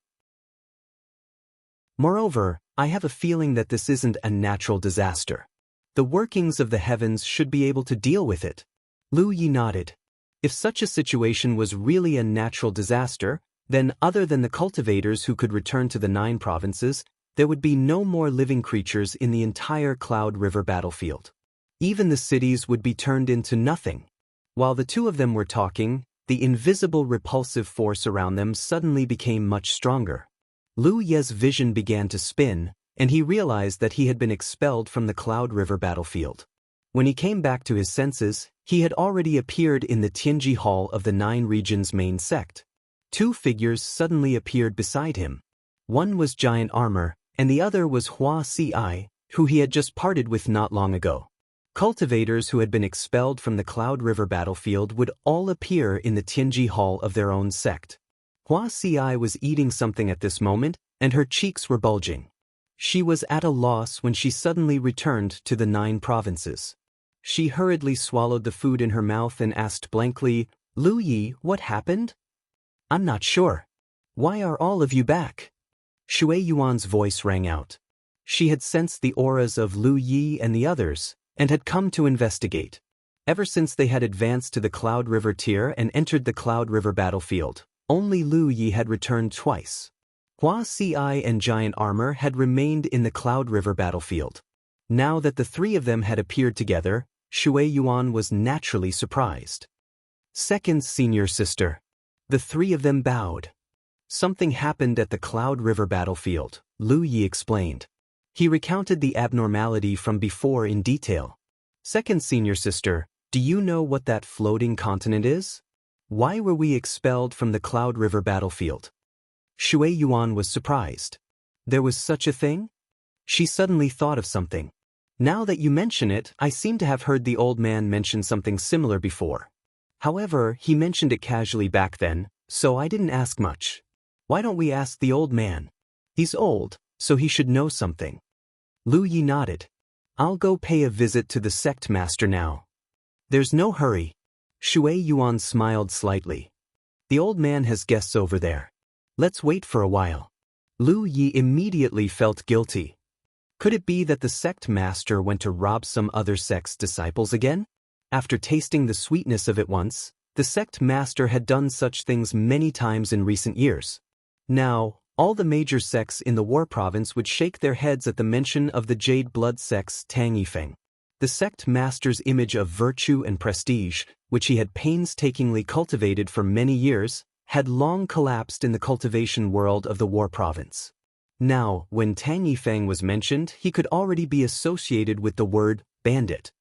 Moreover, I have a feeling that this isn't a natural disaster. The workings of the heavens should be able to deal with it. Lu Yi nodded. If such a situation was really a natural disaster, then other than the cultivators who could return to the 9 provinces, there would be no more living creatures in the entire Cloud River battlefield. Even the cities would be turned into nothing. While the 2 of them were talking, the invisible repulsive force around them suddenly became much stronger. Lu Ye's vision began to spin, and he realized that he had been expelled from the Cloud River battlefield. When he came back to his senses, he had already appeared in the Tianji Hall of the 9 regions' main sect. 2 figures suddenly appeared beside him. One was Giant Armor, and the other was Hua Ci, who he had just parted with not long ago. Cultivators who had been expelled from the Cloud River battlefield would all appear in the Tianji Hall of their own sect. Hua Ci was eating something at this moment, and her cheeks were bulging. She was at a loss when she suddenly returned to the 9 provinces. She hurriedly swallowed the food in her mouth and asked blankly, Lu Yi, what happened? I'm not sure. Why are all of you back? Shui Yuan's voice rang out. She had sensed the auras of Lu Yi and the others, and had come to investigate. Ever since they had advanced to the Cloud River tier and entered the Cloud River battlefield, only Lu Yi had returned twice. Hua Ci and Giant Armor had remained in the Cloud River battlefield. Now that the 3 of them had appeared together, Shui Yuan was naturally surprised. Second senior sister. The 3 of them bowed. Something happened at the Cloud River battlefield, Lu Yi explained. He recounted the abnormality from before in detail. Second senior sister, do you know what that floating continent is? Why were we expelled from the Cloud River battlefield? Shui Yuan was surprised. There was such a thing? She suddenly thought of something. Now that you mention it, I seem to have heard the old man mention something similar before. However, he mentioned it casually back then, so I didn't ask much. Why don't we ask the old man? He's old, so he should know something. Lu Yi nodded. I'll go pay a visit to the sect master now. There's no hurry. Shui Yuan smiled slightly. The old man has guests over there. Let's wait for a while. Lu Yi immediately felt guilty. Could it be that the sect master went to rob some other sect's disciples again? After tasting the sweetness of it once, the sect master had done such things many times in recent years. Now, all the major sects in the War Province would shake their heads at the mention of the Jade Blood sect's Tang Yifeng. The sect master's image of virtue and prestige, which he had painstakingly cultivated for many years, had long collapsed in the cultivation world of the War Province. Now, when Tang Yifeng was mentioned, he could already be associated with the word bandit.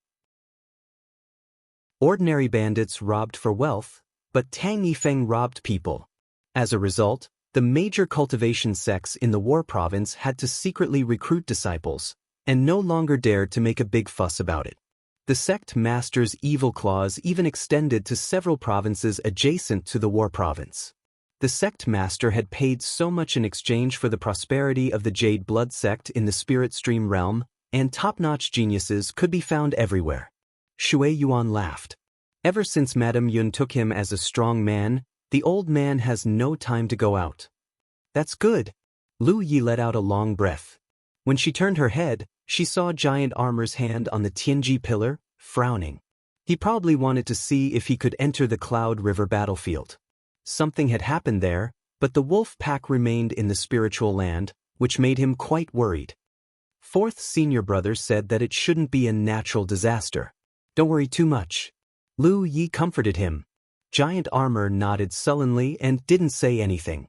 Ordinary bandits robbed for wealth, but Tang Yifeng robbed people. As a result, the major cultivation sects in the War Province had to secretly recruit disciples, and no longer dared to make a big fuss about it. The sect master's evil claws even extended to several provinces adjacent to the War Province. The sect master had paid so much in exchange for the prosperity of the Jade Blood sect in the Spirit Stream realm, and top-notch geniuses could be found everywhere. Shui Yuan laughed. Ever since Madame Yun took him as a strong man, the old man has no time to go out. That's good. Lu Yi let out a long breath. When she turned her head, she saw Giant Armor's hand on the Tianji pillar, frowning. He probably wanted to see if he could enter the Cloud River battlefield. Something had happened there, but the wolf pack remained in the spiritual land, which made him quite worried. Fourth senior brother said that it shouldn't be a natural disaster. Don't worry too much. Lu Yi comforted him. Giant Armor nodded sullenly and didn't say anything.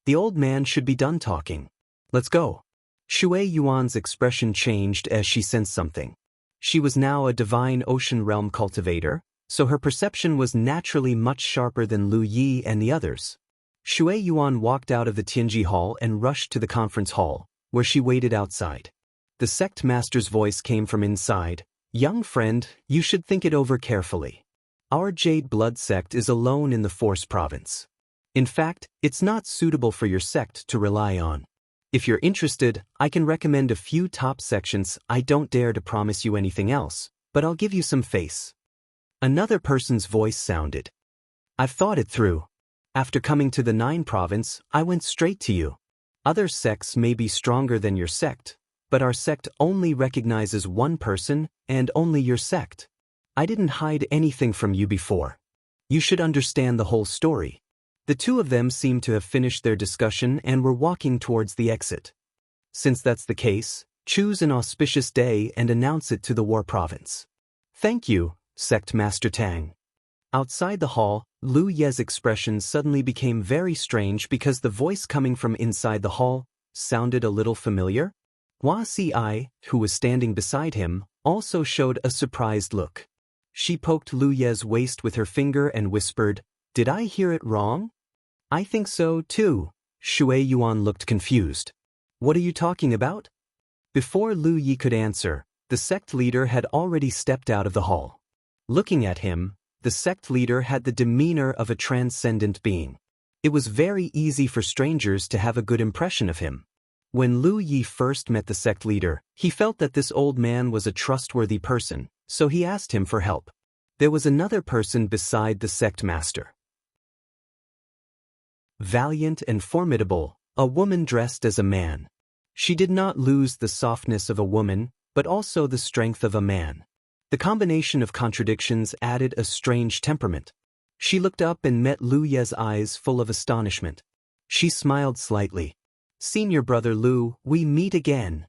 The old man should be done talking. Let's go. Shui Yuan's expression changed as she sensed something. She was now a divine ocean realm cultivator, so her perception was naturally much sharper than Lu Yi and the others. Shui Yuan walked out of the Tianji Hall and rushed to the conference hall, where she waited outside. The sect master's voice came from inside. Young friend, you should think it over carefully. Our Jade Blood sect is alone in the Force Province. In fact, it's not suitable for your sect to rely on. If you're interested, I can recommend a few top sections. I don't dare to promise you anything else, but I'll give you some face. Another person's voice sounded. I've thought it through. After coming to the 9 province, I went straight to you. Other sects may be stronger than your sect, but our sect only recognizes one person, and only your sect. I didn't hide anything from you before. You should understand the whole story. The two of them seemed to have finished their discussion and were walking towards the exit. Since that's the case, choose an auspicious day and announce it to the War Province. Thank you, Sect Master Tang. Outside the hall, Lu Ye's expression suddenly became very strange because the voice coming from inside the hall sounded a little familiar. Hua Si, who was standing beside him, also showed a surprised look. She poked Lu Ye's waist with her finger and whispered, "Did I hear it wrong?" "I think so, too." Shui Yuan looked confused. "What are you talking about?" Before Lu Yi could answer, the sect leader had already stepped out of the hall. Looking at him, the sect leader had the demeanor of a transcendent being. It was very easy for strangers to have a good impression of him. When Lu Yi first met the sect leader, he felt that this old man was a trustworthy person, so he asked him for help. There was another person beside the sect master. Valiant and formidable, a woman dressed as a man. She did not lose the softness of a woman, but also the strength of a man. The combination of contradictions added a strange temperament. She looked up and met Lu Ye's eyes full of astonishment. She smiled slightly. "Senior brother Lu, we meet again."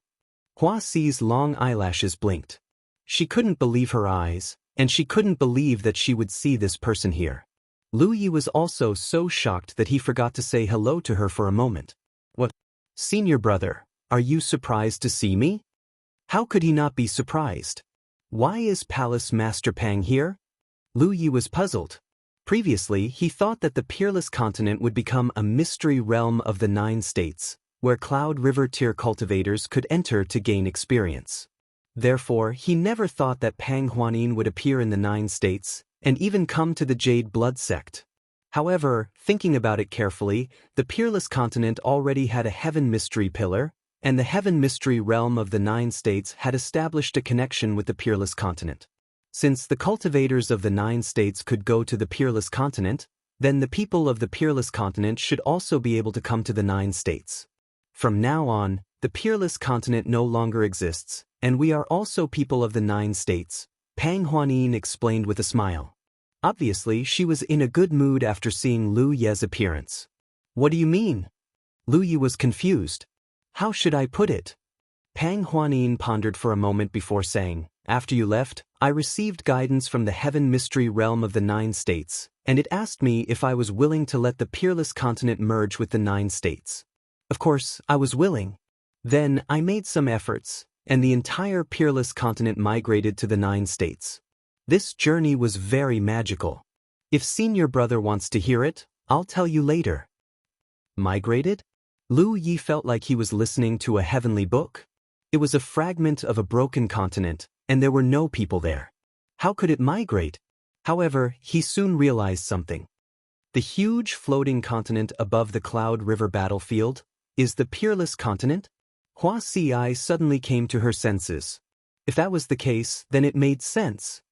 Hua Si's long eyelashes blinked. She couldn't believe her eyes, and she couldn't believe that she would see this person here. Lu Yi was also so shocked that he forgot to say hello to her for a moment. "What? Senior brother, are you surprised to see me?" How could he not be surprised? Why is Palace Master Pang here? Lu Yi was puzzled. Previously, he thought that the Peerless Continent would become a mystery realm of the 9 states, where Cloud River tier cultivators could enter to gain experience. Therefore, he never thought that Pang Huanin would appear in the 9 states, and even come to the Jade Blood sect. However, thinking about it carefully, the Peerless Continent already had a Heaven Mystery Pillar, and the Heaven Mystery Realm of the 9 states had established a connection with the Peerless Continent. Since the cultivators of the 9 states could go to the Peerless Continent, then the people of the Peerless Continent should also be able to come to the 9 states. From now on, the Peerless Continent no longer exists, and we are also people of the 9 states, Pang Huanyin explained with a smile. Obviously, she was in a good mood after seeing Lu Ye's appearance. What do you mean? Lu Ye was confused. How should I put it? Pang Huanyin pondered for a moment before saying, after you left, I received guidance from the Heaven Mystery Realm of the 9 states, and it asked me if I was willing to let the Peerless Continent merge with the 9 states. Of course, I was willing. Then, I made some efforts, and the entire Peerless Continent migrated to the 9 states. This journey was very magical. If Senior Brother wants to hear it, I'll tell you later. Migrated? Lu Ye felt like he was listening to a heavenly book. It was a fragment of a broken continent, and there were no people there. How could it migrate? However, he soon realized something. The huge floating continent above the Cloud River battlefield is the Peerless Continent? Hua Si suddenly came to her senses. If that was the case, then it made sense.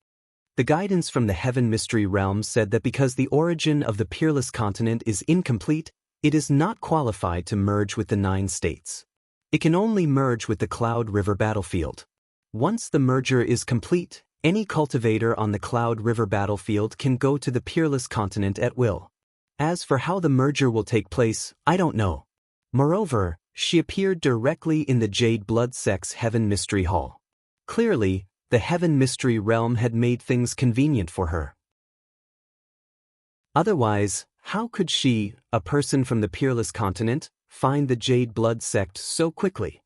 The guidance from the Heaven Mystery Realm said that because the origin of the Peerless Continent is incomplete, it is not qualified to merge with the 9 states. It can only merge with the Cloud River battlefield. Once the merger is complete, any cultivator on the Cloud River battlefield can go to the Peerless Continent at will. As for how the merger will take place, I don't know. Moreover, she appeared directly in the Jade Blood Sect's Heaven Mystery Hall. Clearly, the Heaven Mystery Realm had made things convenient for her. Otherwise, how could she, a person from the Peerless Continent, find the Jade Blood Sect so quickly?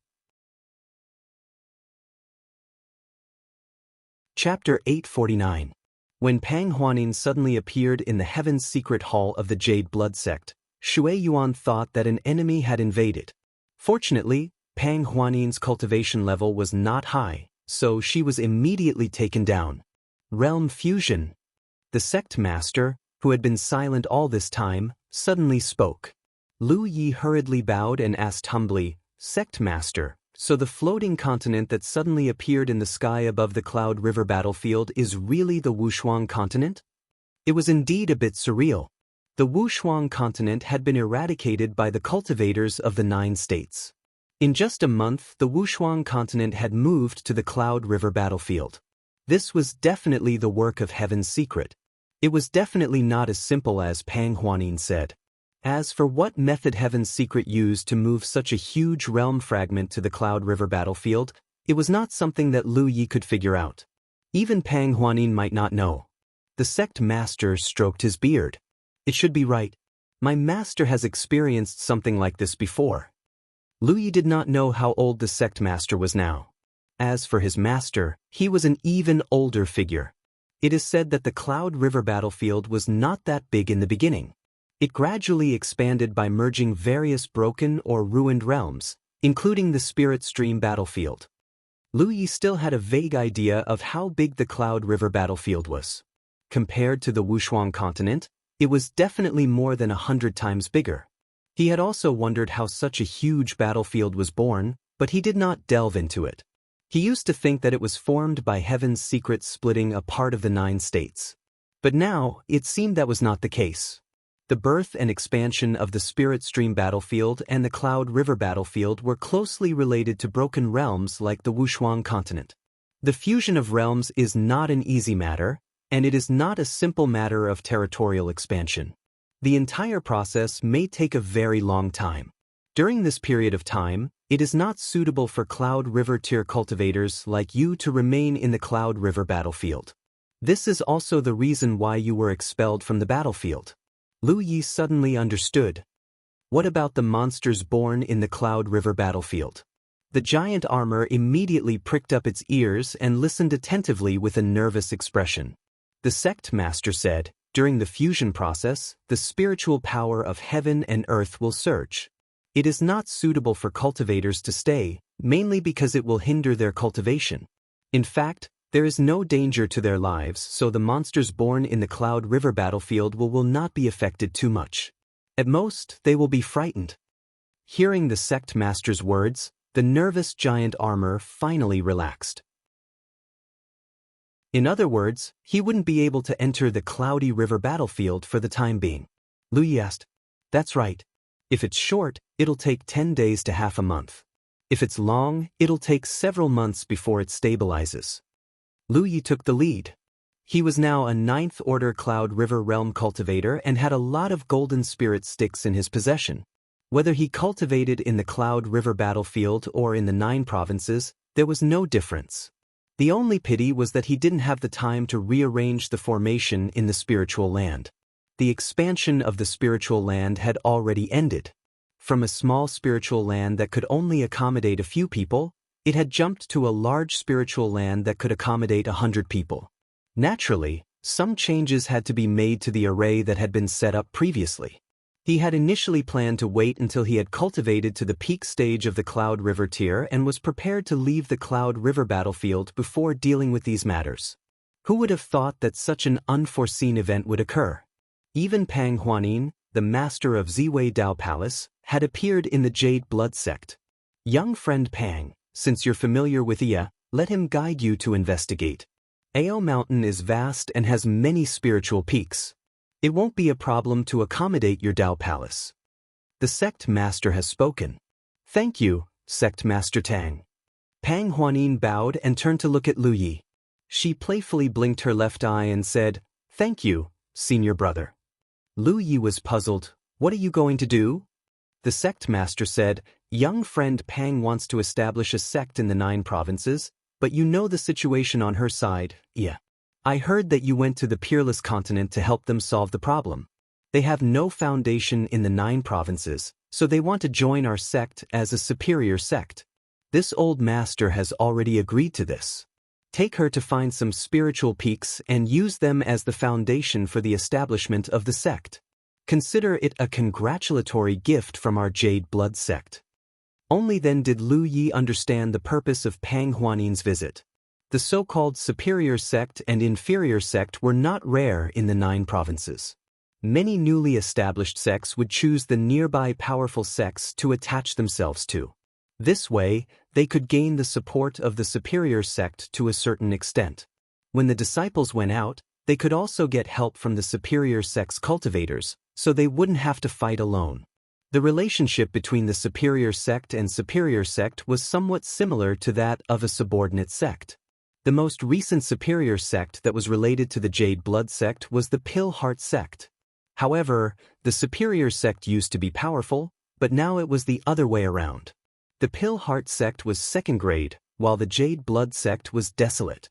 Chapter 849. When Pang Huanyin suddenly appeared in the Heaven's Secret Hall of the Jade Blood Sect, Shui Yuan thought that an enemy had invaded. Fortunately, Pang Huanyin's cultivation level was not high, so she was immediately taken down. Realm Fusion. The sect master, who had been silent all this time, suddenly spoke. Lu Ye hurriedly bowed and asked humbly, Sect master, so the floating continent that suddenly appeared in the sky above the Cloud River battlefield is really the Wushuang continent? It was indeed a bit surreal. The Wushuang continent had been eradicated by the cultivators of the 9 states. In just a month, the Wushuang continent had moved to the Cloud River battlefield. This was definitely the work of Heaven's Secret. It was definitely not as simple as Pang Huanyin said. As for what method Heaven's Secret used to move such a huge realm fragment to the Cloud River battlefield, it was not something that Lu Ye could figure out. Even Pang Huanyin might not know. The sect master stroked his beard. It should be right. My master has experienced something like this before. Lu Ye did not know how old the sect master was now. As for his master, he was an even older figure. It is said that the Cloud River battlefield was not that big in the beginning. It gradually expanded by merging various broken or ruined realms, including the Spirit Stream battlefield. Lu Ye still had a vague idea of how big the Cloud River battlefield was. Compared to the Wushuang continent, it was definitely more than 100 times bigger. He had also wondered how such a huge battlefield was born, but he did not delve into it. He used to think that it was formed by Heaven's Secret splitting a part of the 9 states. But now, it seemed that was not the case. The birth and expansion of the Spirit Stream battlefield and the Cloud River battlefield were closely related to broken realms like the Wushuang continent. The fusion of realms is not an easy matter, and it is not a simple matter of territorial expansion. The entire process may take a very long time. During this period of time, it is not suitable for Cloud River tier cultivators like you to remain in the Cloud River battlefield. This is also the reason why you were expelled from the battlefield. Lu Ye suddenly understood. What about the monsters born in the Cloud River battlefield? The giant armor immediately pricked up its ears and listened attentively with a nervous expression. The sect master said, during the fusion process, the spiritual power of heaven and earth will surge. It is not suitable for cultivators to stay, mainly because it will hinder their cultivation. In fact, there is no danger to their lives, so the monsters born in the Cloud River battlefield will not be affected too much. At most, they will be frightened. Hearing the sect master's words, the nervous giant armor finally relaxed. In other words, he wouldn't be able to enter the Cloudy River battlefield for the time being. Lu Yi asked. That's right. If it's short, it'll take 10 days to half a month. If it's long, it'll take several months before it stabilizes. Lu Yi took the lead. He was now a 9th-order Cloud River Realm cultivator and had a lot of golden spirit sticks in his possession. Whether he cultivated in the Cloud River battlefield or in the 9 provinces, there was no difference. The only pity was that he didn't have the time to rearrange the formation in the spiritual land. The expansion of the spiritual land had already ended. From a small spiritual land that could only accommodate a few people, it had jumped to a large spiritual land that could accommodate 100 people. Naturally, some changes had to be made to the array that had been set up previously. He had initially planned to wait until he had cultivated to the peak stage of the Cloud River tier and was prepared to leave the Cloud River battlefield before dealing with these matters. Who would have thought that such an unforeseen event would occur? Even Pang Huanin, the master of Ziwei Dao Palace, had appeared in the Jade Blood sect. Young friend Pang, since you're familiar with Iya, let him guide you to investigate. Ao Mountain is vast and has many spiritual peaks. It won't be a problem to accommodate your Dao Palace. The sect master has spoken. Thank you, sect master Tang. Pang Huanin bowed and turned to look at Lu Yi. She playfully blinked her left eye and said, Thank you, senior brother. Lu Yi was puzzled. What are you going to do? The sect master said, Young friend Pang wants to establish a sect in the 9 provinces, but you know the situation on her side, yeah. I heard that you went to the Peerless Continent to help them solve the problem. They have no foundation in the 9 provinces, so they want to join our sect as a superior sect. This old master has already agreed to this. Take her to find some spiritual peaks and use them as the foundation for the establishment of the sect. Consider it a congratulatory gift from our Jade Blood sect. Only then did Lu Yi understand the purpose of Pang Huanin's visit. The so-called superior sect and inferior sect were not rare in the 9 provinces. Many newly established sects would choose the nearby powerful sects to attach themselves to. This way, they could gain the support of the superior sect to a certain extent. When the disciples went out, they could also get help from the superior sect's cultivators, so they wouldn't have to fight alone. The relationship between the superior sect and superior sect was somewhat similar to that of a subordinate sect. The most recent superior sect that was related to the Jade Blood sect was the Pill Heart sect. However, the superior sect used to be powerful, but now it was the other way around. The Pill Heart sect was second grade, while the Jade Blood sect was desolate.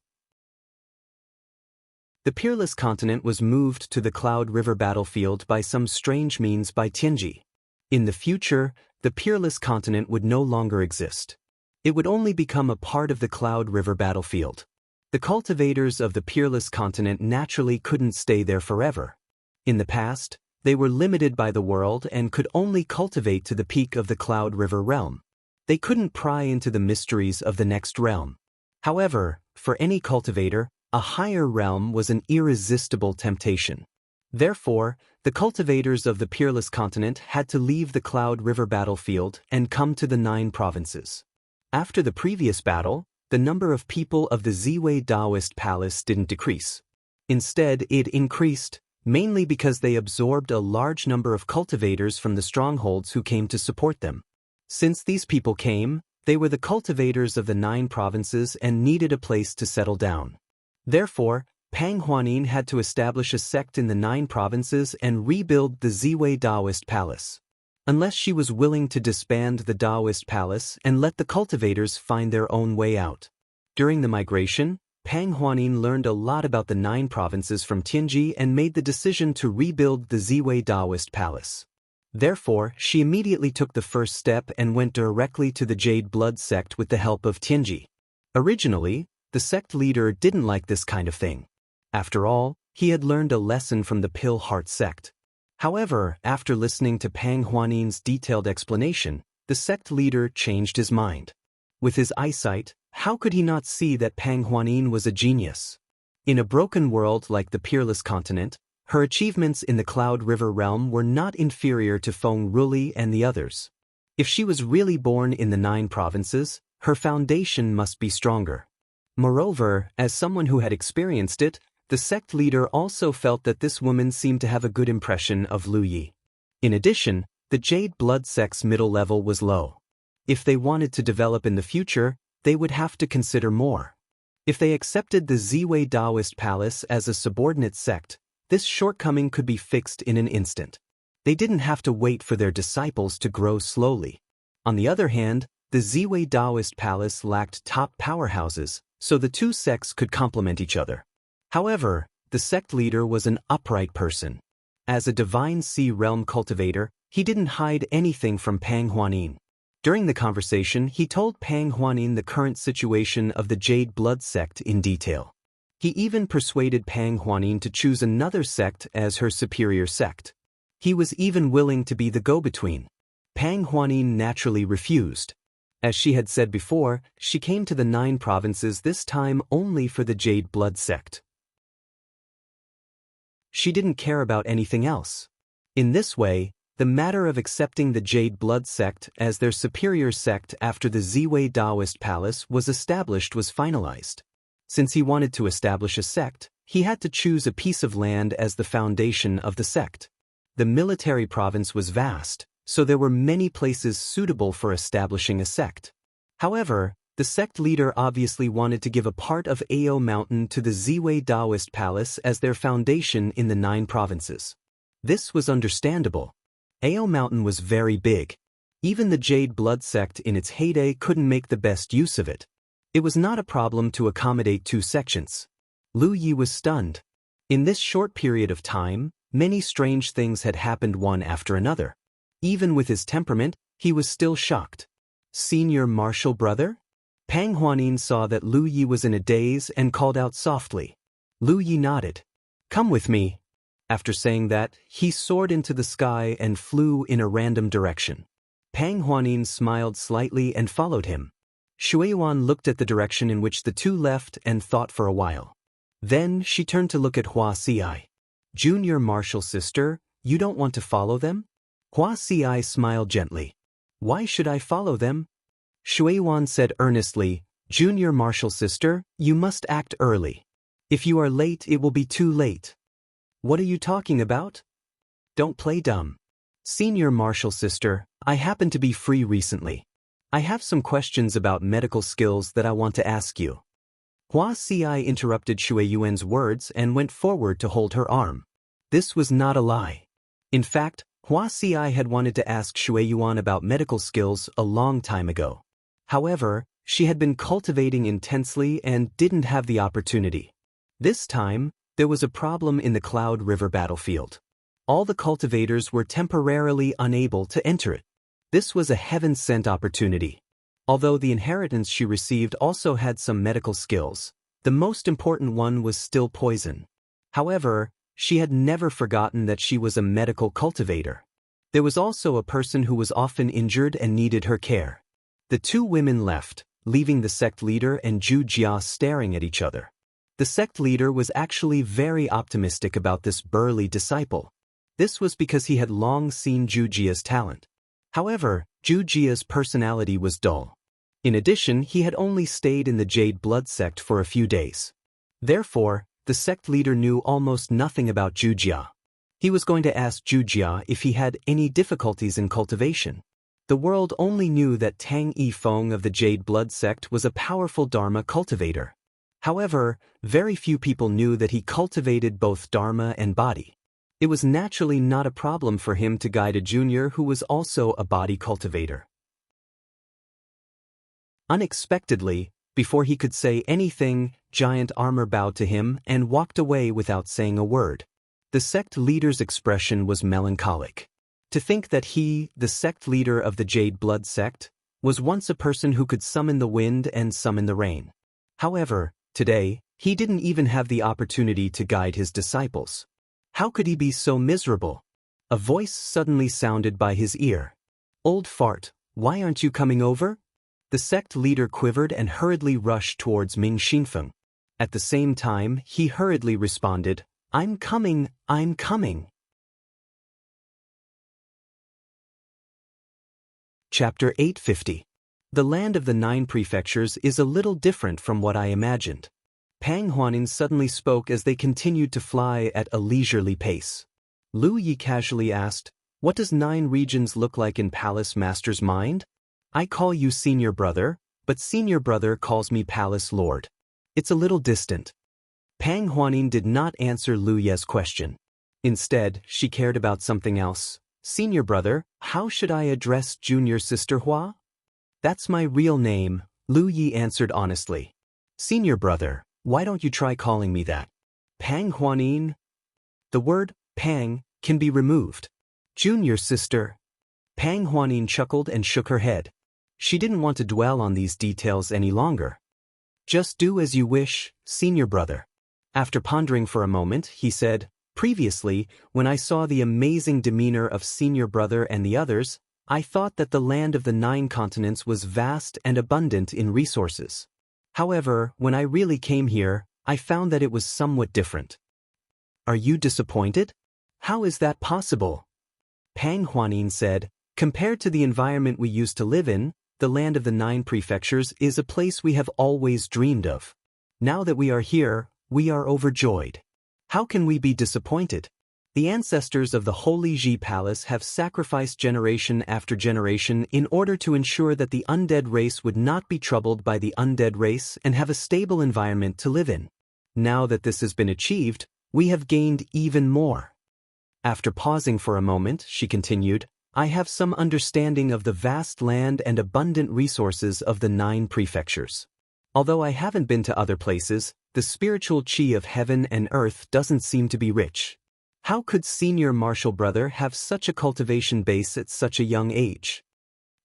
The Peerless Continent was moved to the Cloud River battlefield by some strange means by Tianji. In the future, the Peerless Continent would no longer exist. It would only become a part of the Cloud River battlefield. The cultivators of the Peerless Continent naturally couldn't stay there forever. In the past, they were limited by the world and could only cultivate to the peak of the Cloud River realm. They couldn't pry into the mysteries of the next realm. However, for any cultivator, a higher realm was an irresistible temptation. Therefore, the cultivators of the Peerless Continent had to leave the Cloud River battlefield and come to the 9 provinces. After the previous battle, the number of people of the Ziwei Daoist Palace didn't decrease. Instead, it increased, mainly because they absorbed a large number of cultivators from the strongholds who came to support them. Since these people came, they were the cultivators of the 9 provinces and needed a place to settle down. Therefore, Pang Huanin had to establish a sect in the 9 provinces and rebuild the Ziwei Daoist Palace. Unless she was willing to disband the Daoist Palace and let the cultivators find their own way out. During the migration, Pang Huanin learned a lot about the 9 provinces from Tianji and made the decision to rebuild the Ziwei Daoist Palace. Therefore, she immediately took the first step and went directly to the Jade Blood sect with the help of Tianji. Originally, the sect leader didn't like this kind of thing. After all, he had learned a lesson from the Pill Heart sect. However, after listening to Pang Huanin's detailed explanation, the sect leader changed his mind. With his eyesight, how could he not see that Pang Huanin was a genius? In a broken world like the Peerless Continent, her achievements in the Cloud River realm were not inferior to Feng Ruli and the others. If she was really born in the 9 provinces, her foundation must be stronger. Moreover, as someone who had experienced it, The sect leader also felt that this woman seemed to have a good impression of Lu Yi. In addition, the Jade Blood sect's middle level was low. If they wanted to develop in the future, they would have to consider more. If they accepted the Ziwei Daoist Palace as a subordinate sect, this shortcoming could be fixed in an instant. They didn't have to wait for their disciples to grow slowly. On the other hand, the Ziwei Daoist Palace lacked top powerhouses, so the two sects could complement each other. However, the sect leader was an upright person. As a divine sea realm cultivator, he didn't hide anything from Pang Huanin. During the conversation, he told Pang Huanin the current situation of the Jade Blood sect in detail. He even persuaded Pang Huanin to choose another sect as her superior sect. He was even willing to be the go-between. Pang Huanin naturally refused. As she had said before, she came to the 9 provinces this time only for the Jade Blood sect. She didn't care about anything else. In this way, the matter of accepting the Jade Blood sect as their superior sect after the Ziwei Daoist Palace was established was finalized. Since he wanted to establish a sect, he had to choose a piece of land as the foundation of the sect. The military province was vast, so there were many places suitable for establishing a sect. However, the sect leader obviously wanted to give a part of Ao Mountain to the Ziwei Daoist Palace as their foundation in the 9 provinces. This was understandable. Ao Mountain was very big. Even the Jade Blood sect in its heyday couldn't make the best use of it. It was not a problem to accommodate 2 sections. Lu Yi was stunned. In this short period of time, many strange things had happened one after another. Even with his temperament, he was still shocked. Senior martial brother? Pang Huanin saw that Lu Yi was in a daze and called out softly. Lu Yi nodded. Come with me. After saying that, he soared into the sky and flew in a random direction. Pang Huanin smiled slightly and followed him. Xueyuan looked at the direction in which the two left and thought for a while. Then she turned to look at Hua Xi. Junior martial sister, you don't want to follow them? Hua Xi smiled gently. Why should I follow them? Xueyuan said earnestly, Junior martial sister, you must act early. If you are late, it will be too late. What are you talking about? Don't play dumb. Senior martial sister, I happen to be free recently. I have some questions about medical skills that I want to ask you. Hua Xi interrupted Xueyuan's words and went forward to hold her arm. This was not a lie. In fact, Hua Xi had wanted to ask Xueyuan about medical skills a long time ago. However, she had been cultivating intensely and didn't have the opportunity. This time, there was a problem in the Cloud River battlefield. All the cultivators were temporarily unable to enter it. This was a heaven-sent opportunity. Although the inheritance she received also had some medical skills, the most important one was still poison. However, she had never forgotten that she was a medical cultivator. There was also a person who was often injured and needed her care. The 2 women left, leaving the sect leader and Zhu Jia staring at each other. The sect leader was actually very optimistic about this burly disciple. This was because he had long seen Zhu Jia's talent. However, Zhu Jia's personality was dull. In addition, he had only stayed in the Jade Blood sect for a few days. Therefore, the sect leader knew almost nothing about Zhu Jia. He was going to ask Zhu Jia if he had any difficulties in cultivation. The world only knew that Tang Yifeng of the Jade Blood sect was a powerful Dharma cultivator. However, very few people knew that he cultivated both Dharma and body. It was naturally not a problem for him to guide a junior who was also a body cultivator. Unexpectedly, before he could say anything, Giant Armor bowed to him and walked away without saying a word. The sect leader's expression was melancholic. To think that he, the sect leader of the Jade Blood sect, was once a person who could summon the wind and summon the rain. However, today, he didn't even have the opportunity to guide his disciples. How could he be so miserable? A voice suddenly sounded by his ear. Old fart, why aren't you coming over? The sect leader quivered and hurriedly rushed towards Ming Xinfeng. At the same time, he hurriedly responded, I'm coming, I'm coming. Chapter 850. The land of the 9 prefectures is a little different from what I imagined. Pang Huanin suddenly spoke as they continued to fly at a leisurely pace. Lu Yi casually asked, "What does 9 regions look like in Palace Master's mind? I call you Senior Brother, but Senior Brother calls me Palace Lord. It's a little distant." Pang Huanin did not answer Lu Ye's question. Instead, she cared about something else. "Senior Brother, how should I address Junior Sister Hua?" "That's my real name," Lu Yi answered honestly. "Senior Brother, why don't you try calling me that?" Pang Huanin? The word Pang can be removed. Junior Sister. Pang Huanin chuckled and shook her head. She didn't want to dwell on these details any longer. "Just do as you wish, Senior Brother." After pondering for a moment, he said, "Previously, when I saw the amazing demeanor of Senior Brother and the others, I thought that the land of the 9 continents was vast and abundant in resources. However, when I really came here, I found that it was somewhat different." "Are you disappointed? How is that possible?" Pang Huanin said, "Compared to the environment we used to live in, the land of the 9 prefectures is a place we have always dreamed of. Now that we are here, we are overjoyed. How can we be disappointed? The ancestors of the Holy Ji Palace have sacrificed generation after generation in order to ensure that the undead race would not be troubled by the undead race and have a stable environment to live in. Now that this has been achieved, we have gained even more." After pausing for a moment, she continued, "I have some understanding of the vast land and abundant resources of the 9 prefectures. Although I haven't been to other places, the spiritual chi of heaven and earth doesn't seem to be rich. How could Senior Martial Brother have such a cultivation base at such a young age?"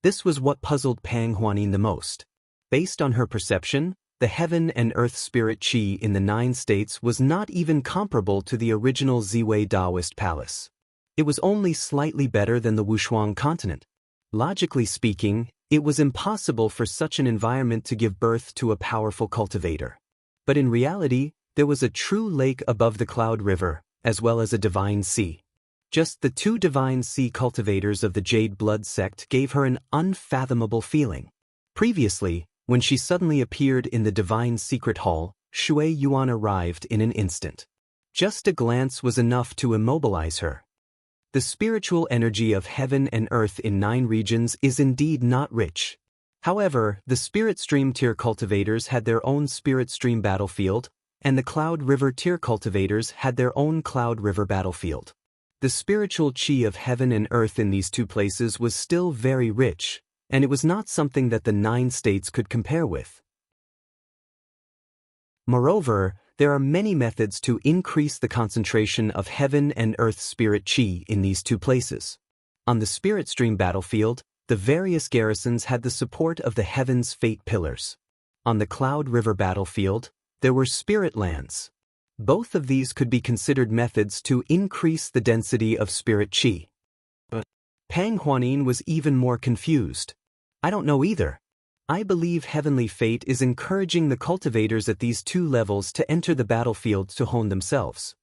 This was what puzzled Pang Huanin the most. Based on her perception, the heaven and earth spirit chi in the 9 states was not even comparable to the original Ziwei Taoist palace. It was only slightly better than the Wushuang continent. Logically speaking, it was impossible for such an environment to give birth to a powerful cultivator. But in reality, there was a true lake above the Cloud River, as well as a divine sea. Just the 2 divine sea cultivators of the Jade Blood sect gave her an unfathomable feeling. Previously, when she suddenly appeared in the divine secret hall, Shui Yuan arrived in an instant. Just a glance was enough to immobilize her. The spiritual energy of heaven and earth in 9 regions is indeed not rich. However, the Spirit Stream tier cultivators had their own Spirit Stream battlefield, and the Cloud River tier cultivators had their own Cloud River battlefield. The spiritual chi of heaven and earth in these 2 places was still very rich, and it was not something that the 9 states could compare with. Moreover, there are many methods to increase the concentration of heaven and earth spirit chi in these 2 places. On the Spirit Stream battlefield, the various garrisons had the support of the Heaven's Fate Pillars. On the Cloud River battlefield, there were spirit lands. Both of these could be considered methods to increase the density of spirit chi. But Pang Huanin was even more confused. "I don't know either. I believe Heavenly Fate is encouraging the cultivators at these 2 levels to enter the battlefield to hone themselves.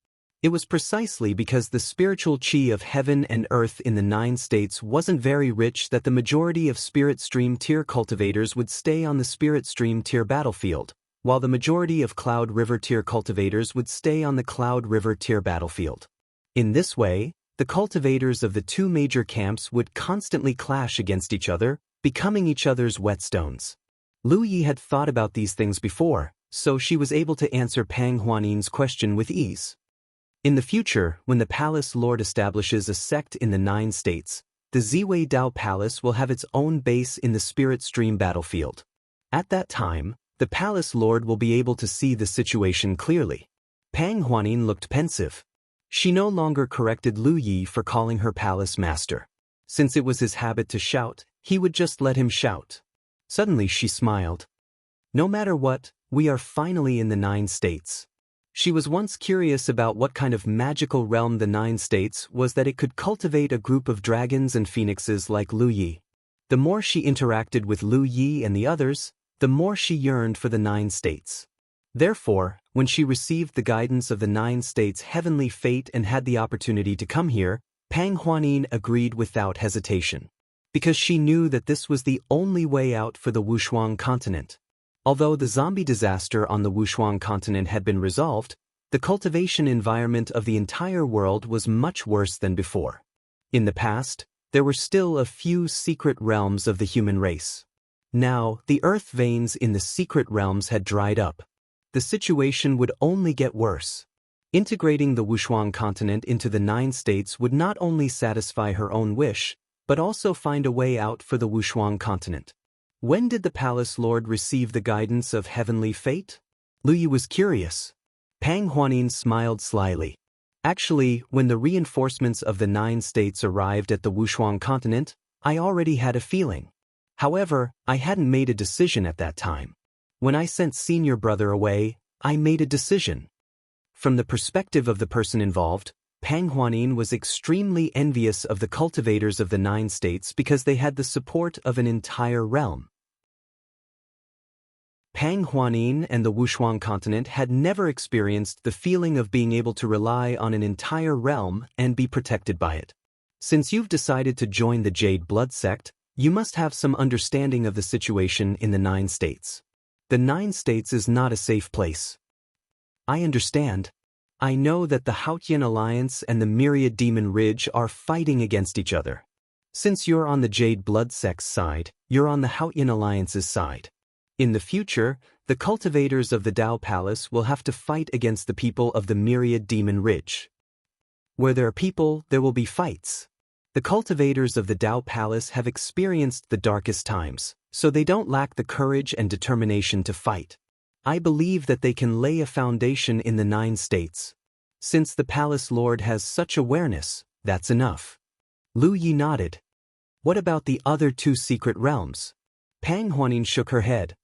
It was precisely because the spiritual chi of heaven and earth in the 9 states wasn't very rich that the majority of Spirit Stream tier cultivators would stay on the Spirit Stream tier battlefield, while the majority of Cloud River tier cultivators would stay on the Cloud River tier battlefield. In this way, the cultivators of the 2 major camps would constantly clash against each other, becoming each other's whetstones." Lu Yi had thought about these things before, so she was able to answer Pang Huanin's question with ease. In the future, when the Palace Lord establishes a sect in the 9 states, the Ziwei Dao Palace will have its own base in the Spirit Stream battlefield. At that time, the Palace Lord will be able to see the situation clearly. Pang Huanin looked pensive. She no longer corrected Lu Yi for calling her Palace Master. Since it was his habit to shout, he would just let him shout. Suddenly she smiled. "No matter what, we are finally in the 9 states." She was once curious about what kind of magical realm the 9 states was that it could cultivate a group of dragons and phoenixes like Lu Yi. The more she interacted with Lu Yi and the others, the more she yearned for the 9 states. Therefore, when she received the guidance of the 9 states' heavenly fate and had the opportunity to come here, Pang Huanin agreed without hesitation. Because she knew that this was the only way out for the Wushuang continent. Although the zombie disaster on the Wushuang continent had been resolved, the cultivation environment of the entire world was much worse than before. In the past, there were still a few secret realms of the human race. Now, the earth veins in the secret realms had dried up. The situation would only get worse. Integrating the Wushuang continent into the 9 states would not only satisfy her own wish, but also find a way out for the Wushuang continent. When did the palace lord receive the guidance of heavenly fate? Lu Yi was curious. Pang Huanin smiled slyly. Actually, when the reinforcements of the 9 states arrived at the Wushuang continent, I already had a feeling. However, I hadn't made a decision at that time. When I sent senior brother away, I made a decision. From the perspective of the person involved, Pang Huanin was extremely envious of the cultivators of the 9 states because they had the support of an entire realm. Pang Huanin and the Wushuang continent had never experienced the feeling of being able to rely on an entire realm and be protected by it. Since you've decided to join the Jade Blood sect, you must have some understanding of the situation in the 9 states. The 9 states is not a safe place. I understand. I know that the Haotian Alliance and the Myriad Demon Ridge are fighting against each other. Since you're on the Jade Blood sect's side, you're on the Haotian Alliance's side. In the future, the cultivators of the Dao Palace will have to fight against the people of the Myriad Demon Ridge. Where there are people, there will be fights. The cultivators of the Dao Palace have experienced the darkest times, so they don't lack the courage and determination to fight. I believe that they can lay a foundation in the 9 states. Since the Palace Lord has such awareness, that's enough. Lu Yi nodded. What about the other 2 secret realms? Pang Huanin shook her head.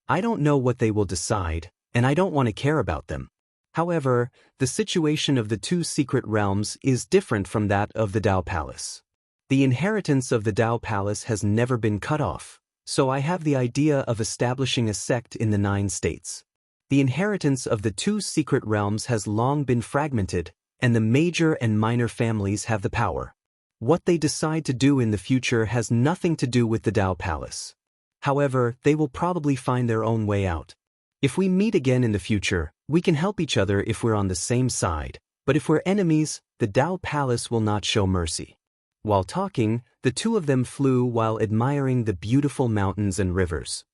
I don't know what they will decide, and I don't want to care about them. However, the situation of the 2 secret realms is different from that of the Dao Palace. The inheritance of the Dao Palace has never been cut off, so I have the idea of establishing a sect in the 9 states. The inheritance of the 2 secret realms has long been fragmented, and the major and minor families have the power. What they decide to do in the future has nothing to do with the Dao Palace. However, they will probably find their own way out. If we meet again in the future, we can help each other if we're on the same side, but if we're enemies, the Dao Palace will not show mercy. While talking, the 2 of them flew while admiring the beautiful mountains and rivers.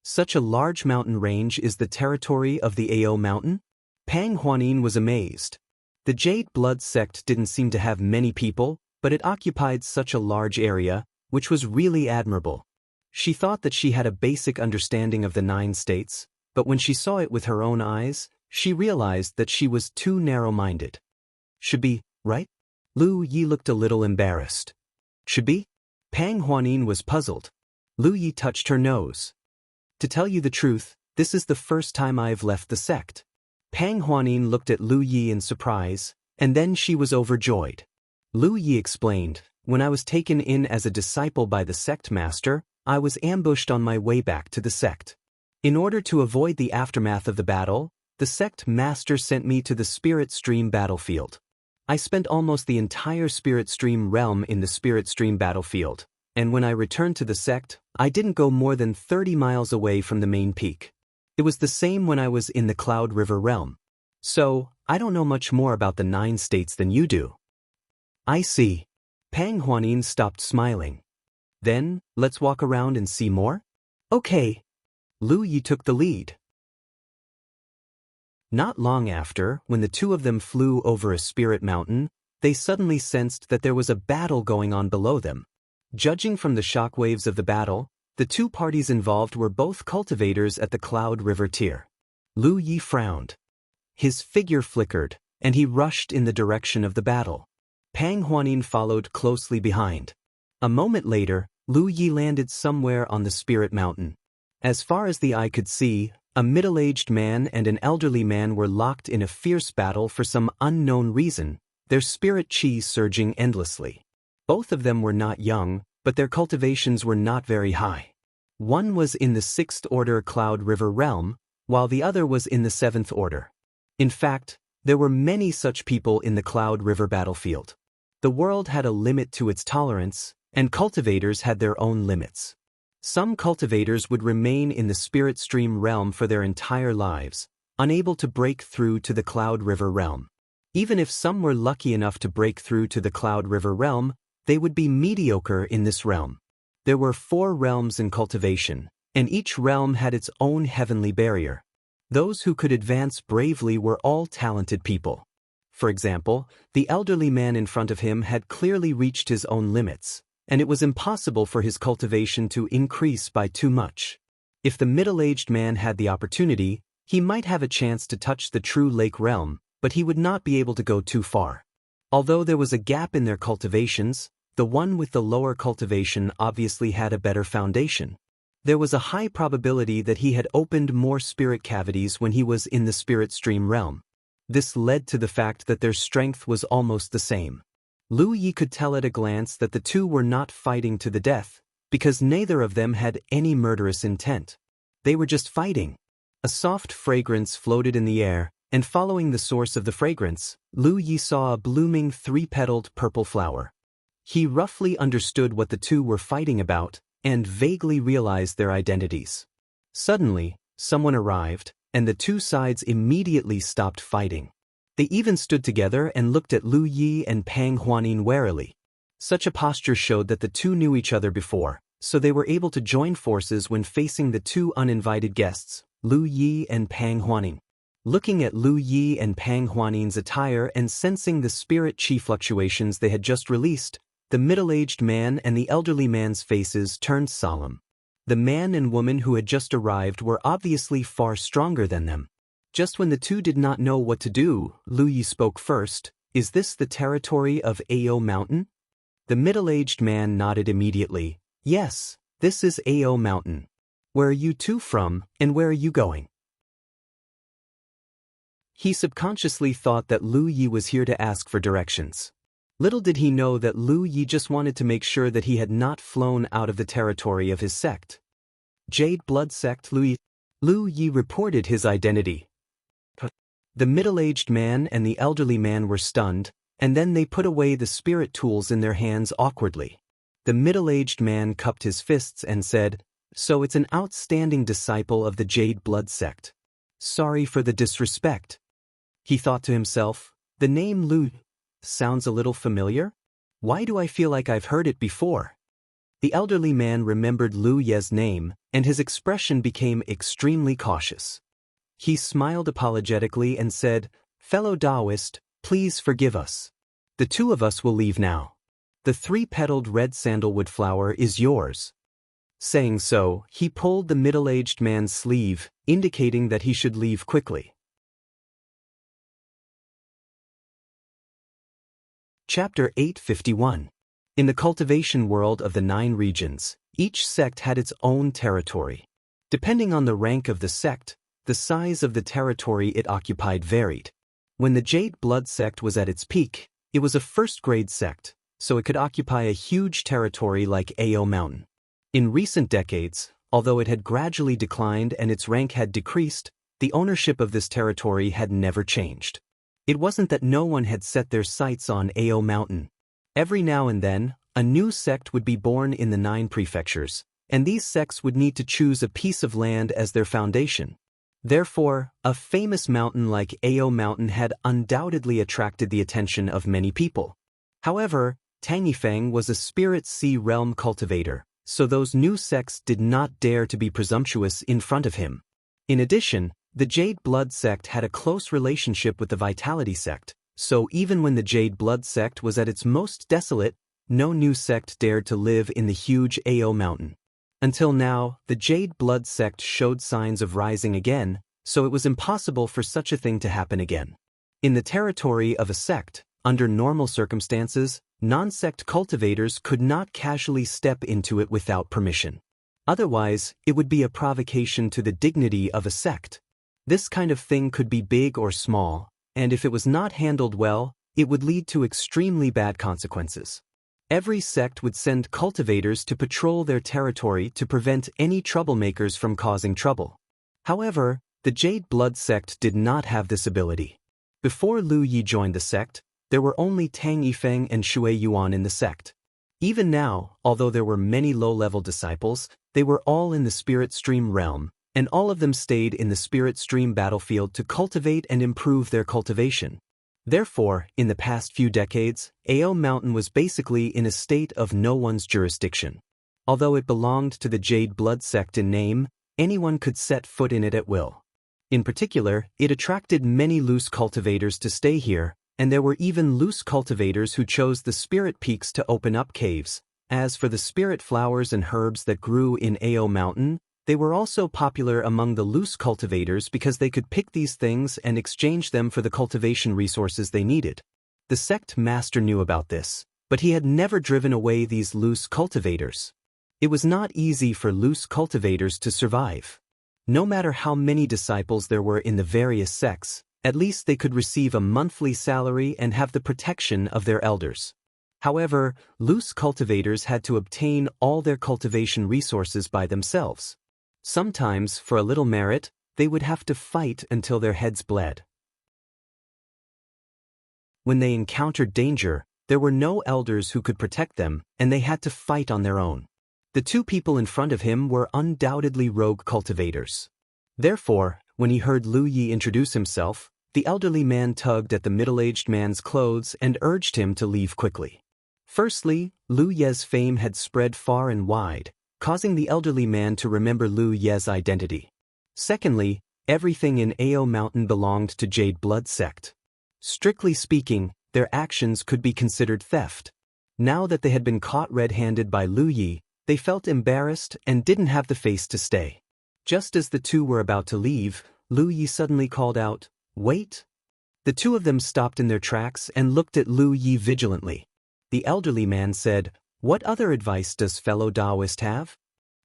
Such a large mountain range is the territory of the Ao Mountain? Pang Huanin was amazed. The Jade Blood sect didn't seem to have many people, but it occupied such a large area, which was really admirable. She thought that she had a basic understanding of the 9 states, but when she saw it with her own eyes, she realized that she was too narrow-minded. Should be, right? Lu Yi looked a little embarrassed. Should be? Pang Huanin was puzzled. Lu Yi touched her nose. To tell you the truth, this is the first time I've left the sect. Pang Huanin looked at Lu Yi in surprise, and then she was overjoyed. Lu Yi explained, when I was taken in as a disciple by the sect master, I was ambushed on my way back to the sect. In order to avoid the aftermath of the battle, the sect master sent me to the Spirit Stream battlefield. I spent almost the entire Spirit Stream realm in the Spirit Stream battlefield, and when I returned to the sect, I didn't go more than 30 miles away from the main peak. It was the same when I was in the Cloud River realm. So, I don't know much more about the 9 states than you do. I see. Pang Huanin stopped smiling. Then, let's walk around and see more? Okay. Lu Yi took the lead. Not long after, when the 2 of them flew over a spirit mountain, they suddenly sensed that there was a battle going on below them. Judging from the shockwaves of the battle, the 2 parties involved were both cultivators at the Cloud River tier. Lu Yi frowned. His figure flickered, and he rushed in the direction of the battle. Pang Huanin followed closely behind. A moment later, Lu Yi landed somewhere on the spirit mountain. As far as the eye could see, a middle-aged man and an elderly man were locked in a fierce battle for some unknown reason, their spirit chi surging endlessly. Both of them were not young, but their cultivations were not very high. One was in the 6th Order Cloud River realm, while the other was in the 7th Order. In fact, there were many such people in the Cloud River battlefield. The world had a limit to its tolerance, and cultivators had their own limits. Some cultivators would remain in the spirit stream realm for their entire lives, unable to break through to the Cloud River realm. Even if some were lucky enough to break through to the Cloud River realm, they would be mediocre in this realm. There were 4 realms in cultivation, and each realm had its own heavenly barrier. Those who could advance bravely were all talented people. For example, the elderly man in front of him had clearly reached his own limits, and it was impossible for his cultivation to increase by too much. If the middle-aged man had the opportunity, he might have a chance to touch the true lake realm, but he would not be able to go too far. Although there was a gap in their cultivations, the one with the lower cultivation obviously had a better foundation. There was a high probability that he had opened more spirit cavities when he was in the spirit stream realm. This led to the fact that their strength was almost the same. Lu Yi could tell at a glance that the two were not fighting to the death, because neither of them had any murderous intent. They were just fighting. A soft fragrance floated in the air, and following the source of the fragrance, Lu Yi saw a blooming 3-petaled purple flower. He roughly understood what the two were fighting about, and vaguely realized their identities. Suddenly, someone arrived, and the two sides immediately stopped fighting. They even stood together and looked at Lu Yi and Pang Huanin warily. Such a posture showed that the two knew each other before, so they were able to join forces when facing the two uninvited guests, Lu Yi and Pang Huanin. Looking at Lu Yi and Pang Huanin's attire and sensing the spirit chi fluctuations they had just released, the middle-aged man and the elderly man's faces turned solemn. The man and woman who had just arrived were obviously far stronger than them. Just when the two did not know what to do, Lu Yi spoke first. "Is this the territory of Ao Mountain?" The middle-aged man nodded immediately. "Yes, this is Ao Mountain. Where are you two from, and where are you going?" He subconsciously thought that Lu Yi was here to ask for directions. Little did he know that Lu Yi just wanted to make sure that he had not flown out of the territory of his sect. Jade Blood Sect Lu Yi reported his identity. The middle-aged man and the elderly man were stunned, and then they put away the spirit tools in their hands awkwardly. The middle-aged man cupped his fists and said, "So it's an outstanding disciple of the Jade Blood Sect. Sorry for the disrespect." He thought to himself, "The name Lu sounds a little familiar? Why do I feel like I've heard it before?" The elderly man remembered Lu Ye's name, and his expression became extremely cautious. He smiled apologetically and said, "Fellow Taoist, please forgive us. The two of us will leave now. The 3-petaled red sandalwood flower is yours." Saying so, he pulled the middle-aged man's sleeve, indicating that he should leave quickly. Chapter 851. In the cultivation world of the 9 regions, each sect had its own territory. Depending on the rank of the sect, the size of the territory it occupied varied. When the Jade Blood Sect was at its peak, it was a first-grade sect, so it could occupy a huge territory like Ao Mountain. In recent decades, although it had gradually declined and its rank had decreased, the ownership of this territory had never changed. It wasn't that no one had set their sights on Ao Mountain. Every now and then, a new sect would be born in the 9 prefectures, and these sects would need to choose a piece of land as their foundation. Therefore, a famous mountain like Ao Mountain had undoubtedly attracted the attention of many people. However, Tang Yifeng was a spirit sea realm cultivator, so those new sects did not dare to be presumptuous in front of him. In addition, the Jade Blood Sect had a close relationship with the Vitality Sect, so even when the Jade Blood Sect was at its most desolate, no new sect dared to live in the huge Ao Mountain. Until now, the Jade Blood Sect showed signs of rising again, so it was impossible for such a thing to happen again. In the territory of a sect, under normal circumstances, non-sect cultivators could not casually step into it without permission. Otherwise, it would be a provocation to the dignity of a sect. This kind of thing could be big or small, and if it was not handled well, it would lead to extremely bad consequences. Every sect would send cultivators to patrol their territory to prevent any troublemakers from causing trouble. However, the Jade Blood Sect did not have this ability. Before Lu Yi joined the sect, there were only Tang Yifeng and Shui Yuan in the sect. Even now, although there were many low-level disciples, they were all in the spirit stream realm, and all of them stayed in the spirit stream battlefield to cultivate and improve their cultivation. Therefore, in the past few decades, Ao Mountain was basically in a state of no one's jurisdiction. Although it belonged to the Jade Blood sect in name, anyone could set foot in it at will. In particular, it attracted many loose cultivators to stay here, and there were even loose cultivators who chose the spirit peaks to open up caves. As for the spirit flowers and herbs that grew in Ao Mountain, they were also popular among the loose cultivators because they could pick these things and exchange them for the cultivation resources they needed. The sect master knew about this, but he had never driven away these loose cultivators. It was not easy for loose cultivators to survive. No matter how many disciples there were in the various sects, at least they could receive a monthly salary and have the protection of their elders. However, loose cultivators had to obtain all their cultivation resources by themselves. Sometimes, for a little merit, they would have to fight until their heads bled. When they encountered danger, there were no elders who could protect them, and they had to fight on their own. The two people in front of him were undoubtedly rogue cultivators. Therefore, when he heard Lu Yi introduce himself, the elderly man tugged at the middle-aged man's clothes and urged him to leave quickly. Firstly, Lu Ye's fame had spread far and wide, causing the elderly man to remember Lu Ye's identity. Secondly, everything in Ao Mountain belonged to Jade Blood sect. Strictly speaking, their actions could be considered theft. Now that they had been caught red-handed by Lu Yi, they felt embarrassed and didn't have the face to stay. Just as the two were about to leave, Lu Yi suddenly called out, "Wait!" The two of them stopped in their tracks and looked at Lu Yi vigilantly. The elderly man said, "What other advice does fellow Taoist have?"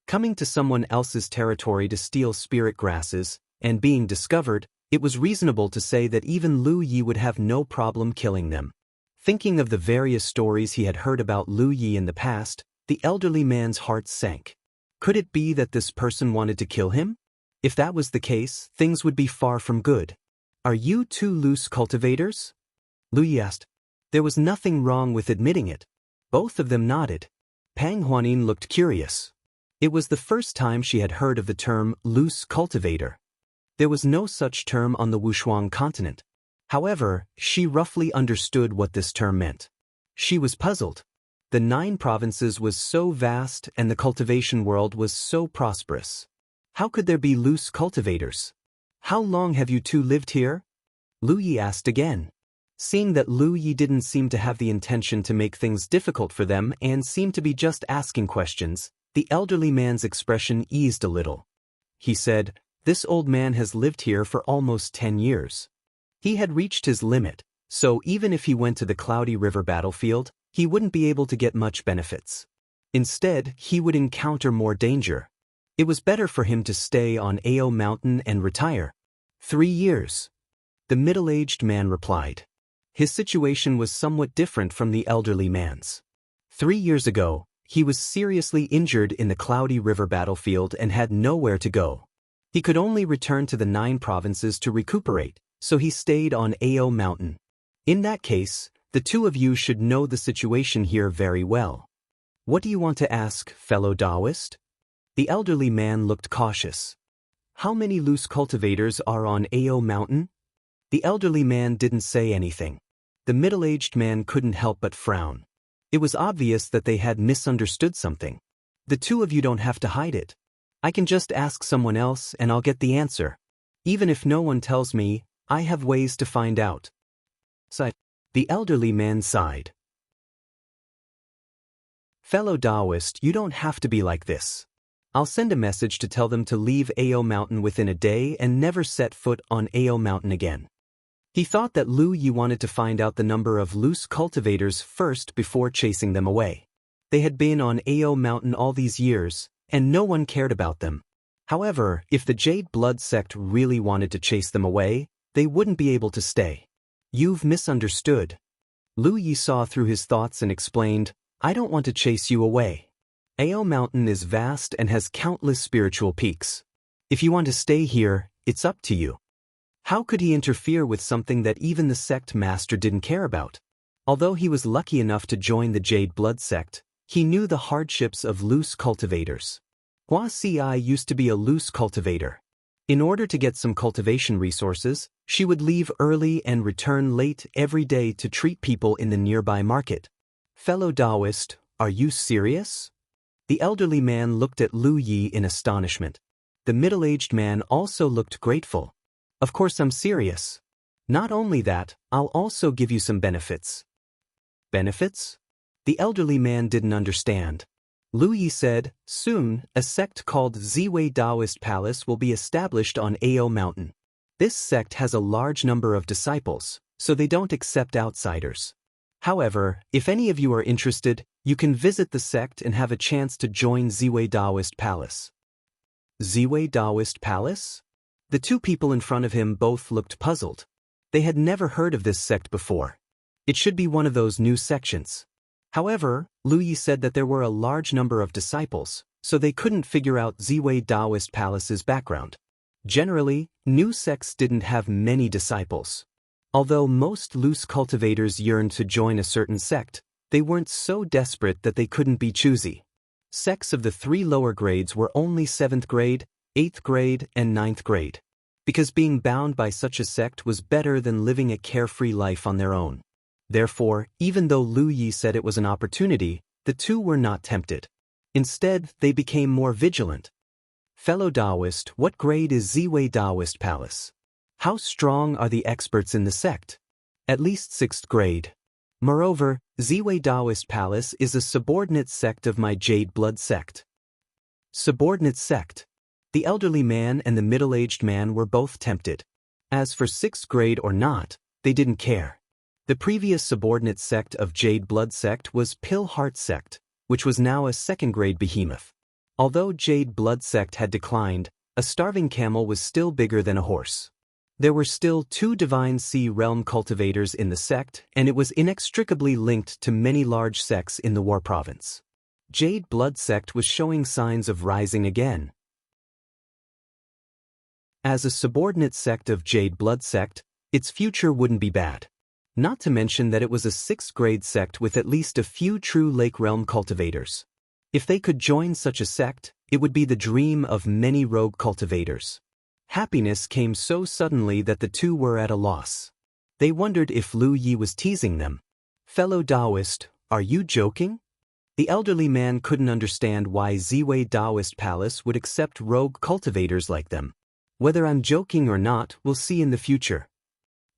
Coming to someone else's territory to steal spirit grasses, and being discovered, it was reasonable to say that even Lu Yi would have no problem killing them. Thinking of the various stories he had heard about Lu Yi in the past, the elderly man's heart sank. Could it be that this person wanted to kill him? If that was the case, things would be far from good. "Are you two loose cultivators?" Lu Yi asked. There was nothing wrong with admitting it. Both of them nodded. Pang Huanin looked curious. It was the first time she had heard of the term loose cultivator. There was no such term on the Wushuang continent. However, she roughly understood what this term meant. She was puzzled. The 9 provinces was so vast and the cultivation world was so prosperous. How could there be loose cultivators? "How long have you two lived here?" Lu Yi asked again. Seeing that Lu Yi didn't seem to have the intention to make things difficult for them and seemed to be just asking questions, the elderly man's expression eased a little. He said, "This old man has lived here for almost 10 years. He had reached his limit, so even if he went to the Cloudy River battlefield, he wouldn't be able to get much benefits. Instead, he would encounter more danger. It was better for him to stay on Ao Mountain and retire." 3 years. The middle-aged man replied. His situation was somewhat different from the elderly man's. 3 years ago, he was seriously injured in the Cloudy River battlefield and had nowhere to go. He could only return to the 9 provinces to recuperate, so he stayed on Ao Mountain. In that case, the two of you should know the situation here very well. What do you want to ask, fellow Taoist? The elderly man looked cautious. How many loose cultivators are on Ao Mountain? The elderly man didn't say anything. The middle-aged man couldn't help but frown. It was obvious that they had misunderstood something. The two of you don't have to hide it. I can just ask someone else and I'll get the answer. Even if no one tells me, I have ways to find out. The elderly man sighed. Fellow Taoist, you don't have to be like this. I'll send a message to tell them to leave Ao Mountain within a day and never set foot on Ao Mountain again. He thought that Lu Yi wanted to find out the number of loose cultivators first before chasing them away. They had been on Ao Mountain all these years, and no one cared about them. However, if the Jade Blood sect really wanted to chase them away, they wouldn't be able to stay. You've misunderstood. Lu Yi saw through his thoughts and explained, I don't want to chase you away. Ao Mountain is vast and has countless spiritual peaks. If you want to stay here, it's up to you. How could he interfere with something that even the sect master didn't care about? Although he was lucky enough to join the Jade Blood sect, He knew the hardships of loose cultivators. Hua Si used to be a loose cultivator. In order to get some cultivation resources, she would leave early and return late every day to treat people in the nearby market. Fellow Taoist, are you serious? The elderly man looked at Lu Yi in astonishment. The middle-aged man also looked grateful. Of course I'm serious. Not only that, I'll also give you some benefits. Benefits? The elderly man didn't understand. Lu Yi said, soon, a sect called Ziwei Taoist Palace will be established on Ao Mountain. This sect has a large number of disciples, so they don't accept outsiders. However, if any of you are interested, you can visit the sect and have a chance to join Ziwei Taoist Palace. Ziwei Taoist Palace? The two people in front of him both looked puzzled. They had never heard of this sect before. It should be one of those new sections. However, Lu Yi said that there were a large number of disciples, so they couldn't figure out Ziwei Taoist Palace's background. Generally, new sects didn't have many disciples. Although most loose cultivators yearned to join a certain sect, they weren't so desperate that they couldn't be choosy. Sects of the 3 lower grades were only 7th grade, 8th grade, and 9th grade, because being bound by such a sect was better than living a carefree life on their own. Therefore, even though Lu Yi said it was an opportunity, the two were not tempted. Instead, they became more vigilant. Fellow Taoist, what grade is Ziwei Taoist Palace? How strong are the experts in the sect? At least 6th grade. Moreover, Ziwei Taoist Palace is a subordinate sect of my Jade Blood sect. Subordinate sect. The elderly man and the middle-aged man were both tempted. As for 6th grade or not, they didn't care. The previous subordinate sect of Jade Blood sect was Pill Heart sect, which was now a 2nd grade behemoth. Although Jade Blood sect had declined, a starving camel was still bigger than a horse. There were still 2 Divine Sea Realm cultivators in the sect, and it was inextricably linked to many large sects in the War Province. Jade Blood sect was showing signs of rising again. As a subordinate sect of Jade Blood sect, its future wouldn't be bad. Not to mention that it was a 6th grade sect with at least a few true Lake Realm cultivators. If they could join such a sect, it would be the dream of many rogue cultivators. Happiness came so suddenly that the two were at a loss. They wondered if Lu Yi was teasing them. Fellow Taoist, are you joking? The elderly man couldn't understand why Ziwei Taoist Palace would accept rogue cultivators like them. Whether I'm joking or not, we'll see in the future.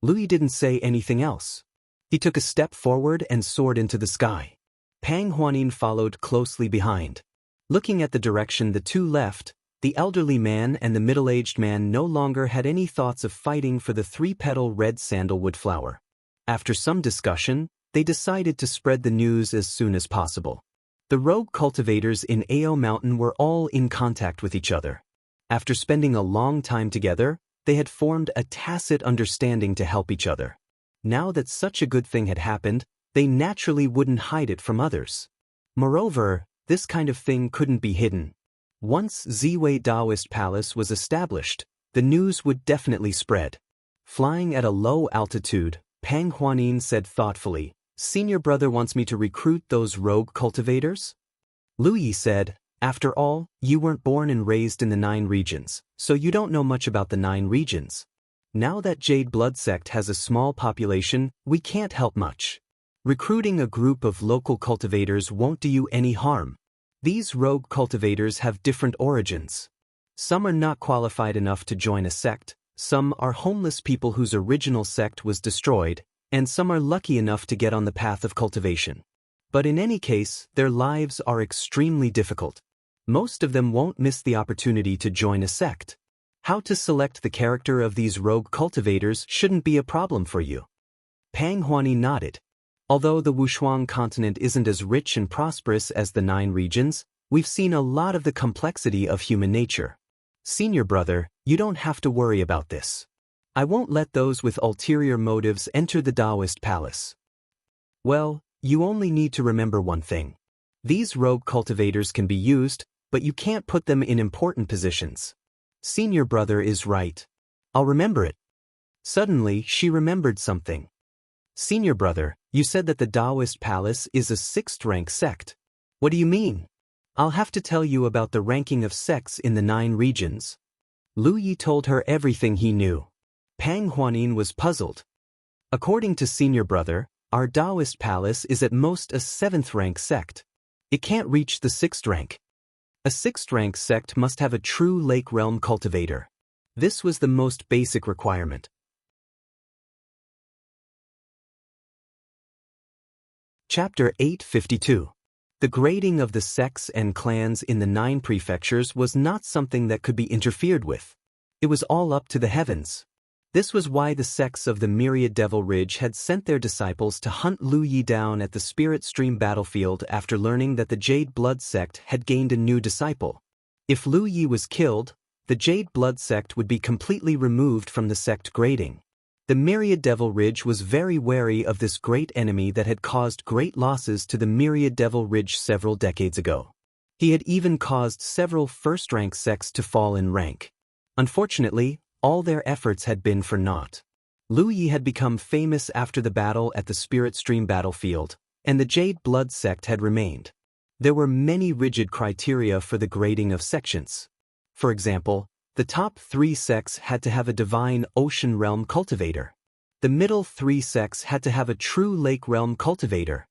Lu Yi didn't say anything else. He took a step forward and soared into the sky. Pang Huanin followed closely behind. Looking at the direction the two left, the elderly man and the middle-aged man no longer had any thoughts of fighting for the 3-petal red sandalwood flower. After some discussion, they decided to spread the news as soon as possible. The rogue cultivators in Ao Mountain were all in contact with each other. After spending a long time together, they had formed a tacit understanding to help each other. Now that such a good thing had happened, they naturally wouldn't hide it from others. Moreover, this kind of thing couldn't be hidden. Once Ziwei Taoist Palace was established, the news would definitely spread. Flying at a low altitude, Pang Huanin said thoughtfully, "Senior brother wants me to recruit those rogue cultivators?" Lu Yi said, "After all, you weren't born and raised in the 9 regions, so you don't know much about the 9 regions. Now that Jade Blood sect has a small population, we can't help much. Recruiting a group of local cultivators won't do you any harm. These rogue cultivators have different origins. Some are not qualified enough to join a sect, some are homeless people whose original sect was destroyed, and some are lucky enough to get on the path of cultivation. But in any case, their lives are extremely difficult. Most of them won't miss the opportunity to join a sect. How to select the character of these rogue cultivators shouldn't be a problem for you." Pang Huani nodded. Although the Wushuang continent isn't as rich and prosperous as the 9 regions, we've seen a lot of the complexity of human nature. Senior brother, you don't have to worry about this. I won't let those with ulterior motives enter the Taoist palace. Well, you only need to remember one thing. These rogue cultivators can be used, but you can't put them in important positions. Senior brother is right. I'll remember it. Suddenly, she remembered something. Senior brother, you said that the Taoist palace is a 6th rank sect. What do you mean? I'll have to tell you about the ranking of sects in the 9 regions. Lu Yi told her everything he knew. Pang Huanin was puzzled. According to senior brother, our Taoist palace is at most a 7th rank sect. It can't reach the 6th rank. A 6th rank sect must have a true lake realm cultivator. This was the most basic requirement. Chapter 852. The grading of the sects and clans in the 9 prefectures was not something that could be interfered with. It was all up to the heavens. This was why the sects of the Myriad Devil Ridge had sent their disciples to hunt Lu Yi down at the Spirit Stream battlefield after learning that the Jade Blood sect had gained a new disciple. If Lu Yi was killed, the Jade Blood sect would be completely removed from the sect grading. The Myriad Devil Ridge was very wary of this great enemy that had caused great losses to the Myriad Devil Ridge several decades ago. He had even caused several first-rank sects to fall in rank. Unfortunately, all their efforts had been for naught. Lu Yi had become famous after the battle at the Spirit Stream battlefield, and the Jade Blood sect had remained. There were many rigid criteria for the grading of sections. For example, the top 3 sects had to have a divine ocean realm cultivator. The middle 3 sects had to have a true lake realm cultivator.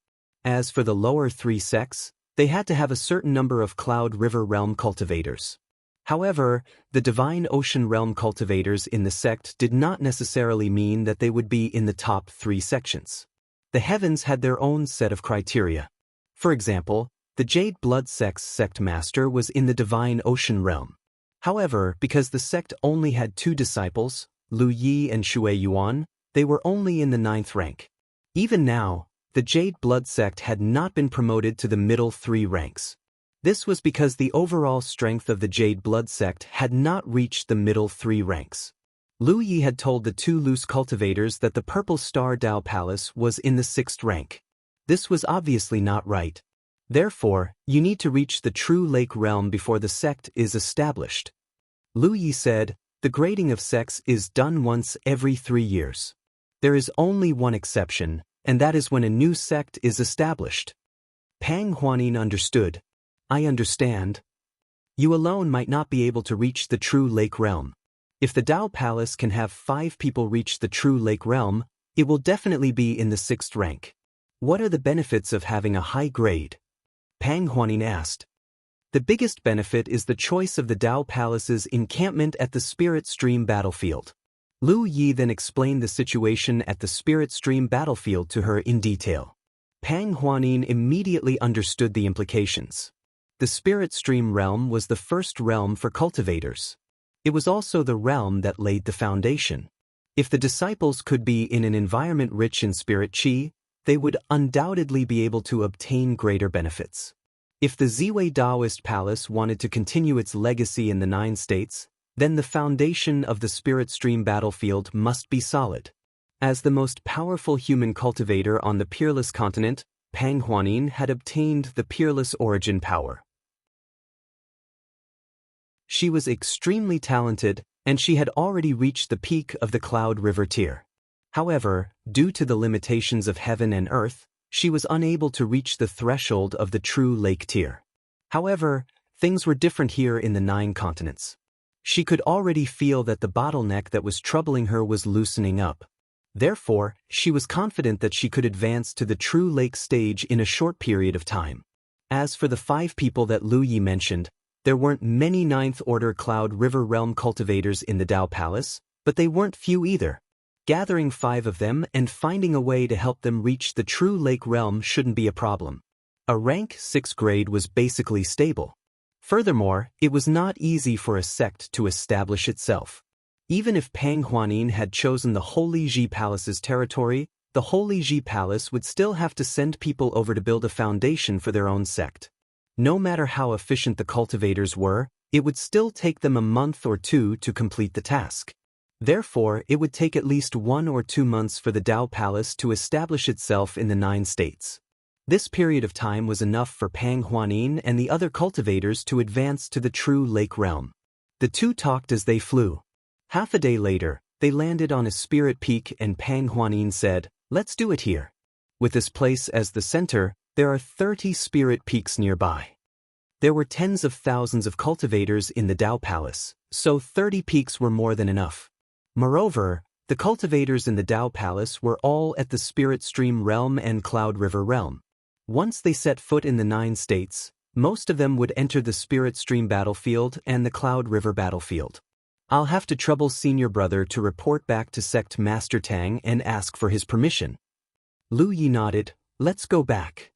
As for the lower 3 sects, they had to have a certain number of cloud river realm cultivators. However, the divine ocean realm cultivators in the sect did not necessarily mean that they would be in the top 3 sections. The heavens had their own set of criteria. For example, the Jade Blood sect's sect master was in the divine ocean realm. However, because the sect only had 2 disciples, Lu Yi and Shui Yuan, they were only in the 9th rank. Even now, the Jade Blood sect had not been promoted to the middle 3 ranks. This was because the overall strength of the Jade Blood sect had not reached the middle 3 ranks. Lu Yi had told the 2 loose cultivators that the Purple Star Dao Palace was in the 6th rank. This was obviously not right. Therefore, you need to reach the true lake realm before the sect is established. Lu Yi said, the grading of sects is done once every 3 years. There is only one exception, and that is when a new sect is established. Pang Huanin understood. I understand. You alone might not be able to reach the true lake realm. If the Dao Palace can have 5 people reach the true lake realm, it will definitely be in the 6th rank. What are the benefits of having a high grade? Pang Huanin asked. The biggest benefit is the choice of the Dao Palace's encampment at the Spirit Stream battlefield. Lu Yi then explained the situation at the Spirit Stream battlefield to her in detail. Pang Huanin immediately understood the implications. The Spirit Stream realm was the first realm for cultivators. It was also the realm that laid the foundation. If the disciples could be in an environment rich in spirit qi, they would undoubtedly be able to obtain greater benefits. If the Ziwei Taoist Palace wanted to continue its legacy in the 9 states, then the foundation of the Spirit Stream battlefield must be solid. As the most powerful human cultivator on the Peerless continent, Pang Huanin had obtained the Peerless Origin power. She was extremely talented, and she had already reached the peak of the Cloud River tier. However, due to the limitations of heaven and earth, she was unable to reach the threshold of the true lake tier. However, things were different here in the 9 continents. She could already feel that the bottleneck that was troubling her was loosening up. Therefore, she was confident that she could advance to the true lake stage in a short period of time. As for the 5 people that Lu Yi mentioned, there weren't many 9th order Cloud River realm cultivators in the Dao Palace, but they weren't few either. Gathering 5 of them and finding a way to help them reach the true lake realm shouldn't be a problem. A rank 6 grade was basically stable. Furthermore, it was not easy for a sect to establish itself. Even if Pang Huanin had chosen the Holy Ji Palace's territory, the Holy Ji Palace would still have to send people over to build a foundation for their own sect. No matter how efficient the cultivators were, it would still take them a month or 2 to complete the task. Therefore, it would take at least 1 or 2 months for the Dao Palace to establish itself in the 9 states. This period of time was enough for Pang Huanin and the other cultivators to advance to the true lake realm. The 2 talked as they flew. Half a day later, they landed on a spirit peak and Pang Huanin said, "Let's do it here." With this place as the center, There are 30 spirit peaks nearby. There were tens of thousands of cultivators in the Tao Palace, so 30 peaks were more than enough. Moreover, the cultivators in the Tao Palace were all at the Spirit Stream Realm and Cloud River Realm. Once they set foot in the 9 states, most of them would enter the Spirit Stream battlefield and the Cloud River battlefield. I'll have to trouble Senior Brother to report back to Sect Master Tang and ask for his permission. Lu Yi nodded. Let's go back.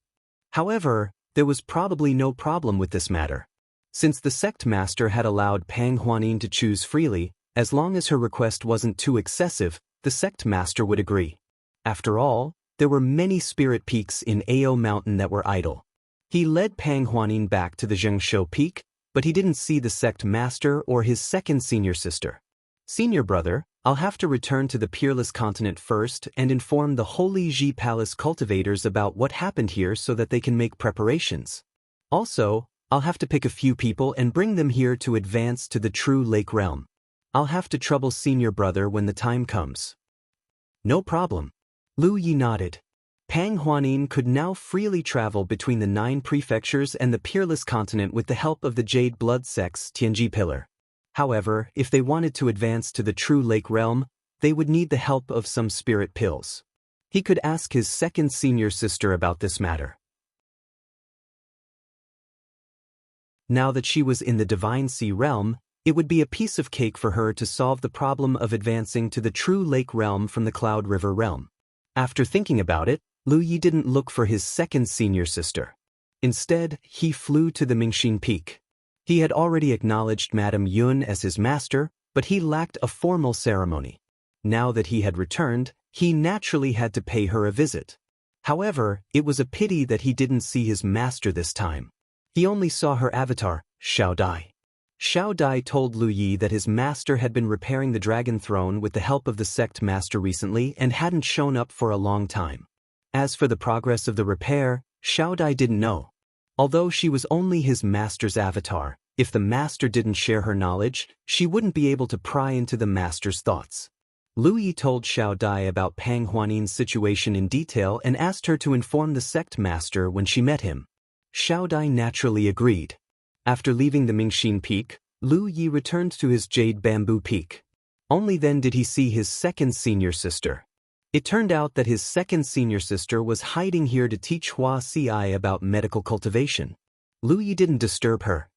However, there was probably no problem with this matter. Since the Sect Master had allowed Pang Huanin to choose freely, as long as her request wasn't too excessive, the Sect Master would agree. After all, there were many spirit peaks in Ao Mountain that were idle. He led Pang Huanin back to the Zhengshou Peak, but he didn't see the Sect Master or his second senior sister. Senior Brother, I'll have to return to the Peerless Continent first and inform the Holy Ji Palace cultivators about what happened here so that they can make preparations. Also, I'll have to pick a few people and bring them here to advance to the True Lake Realm. I'll have to trouble Senior Brother when the time comes. No problem. Lu Yi nodded. Pang Huanin could now freely travel between the 9 prefectures and the Peerless Continent with the help of the Jade Blood Sect's Tianji Pillar. However, if they wanted to advance to the True Lake Realm, they would need the help of some spirit pills. He could ask his second senior sister about this matter. Now that she was in the Divine Sea Realm, it would be a piece of cake for her to solve the problem of advancing to the True Lake Realm from the Cloud River Realm. After thinking about it, Lu Yi didn't look for his second senior sister. Instead, he flew to the Mingxin Peak. He had already acknowledged Madame Yun as his master, but he lacked a formal ceremony. Now that he had returned, he naturally had to pay her a visit. However, it was a pity that he didn't see his master this time. He only saw her avatar, Xiao Dai. Xiao Dai told Lu Yi that his master had been repairing the dragon throne with the help of the sect master recently and hadn't shown up for a long time. As for the progress of the repair, Xiao Dai didn't know. Although she was only his master's avatar, if the master didn't share her knowledge, she wouldn't be able to pry into the master's thoughts. Lu Yi told Xiao Dai about Pang Huanin's situation in detail and asked her to inform the sect master when she met him. Xiao Dai naturally agreed. After leaving the Mingxin Peak, Lu Yi returned to his Jade Bamboo Peak. Only then did he see his second senior sister. It turned out that his second senior sister was hiding here to teach Hua Ci about medical cultivation. Lu Yi didn't disturb her.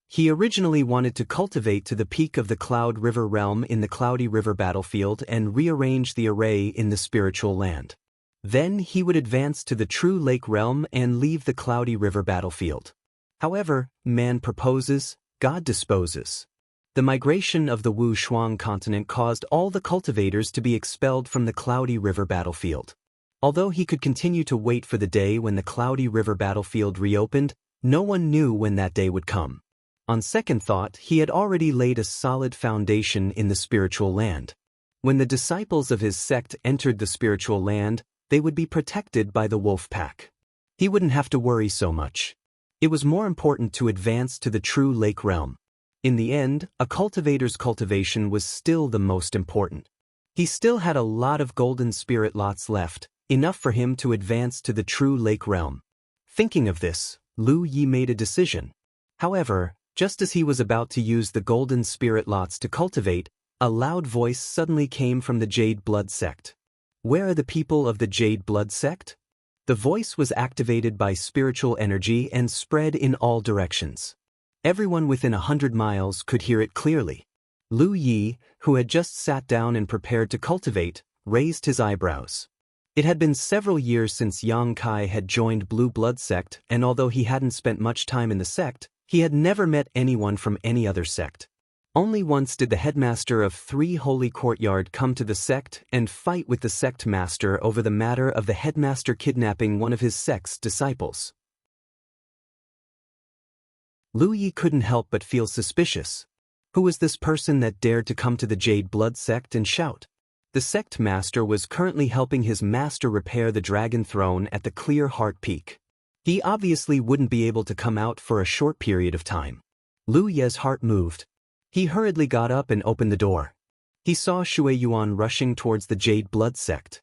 He originally wanted to cultivate to the peak of the Cloud River Realm in the Cloudy River battlefield and rearrange the array in the spiritual land. Then he would advance to the True Lake Realm and leave the Cloudy River battlefield. However, man proposes, God disposes. The migration of the Wu Shuang continent caused all the cultivators to be expelled from the Cloudy River battlefield. Although he could continue to wait for the day when the Cloudy River battlefield reopened, no one knew when that day would come. On second thought, he had already laid a solid foundation in the spiritual land. When the disciples of his sect entered the spiritual land, they would be protected by the wolf pack. He wouldn't have to worry so much. It was more important to advance to the True Lake Realm. In the end, a cultivator's cultivation was still the most important. He still had a lot of golden spirit lots left, enough for him to advance to the True Lake Realm. Thinking of this, Lu Yi made a decision. However, just as he was about to use the golden spirit lots to cultivate, a loud voice suddenly came from the Jade Blood Sect. Where are the people of the Jade Blood Sect? The voice was activated by spiritual energy and spread in all directions. Everyone within 100 miles could hear it clearly. Lu Yi, who had just sat down and prepared to cultivate, raised his eyebrows. It had been several years since Yang Kai had joined Blue Blood Sect, and although he hadn't spent much time in the sect, he had never met anyone from any other sect. Only once did the headmaster of 3 Holy Courtyard come to the sect and fight with the sect master over the matter of the headmaster kidnapping one of his sect's disciples. Lu Yi couldn't help but feel suspicious. Who was this person that dared to come to the Jade Blood Sect and shout? The sect master was currently helping his master repair the dragon throne at the Clear Heart Peak. He obviously wouldn't be able to come out for a short period of time. Lu Ye's heart moved. He hurriedly got up and opened the door. He saw Shui Yuan rushing towards the Jade Blood Sect.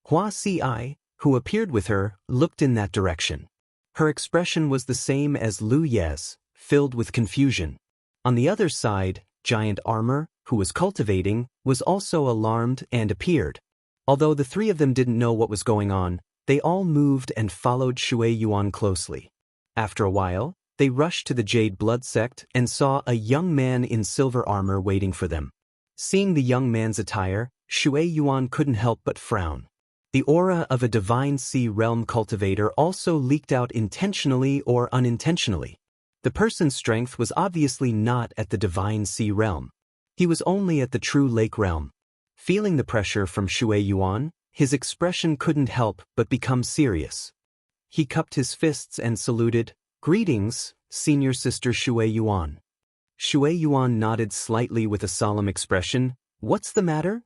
Hua Ci, who appeared with her, looked in that direction. Her expression was the same as Lu Ye's, filled with confusion. On the other side, Giant Armor, who was cultivating, was also alarmed and appeared. Although the three of them didn't know what was going on, they all moved and followed Shui Yuan closely. After a while, they rushed to the Jade Blood Sect and saw a young man in silver armor waiting for them. Seeing the young man's attire, Shui Yuan couldn't help but frown. The aura of a divine sea realm cultivator also leaked out intentionally or unintentionally. The person's strength was obviously not at the divine sea realm. He was only at the true lake realm. Feeling the pressure from Shui Yuan, his expression couldn't help but become serious. He cupped his fists and saluted, "Greetings, Senior Sister Shui Yuan." Shui Yuan nodded slightly with a solemn expression. "What's the matter?"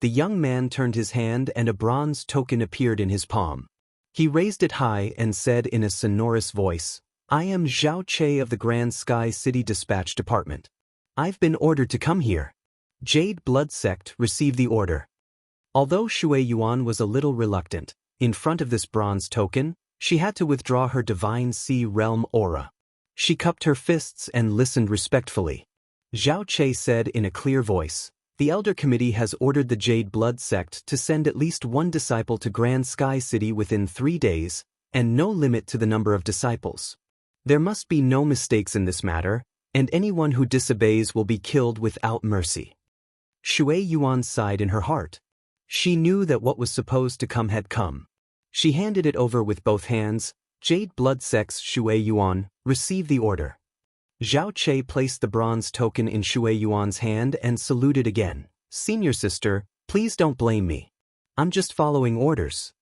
The young man turned his hand and a bronze token appeared in his palm. He raised it high and said in a sonorous voice, "I am Zhao Che of the Grand Sky City Dispatch Department. I've been ordered to come here." Jade Blood Sect received the order. Although Shui Yuan was a little reluctant, in front of this bronze token, she had to withdraw her divine sea realm aura. She cupped her fists and listened respectfully. Zhao Che said in a clear voice, "The Elder Committee has ordered the Jade Blood Sect to send at least one disciple to Grand Sky City within 3 days, and no limit to the number of disciples. There must be no mistakes in this matter, and anyone who disobeys will be killed without mercy." Shui Yuan sighed in her heart. She knew that what was supposed to come had come. She handed it over with both hands. Jade Blood Sect's Shui Yuan, receive the order. Zhao Che placed the bronze token in Shui Yuan's hand and saluted again. "Senior Sister, please don't blame me. I'm just following orders."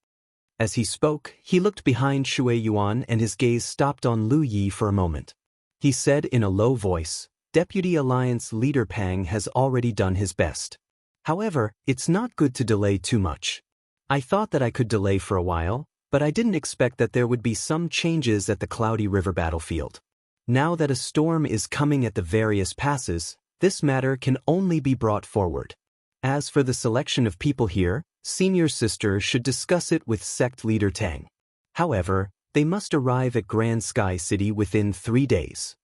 As he spoke, he looked behind Shui Yuan and his gaze stopped on Lu Yi for a moment. He said in a low voice, "Deputy Alliance Leader Pang has already done his best. However, it's not good to delay too much. I thought that I could delay for a while, but I didn't expect that there would be some changes at the Cloudy River battlefield. Now that a storm is coming at the various passes, this matter can only be brought forward. As for the selection of people here, Senior Sister should discuss it with Sect Leader Tang. However, they must arrive at Grand Sky City within 3 days."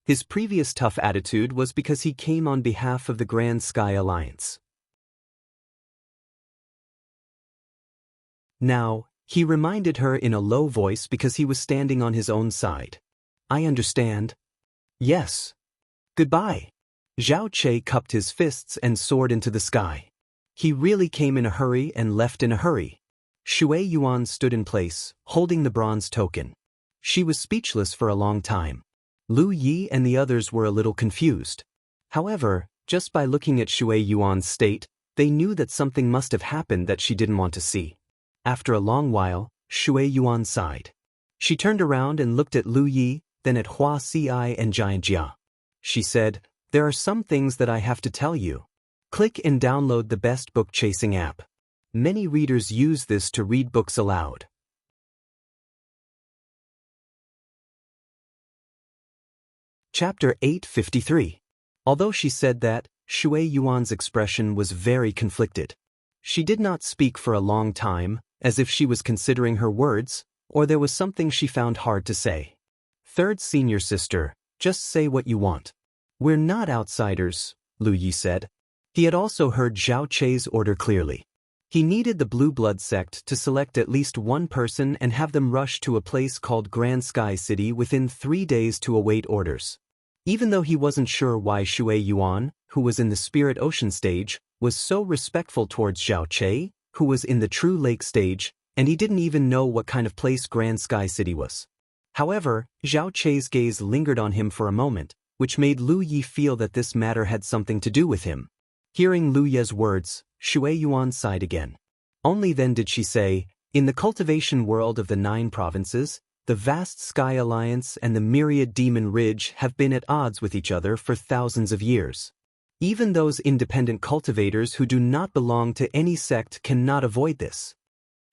His previous tough attitude was because he came on behalf of the Grand Sky Alliance. Now, he reminded her in a low voice because he was standing on his own side. "I understand." "Yes. Goodbye." Zhao Che cupped his fists and soared into the sky. He really came in a hurry and left in a hurry. Shui Yuan stood in place, holding the bronze token. She was speechless for a long time. Lu Yi and the others were a little confused. However, just by looking at Shui Yuan's state, they knew that something must have happened that she didn't want to see. After a long while, Shui Yuan sighed. She turned around and looked at Lu Yi, then at Hua Si and Giant Jia. She said, "There are some things that I have to tell you. Click and download the best book-chasing app. Many readers use this to read books aloud." Chapter 853. Although she said that, Shui Yuan's expression was very conflicted. She did not speak for a long time, as if she was considering her words, or there was something she found hard to say. "Third Senior Sister, just say what you want." "We're not outsiders," Lu Yi said. He had also heard Zhao Che's order clearly. He needed the Blue Blood Sect to select at least one person and have them rush to a place called Grand Sky City within 3 days to await orders. Even though he wasn't sure why Shui Yuan, who was in the Spirit Ocean stage, was so respectful towards Zhao Che, who was in the True Lake stage, and he didn't even know what kind of place Grand Sky City was. However, Zhao Che's gaze lingered on him for a moment, which made Lu Yi feel that this matter had something to do with him. Hearing Lu Yi's words, Shui Yuan sighed again. Only then did she say, "In the cultivation world of the 9 provinces, the vast Sky Alliance and the myriad Demon Ridge have been at odds with each other for thousands of years. Even those independent cultivators who do not belong to any sect cannot avoid this."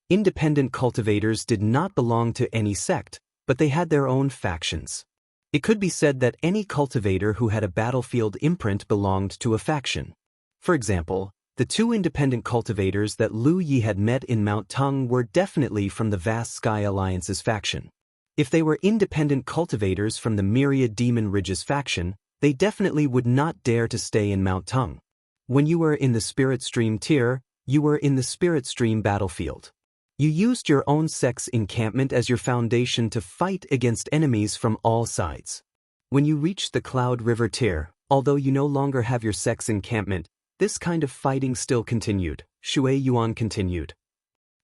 Independent cultivators did not belong to any sect, but they had their own factions. It could be said that any cultivator who had a battlefield imprint belonged to a faction. For example, the 2 independent cultivators that Lu Yi had met in Mount Tung were definitely from the vast Sky Alliance's faction. If they were independent cultivators from the myriad Demon Ridges faction, they definitely would not dare to stay in Mount Tung. When you were in the Spirit Stream tier, you were in the Spirit Stream battlefield. You used your own sect's encampment as your foundation to fight against enemies from all sides. When you reached the Cloud River tier, although you no longer have your sect's encampment, this kind of fighting still continued, Shui Yuan continued.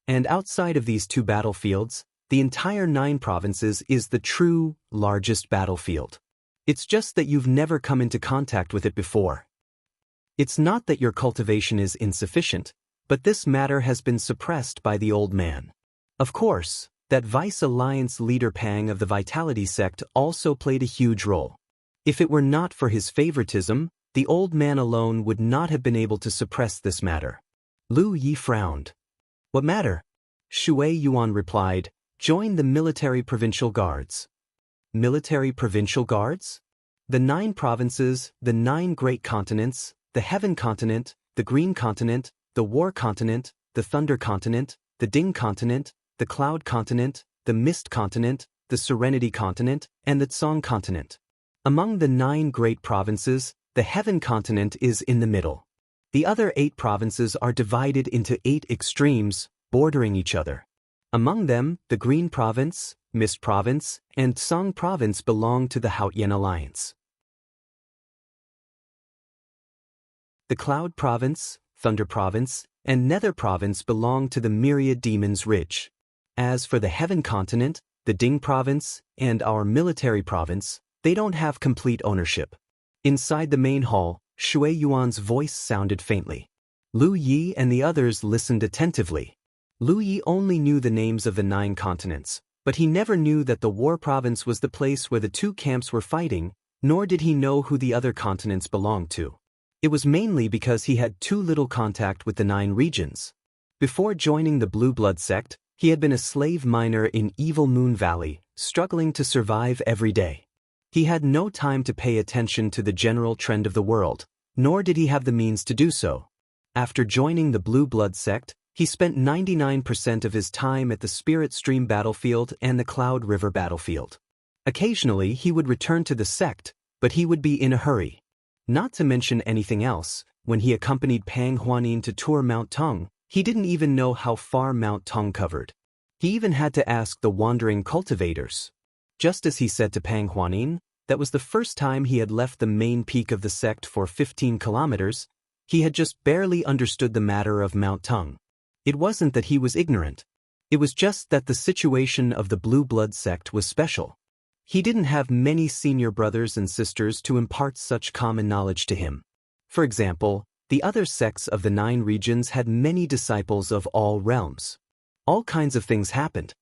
And outside of these two battlefields, the entire 9 provinces is the true, largest battlefield. It's just that you've never come into contact with it before. It's not that your cultivation is insufficient, but this matter has been suppressed by the old man. Of course, that Vice Alliance leader Pang of the Vitality sect also played a huge role. If it were not for his favoritism, the old man alone would not have been able to suppress this matter. Lu Yi frowned. What matter? Shui Yuan replied, join the military provincial guards. Military provincial guards? The 9 provinces, the 9 great continents, the Heaven continent, the Green continent, the War continent, the Thunder continent, the Ding continent, the Cloud continent, the Mist continent, the Serenity continent, and the Tsong continent. Among the 9 great provinces, the Heaven continent is in the middle. The other 8 provinces are divided into 8 extremes, bordering each other. Among them, the Green province, Mist province, and Tsong province belong to the Haotian Alliance. The Cloud province, Thunder province, and Nether province belong to the Myriad Demons Ridge. As for the Heaven continent, the Ding province, and our military province, they don't have complete ownership. Inside the main hall, Shui Yuan's voice sounded faintly. Lu Yi and the others listened attentively. Lu Yi only knew the names of the 9 continents, but he never knew that the War province was the place where the 2 camps were fighting, nor did he know who the other continents belonged to. It was mainly because he had too little contact with the 9 regions. Before joining the Blue Blood sect, he had been a slave miner in Evil Moon Valley, struggling to survive every day. He had no time to pay attention to the general trend of the world, nor did he have the means to do so. After joining the Blue Blood sect, he spent 99% of his time at the Spirit Stream battlefield and the Cloud River battlefield. Occasionally he would return to the sect, but he would be in a hurry. Not to mention anything else, when he accompanied Pang Huanin to tour Mount Tung, he didn't even know how far Mount Tung covered. He even had to ask the wandering cultivators. Just as he said to Pang Huanin, that was the first time he had left the main peak of the sect for 15 kilometers, he had just barely understood the matter of Mount Tung. It wasn't that he was ignorant. It was just that the situation of the Blue Blood sect was special. He didn't have many senior brothers and sisters to impart such common knowledge to him. For example, the other sects of the 9 regions had many disciples of all realms. All kinds of things happened.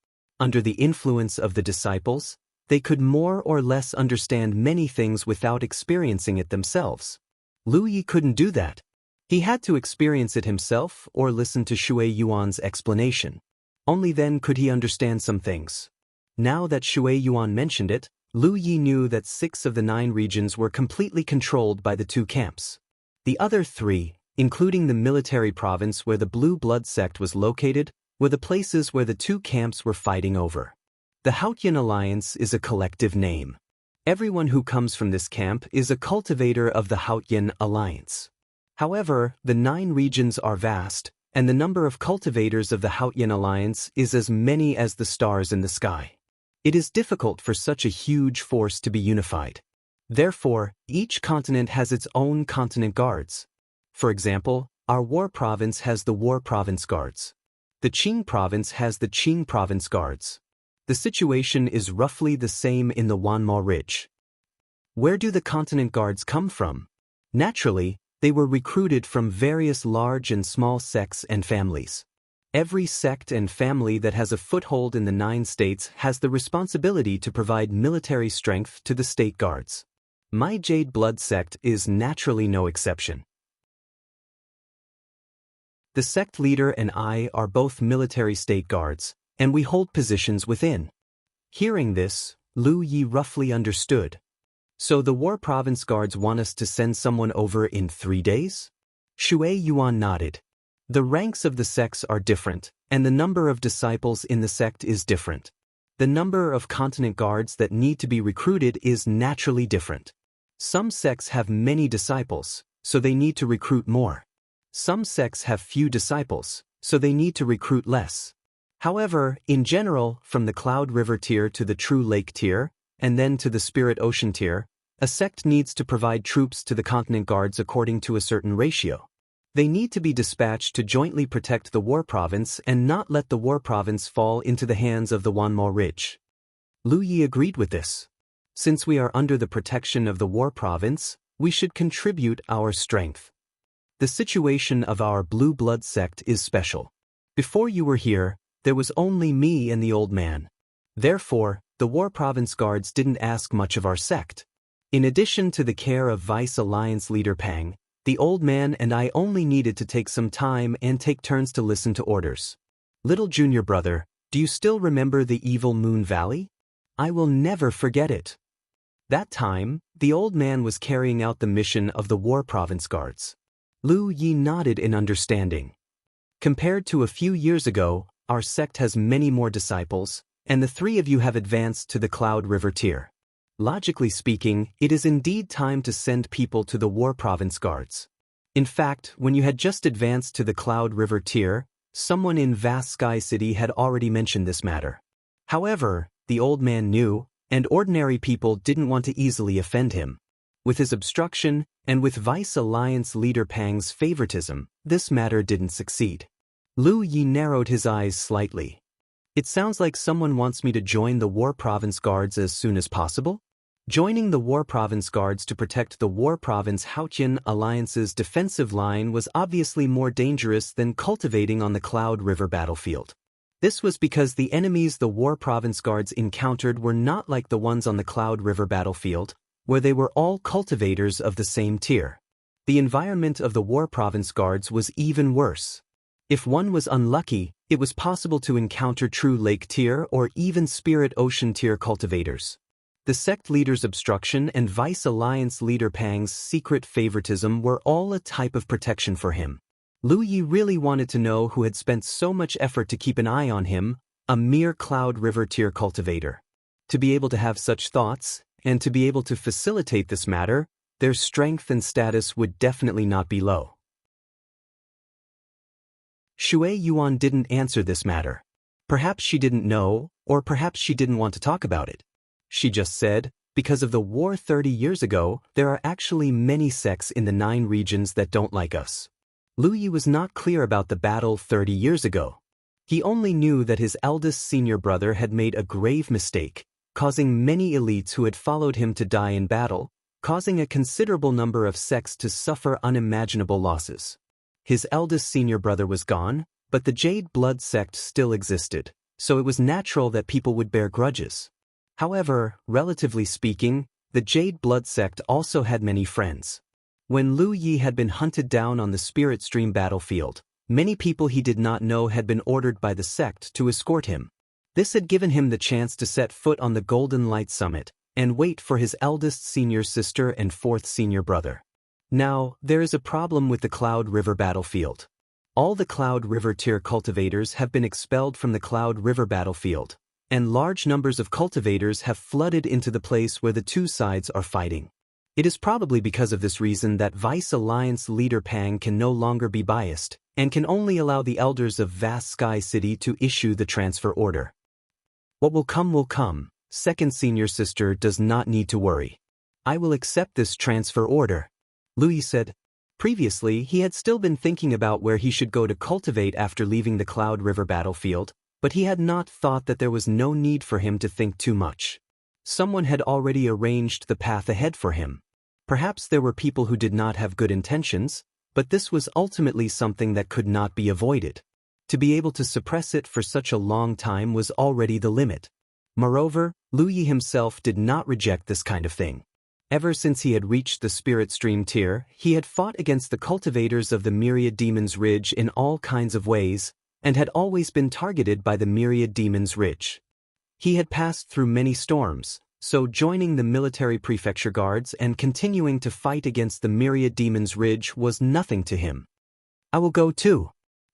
Under the influence of the disciples, they could more or less understand many things without experiencing it themselves. Lu Yi couldn't do that. He had to experience it himself or listen to Shui Yuan's explanation. Only then could he understand some things. Now that Shui Yuan mentioned it, Lu Yi knew that 6 of the 9 regions were completely controlled by the 2 camps. The other 3, including the military province where the Blue Blood sect was located, were the places where the 2 camps were fighting over. The Haotian Alliance is a collective name. Everyone who comes from this camp is a cultivator of the Haotian Alliance. However, the 9 regions are vast, and the number of cultivators of the Haotian Alliance is as many as the stars in the sky. It is difficult for such a huge force to be unified. Therefore, each continent has its own continent guards. For example, our War province has the War province guards. The Qing province has the Qing province guards. The situation is roughly the same in the Wanmo Ridge. Where do the continent guards come from? Naturally, they were recruited from various large and small sects and families. Every sect and family that has a foothold in the 9 states has the responsibility to provide military strength to the state guards. My Jade Blood sect is naturally no exception. The sect leader and I are both military state guards, and we hold positions within. Hearing this, Lu Yi roughly understood. So the War Province guards want us to send someone over in 3 days? Shui Yuan nodded. The ranks of the sects are different, and the number of disciples in the sect is different. The number of continent guards that need to be recruited is naturally different. Some sects have many disciples, so they need to recruit more. Some sects have few disciples, so they need to recruit less. However, in general, from the Cloud River tier to the True Lake tier, and then to the Spirit Ocean tier, a sect needs to provide troops to the continent guards according to a certain ratio. They need to be dispatched to jointly protect the war province and not let the war province fall into the hands of the Wanmo rich. Lu Yi agreed with this. Since we are under the protection of the war province, we should contribute our strength. The situation of our Blue Blood sect is special. Before you were here, there was only me and the old man. Therefore, the war province guards didn't ask much of our sect. In addition to the care of Vice Alliance leader Pang, the old man and I only needed to take some time and take turns to listen to orders. Little junior brother, do you still remember the evil Moon Valley? I will never forget it. That time, the old man was carrying out the mission of the war province guards. Lu Yi nodded in understanding. Compared to a few years ago, our sect has many more disciples, and the three of you have advanced to the Cloud River tier. Logically speaking, it is indeed time to send people to the war province guards. In fact, when you had just advanced to the Cloud River tier, someone in Vast Sky City had already mentioned this matter. However, the old man knew, and ordinary people didn't want to easily offend him. With his obstruction, and with Vice Alliance leader Pang's favoritism, this matter didn't succeed. Lu Yi narrowed his eyes slightly. It sounds like someone wants me to join the War Province Guards as soon as possible? Joining the War Province Guards to protect the War Province Haotian Alliance's defensive line was obviously more dangerous than cultivating on the Cloud River battlefield. This was because the enemies the War Province Guards encountered were not like the ones on the Cloud River battlefield, where they were all cultivators of the same tier. The environment of the War Province Guards was even worse. If one was unlucky, it was possible to encounter True Lake tier or even Spirit Ocean tier cultivators. The sect leader's obstruction and Vice Alliance leader Pang's secret favoritism were all a type of protection for him. Lu Yi really wanted to know who had spent so much effort to keep an eye on him, a mere Cloud River tier cultivator. To be able to have such thoughts, and to be able to facilitate this matter, their strength and status would definitely not be low. Shui Yuan didn't answer this matter. Perhaps she didn't know, or perhaps she didn't want to talk about it. She just said, because of the war 30 years ago, there are actually many sects in the 9 regions that don't like us. Lu Yi was not clear about the battle 30 years ago. He only knew that his eldest senior brother had made a grave mistake, causing many elites who had followed him to die in battle, causing a considerable number of sects to suffer unimaginable losses. His eldest senior brother was gone, but the Jade Blood sect still existed, so it was natural that people would bear grudges. However, relatively speaking, the Jade Blood sect also had many friends. When Lu Yi had been hunted down on the Spirit Stream battlefield, many people he did not know had been ordered by the sect to escort him. This had given him the chance to set foot on the Golden Light Summit and wait for his eldest senior sister and 4th senior brother. Now, there is a problem with the Cloud River battlefield. All the Cloud River tier cultivators have been expelled from the Cloud River battlefield, and large numbers of cultivators have flooded into the place where the two sides are fighting. It is probably because of this reason that Vice Alliance leader Pang can no longer be biased, and can only allow the elders of Vast Sky City to issue the transfer order. What will come will come. 2nd senior sister does not need to worry. I will accept this transfer order, Lu Yi said. Previously, he had still been thinking about where he should go to cultivate after leaving the Cloud River battlefield, but he had not thought that there was no need for him to think too much. Someone had already arranged the path ahead for him. Perhaps there were people who did not have good intentions, but this was ultimately something that could not be avoided. To be able to suppress it for such a long time was already the limit. Moreover, Lu Yi himself did not reject this kind of thing. Ever since he had reached the Spirit Stream tier, he had fought against the cultivators of the Myriad Demons Ridge in all kinds of ways, and had always been targeted by the Myriad Demons Ridge. He had passed through many storms, so joining the military prefecture guards and continuing to fight against the Myriad Demons Ridge was nothing to him. I will go too,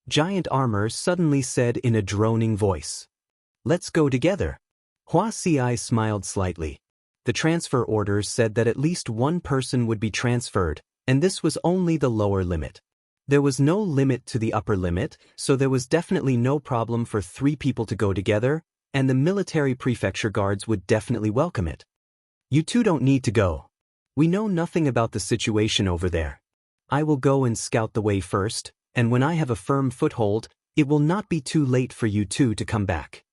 Giant Armor suddenly said in a droning voice. Let's go together. Hua Si smiled slightly. The transfer orders said that at least one person would be transferred, and this was only the lower limit. There was no limit to the upper limit, so there was definitely no problem for 3 people to go together, and the military prefecture guards would definitely welcome it. You two don't need to go. We know nothing about the situation over there. I will go and scout the way first, and when I have a firm foothold, it will not be too late for you two to come back.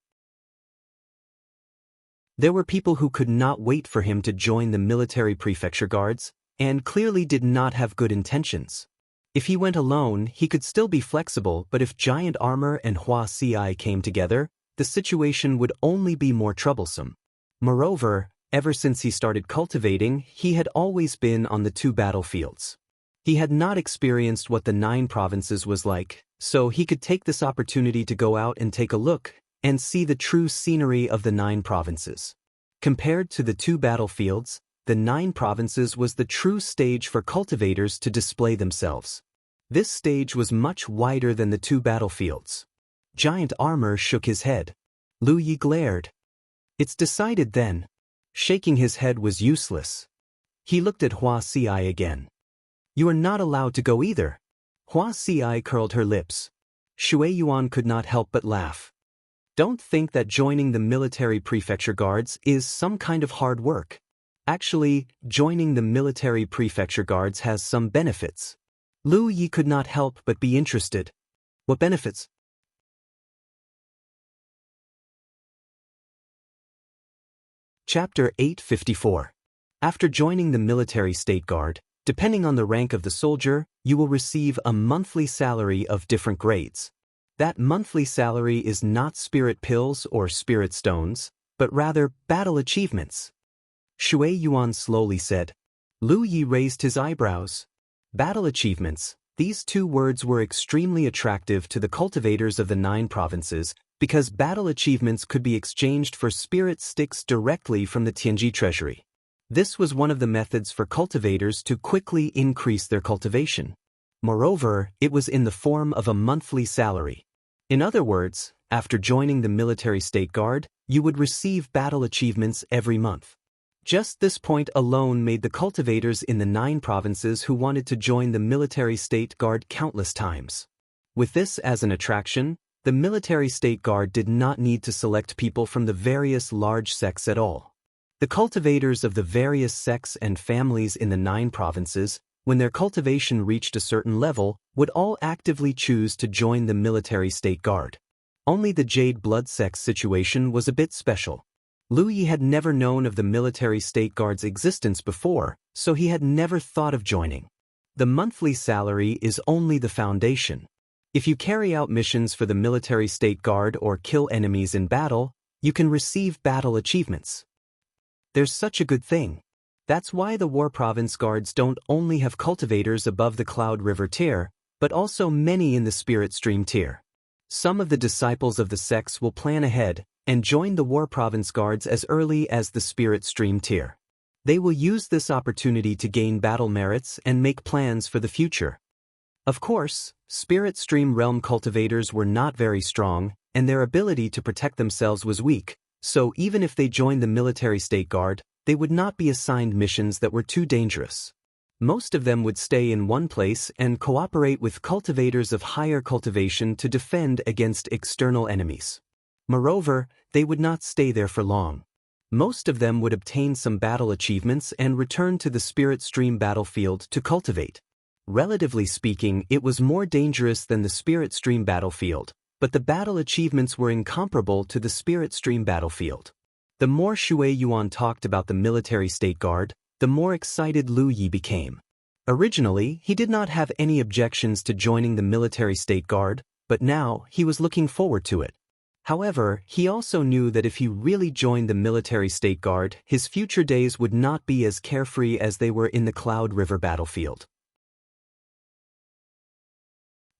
There were people who could not wait for him to join the military prefecture guards, and clearly did not have good intentions. If he went alone, he could still be flexible, but if Giant Armor and Hua Si came together, the situation would only be more troublesome. Moreover, ever since he started cultivating, he had always been on the 2 battlefields. He had not experienced what the 9 provinces was like, so he could take this opportunity to go out and take a look and see the true scenery of the 9 provinces. Compared to the 2 battlefields, the 9 provinces was the true stage for cultivators to display themselves. This stage was much wider than the 2 battlefields. Giant Armor shook his head. Lu Yi glared. It's decided then. Shaking his head was useless. He looked at Hua Si again. You are not allowed to go either. Hua Si curled her lips. Shui Yuan could not help but laugh. Don't think that joining the military prefecture guards is some kind of hard work. Actually, joining the military prefecture guards has some benefits. Lu Yi could not help but be interested. What benefits? Chapter 854. After joining the military state guard, depending on the rank of the soldier, you will receive a monthly salary of different grades. That monthly salary is not spirit pills or spirit stones, but rather battle achievements. Shui Yuan slowly said. Lu Yi raised his eyebrows. Battle achievements. These 2 words were extremely attractive to the cultivators of the 9 provinces because battle achievements could be exchanged for spirit sticks directly from the Tianji treasury. This was one of the methods for cultivators to quickly increase their cultivation. Moreover, it was in the form of a monthly salary. In other words, after joining the military state guard, you would receive battle achievements every month. Just this point alone made the cultivators in the 9 provinces who wanted to join the military state guard countless times. With this as an attraction, the military state guard did not need to select people from the various large sects at all. The cultivators of the various sects and families in the 9 provinces, when their cultivation reached a certain level, would all actively choose to join the military state guard. Only the Jade Blood sect's situation was a bit special. Lu Yi had never known of the military state guard's existence before, so he had never thought of joining. The monthly salary is only the foundation. If you carry out missions for the military state guard or kill enemies in battle, you can receive battle achievements. There's such a good thing. That's why the War Province guards don't only have cultivators above the Cloud River tier, but also many in the Spirit Stream tier. Some of the disciples of the sects will plan ahead and join the War Province guards as early as the Spirit Stream tier. They will use this opportunity to gain battle merits and make plans for the future. Of course, Spirit Stream realm cultivators were not very strong, and their ability to protect themselves was weak, so even if they joined the military state guard, they would not be assigned missions that were too dangerous. Most of them would stay in one place and cooperate with cultivators of higher cultivation to defend against external enemies. Moreover, they would not stay there for long. Most of them would obtain some battle achievements and return to the Spirit Stream battlefield to cultivate. Relatively speaking, it was more dangerous than the Spirit Stream battlefield, but the battle achievements were incomparable to the Spirit Stream battlefield. The more Shui Yuan talked about the military state guard, the more excited Lu Yi became. Originally, he did not have any objections to joining the military state guard, but now he was looking forward to it. However, he also knew that if he really joined the military state guard, his future days would not be as carefree as they were in the Cloud River battlefield.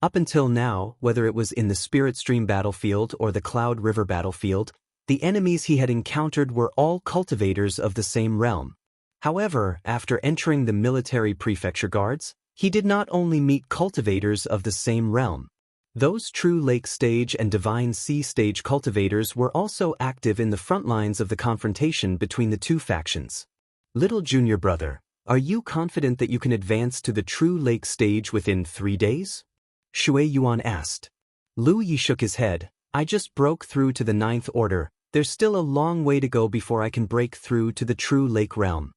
Up until now, whether it was in the Spirit Stream battlefield or the Cloud River battlefield, the enemies he had encountered were all cultivators of the same realm. However, after entering the military prefecture guards, he did not only meet cultivators of the same realm. Those true lake stage and divine sea stage cultivators were also active in the front lines of the confrontation between the two factions. Little junior brother, are you confident that you can advance to the true lake stage within 3 days? Shui Yuan asked. Lu Yi shook his head. I just broke through to the 9th order. There's still a long way to go before I can break through to the true lake realm.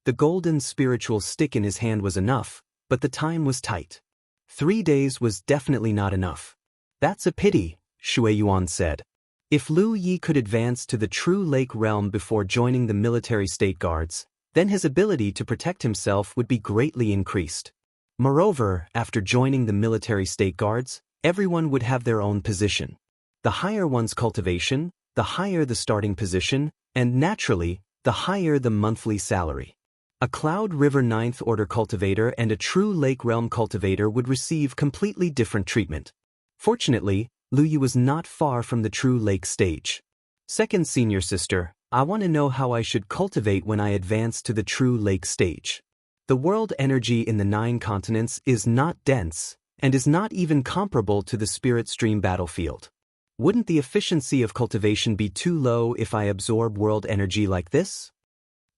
The golden spiritual stick in his hand was enough, but the time was tight. 3 days was definitely not enough. That's a pity, Shui Yuan said. If Lu Yi could advance to the true lake realm before joining the military state guards, then his ability to protect himself would be greatly increased. Moreover, after joining the military state guards, everyone would have their own position. The higher one's cultivation, the higher the starting position, and naturally, the higher the monthly salary. A Cloud River 9th Order cultivator and a true Lake Realm cultivator would receive completely different treatment. Fortunately, Lu Yi was not far from the true lake stage. Second senior sister, I want to know how I should cultivate when I advance to the true lake stage. The world energy in the 9 continents is not dense, and is not even comparable to the spirit stream battlefield. Wouldn't the efficiency of cultivation be too low if I absorb world energy like this?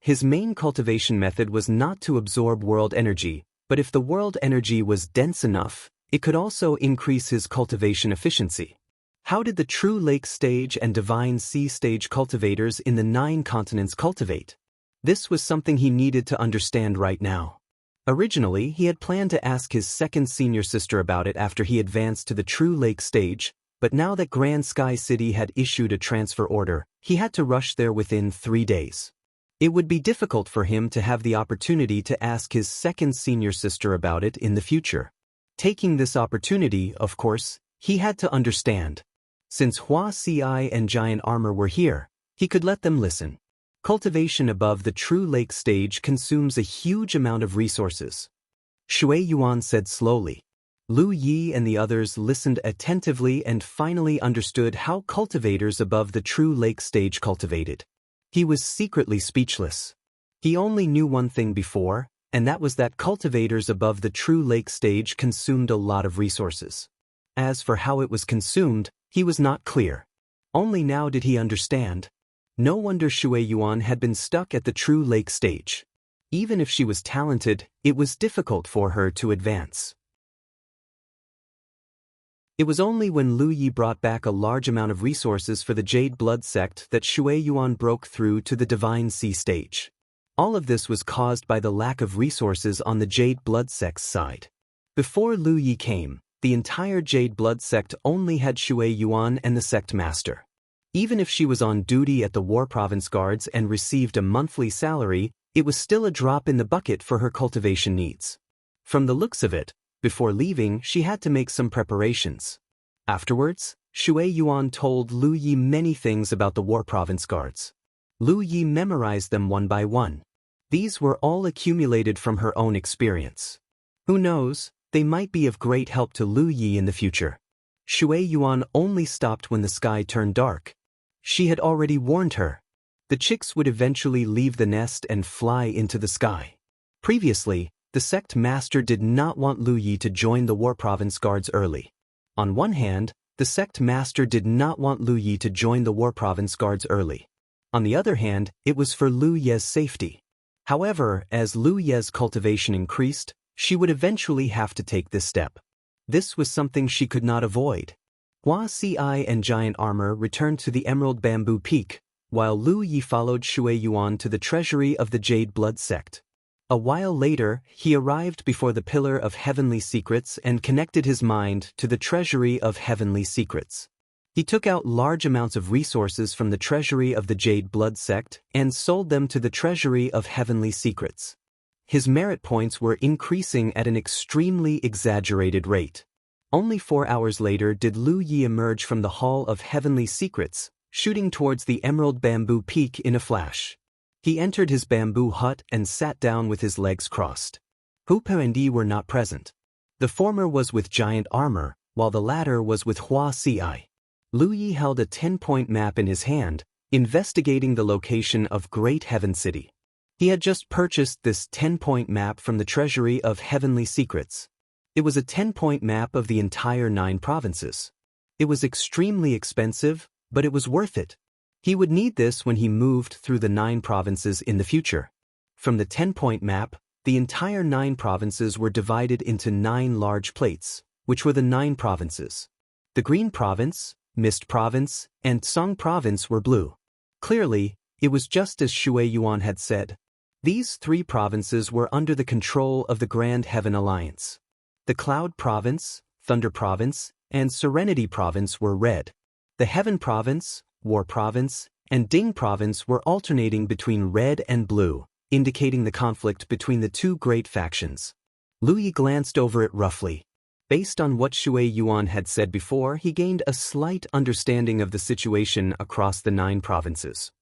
His main cultivation method was not to absorb world energy, but if the world energy was dense enough, it could also increase his cultivation efficiency. How did the true lake stage and divine sea stage cultivators in the 9 continents cultivate? This was something he needed to understand right now. Originally, he had planned to ask his second senior sister about it after he advanced to the true lake stage, but now that Grand Sky City had issued a transfer order, he had to rush there within 3 days. It would be difficult for him to have the opportunity to ask his second senior sister about it in the future. Taking this opportunity, of course, he had to understand. Since Hua Ci and Giant Armor were here, he could let them listen. Cultivation above the true lake stage consumes a huge amount of resources. Shui Yuan said slowly. Lu Yi and the others listened attentively and finally understood how cultivators above the true lake stage cultivated. He was secretly speechless. He only knew one thing before, and that was that cultivators above the true lake stage consumed a lot of resources. As for how it was consumed, he was not clear. Only now did he understand. No wonder Shui Yuan had been stuck at the true lake stage. Even if she was talented, it was difficult for her to advance. It was only when Lu Yi brought back a large amount of resources for the Jade Blood sect that Shui Yuan broke through to the Divine Sea stage. All of this was caused by the lack of resources on the Jade Blood sect's side. Before Lu Yi came, the entire Jade Blood sect only had Shui Yuan and the sect master. Even if she was on duty at the War Province Guards and received a monthly salary, it was still a drop in the bucket for her cultivation needs. From the looks of it, before leaving, she had to make some preparations. Afterwards, Shui Yuan told Lu Yi many things about the War Province Guards. Lu Yi memorized them one by one. These were all accumulated from her own experience. Who knows, they might be of great help to Lu Yi in the future. Shui Yuan only stopped when the sky turned dark. She had already warned her. The chicks would eventually leave the nest and fly into the sky. Previously, the sect master did not want Lu Yi to join the War Province Guards early. On one hand, the sect master did not want Lu Yi to join the War Province Guards early. On the other hand, it was for Lu Ye's safety. However, as Lu Ye's cultivation increased, she would eventually have to take this step. This was something she could not avoid. Hua Ci and Giant Armor returned to the Emerald Bamboo Peak, while Lu Yi followed Shui Yuan to the treasury of the Jade Blood sect. A while later, he arrived before the Pillar of Heavenly Secrets and connected his mind to the Treasury of Heavenly Secrets. He took out large amounts of resources from the treasury of the Jade Blood sect and sold them to the Treasury of Heavenly Secrets. His merit points were increasing at an extremely exaggerated rate. Only 4 hours later did Lu Yi emerge from the Hall of Heavenly Secrets, shooting towards the Emerald Bamboo Peak in a flash. He entered his bamboo hut and sat down with his legs crossed. Hooper and Yi were not present. The former was with Giant Armor, while the latter was with Hua Ci. Lu Yi held a 10-point map in his hand, investigating the location of Great Heaven City. He had just purchased this 10-point map from the Treasury of Heavenly Secrets. It was a 10-point map of the entire 9 provinces. It was extremely expensive, but it was worth it. He would need this when he moved through the 9 provinces in the future. From the 10-point map, the entire 9 provinces were divided into 9 large plates, which were the 9 provinces. The Green Province, Mist Province, and Song Province were blue. Clearly, it was just as Shui Yuan had said. These 3 provinces were under the control of the Grand Heaven Alliance. The Cloud Province, Thunder Province, and Serenity Province were red. The Heaven Province, War Province, and Ding Province were alternating between red and blue, indicating the conflict between the 2 great factions. Lu Yi glanced over it roughly. Based on what Shui Yuan had said before, he gained a slight understanding of the situation across the 9 provinces.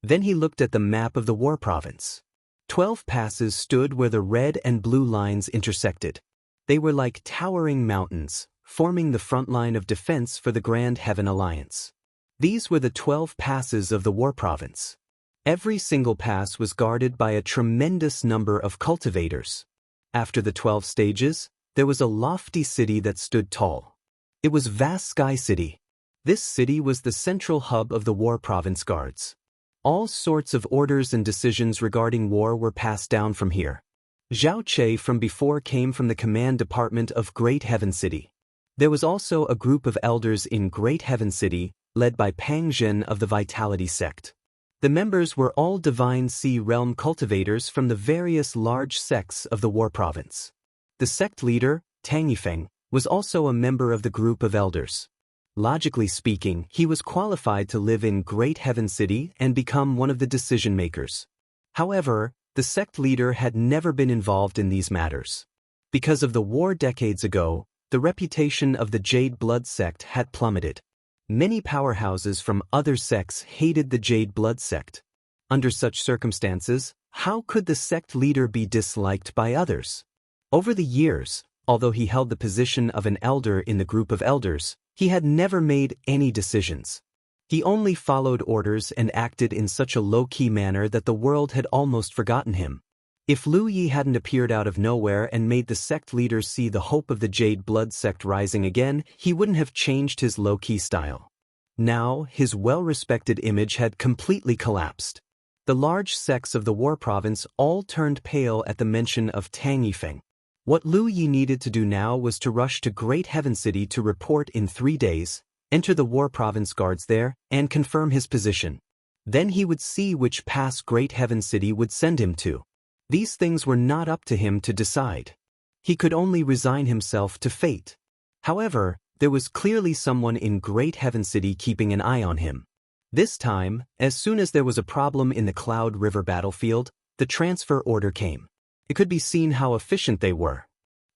Then he looked at the map of the War Province. 12 passes stood where the red and blue lines intersected. They were like towering mountains, forming the front line of defense for the Grand Heaven Alliance. These were the 12 passes of the War Province. Every single pass was guarded by a tremendous number of cultivators. After the 12 stages, there was a lofty city that stood tall. It was Vast Sky City. This city was the central hub of the War Province guards. All sorts of orders and decisions regarding war were passed down from here. Zhao Che from before came from the command department of Great Heaven City. There was also a group of elders in Great Heaven City, led by Pang Zhen of the Vitality Sect. The members were all Divine Sea Realm cultivators from the various large sects of the War Province. The sect leader, Tang Yifeng, was also a member of the group of elders. Logically speaking, he was qualified to live in Great Heaven City and become one of the decision-makers. However, the sect leader had never been involved in these matters. Because of the war decades ago, the reputation of the Jade Blood sect had plummeted. Many powerhouses from other sects hated the Jade Blood sect. Under such circumstances, how could the sect leader be disliked by others? Over the years, although he held the position of an elder in the group of elders, he had never made any decisions. He only followed orders and acted in such a low-key manner that the world had almost forgotten him. If Lu Yi hadn't appeared out of nowhere and made the sect leaders see the hope of the Jade Blood sect rising again, he wouldn't have changed his low-key style. Now, his well-respected image had completely collapsed. The large sects of the War Province all turned pale at the mention of Tang Yifeng. What Lu Yi needed to do now was to rush to Great Heaven City to report in 3 days, enter the War Province guards there, and confirm his position. Then he would see which pass Great Heaven City would send him to. These things were not up to him to decide. He could only resign himself to fate. However, there was clearly someone in Great Heaven City keeping an eye on him. This time, as soon as there was a problem in the Cloud River battlefield, the transfer order came. It could be seen how efficient they were.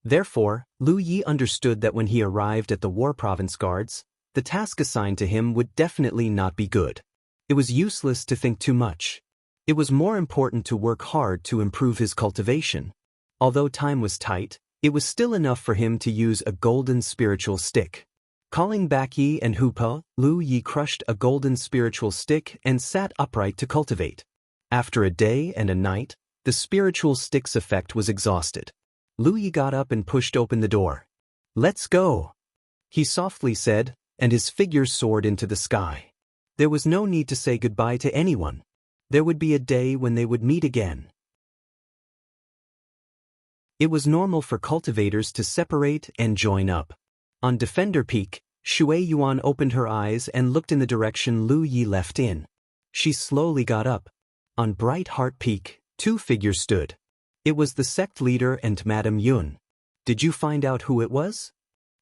Therefore, Lu Yi understood that when he arrived at the War Province guards, the task assigned to him would definitely not be good. It was useless to think too much. It was more important to work hard to improve his cultivation. Although time was tight, it was still enough for him to use a golden spiritual stick. Calling back Yi and Hupa, Lu Yi crushed a golden spiritual stick and sat upright to cultivate. After a day and a night, the spiritual stick's effect was exhausted. Lu Yi got up and pushed open the door. "Let's go," he softly said, and his figure soared into the sky. There was no need to say goodbye to anyone. There would be a day when they would meet again. It was normal for cultivators to separate and join up. On Defender Peak, Shui Yuan opened her eyes and looked in the direction Lu Yi left in. She slowly got up. On Bright Heart Peak, 2 figures stood. It was the sect leader and Madame Yun. "Did you find out who it was?"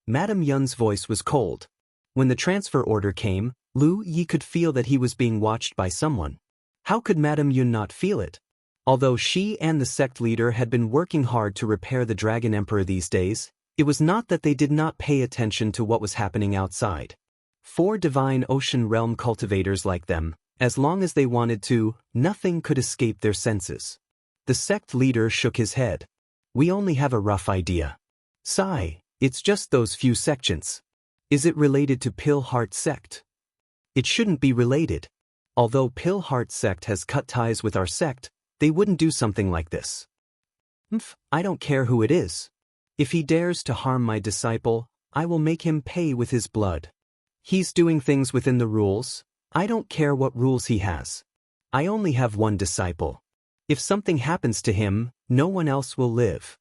Madame Yun's voice was cold. When the transfer order came, Lu Yi could feel that he was being watched by someone. How could Madame Yun not feel it? Although she and the sect leader had been working hard to repair the Dragon Emperor these days, it was not that they did not pay attention to what was happening outside. 4 divine ocean realm cultivators like them, as long as they wanted to, nothing could escape their senses. The sect leader shook his head. "We only have a rough idea. Sigh, it's just those few sections. Is it related to Pill Heart sect?" "It shouldn't be related. Although Pill Heart sect has cut ties with our sect, they wouldn't do something like this." I don't care who it is. If he dares to harm my disciple, I will make him pay with his blood. He's doing things within the rules. I don't care what rules he has. I only have one disciple. If something happens to him, no one else will live.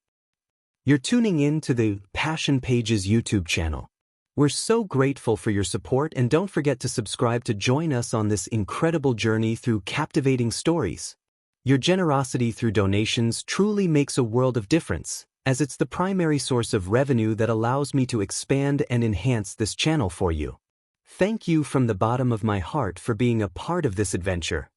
You're tuning in to the Passion Pages YouTube channel. We're so grateful for your support, and don't forget to subscribe to join us on this incredible journey through captivating stories. Your generosity through donations truly makes a world of difference, as it's the primary source of revenue that allows me to expand and enhance this channel for you. Thank you from the bottom of my heart for being a part of this adventure.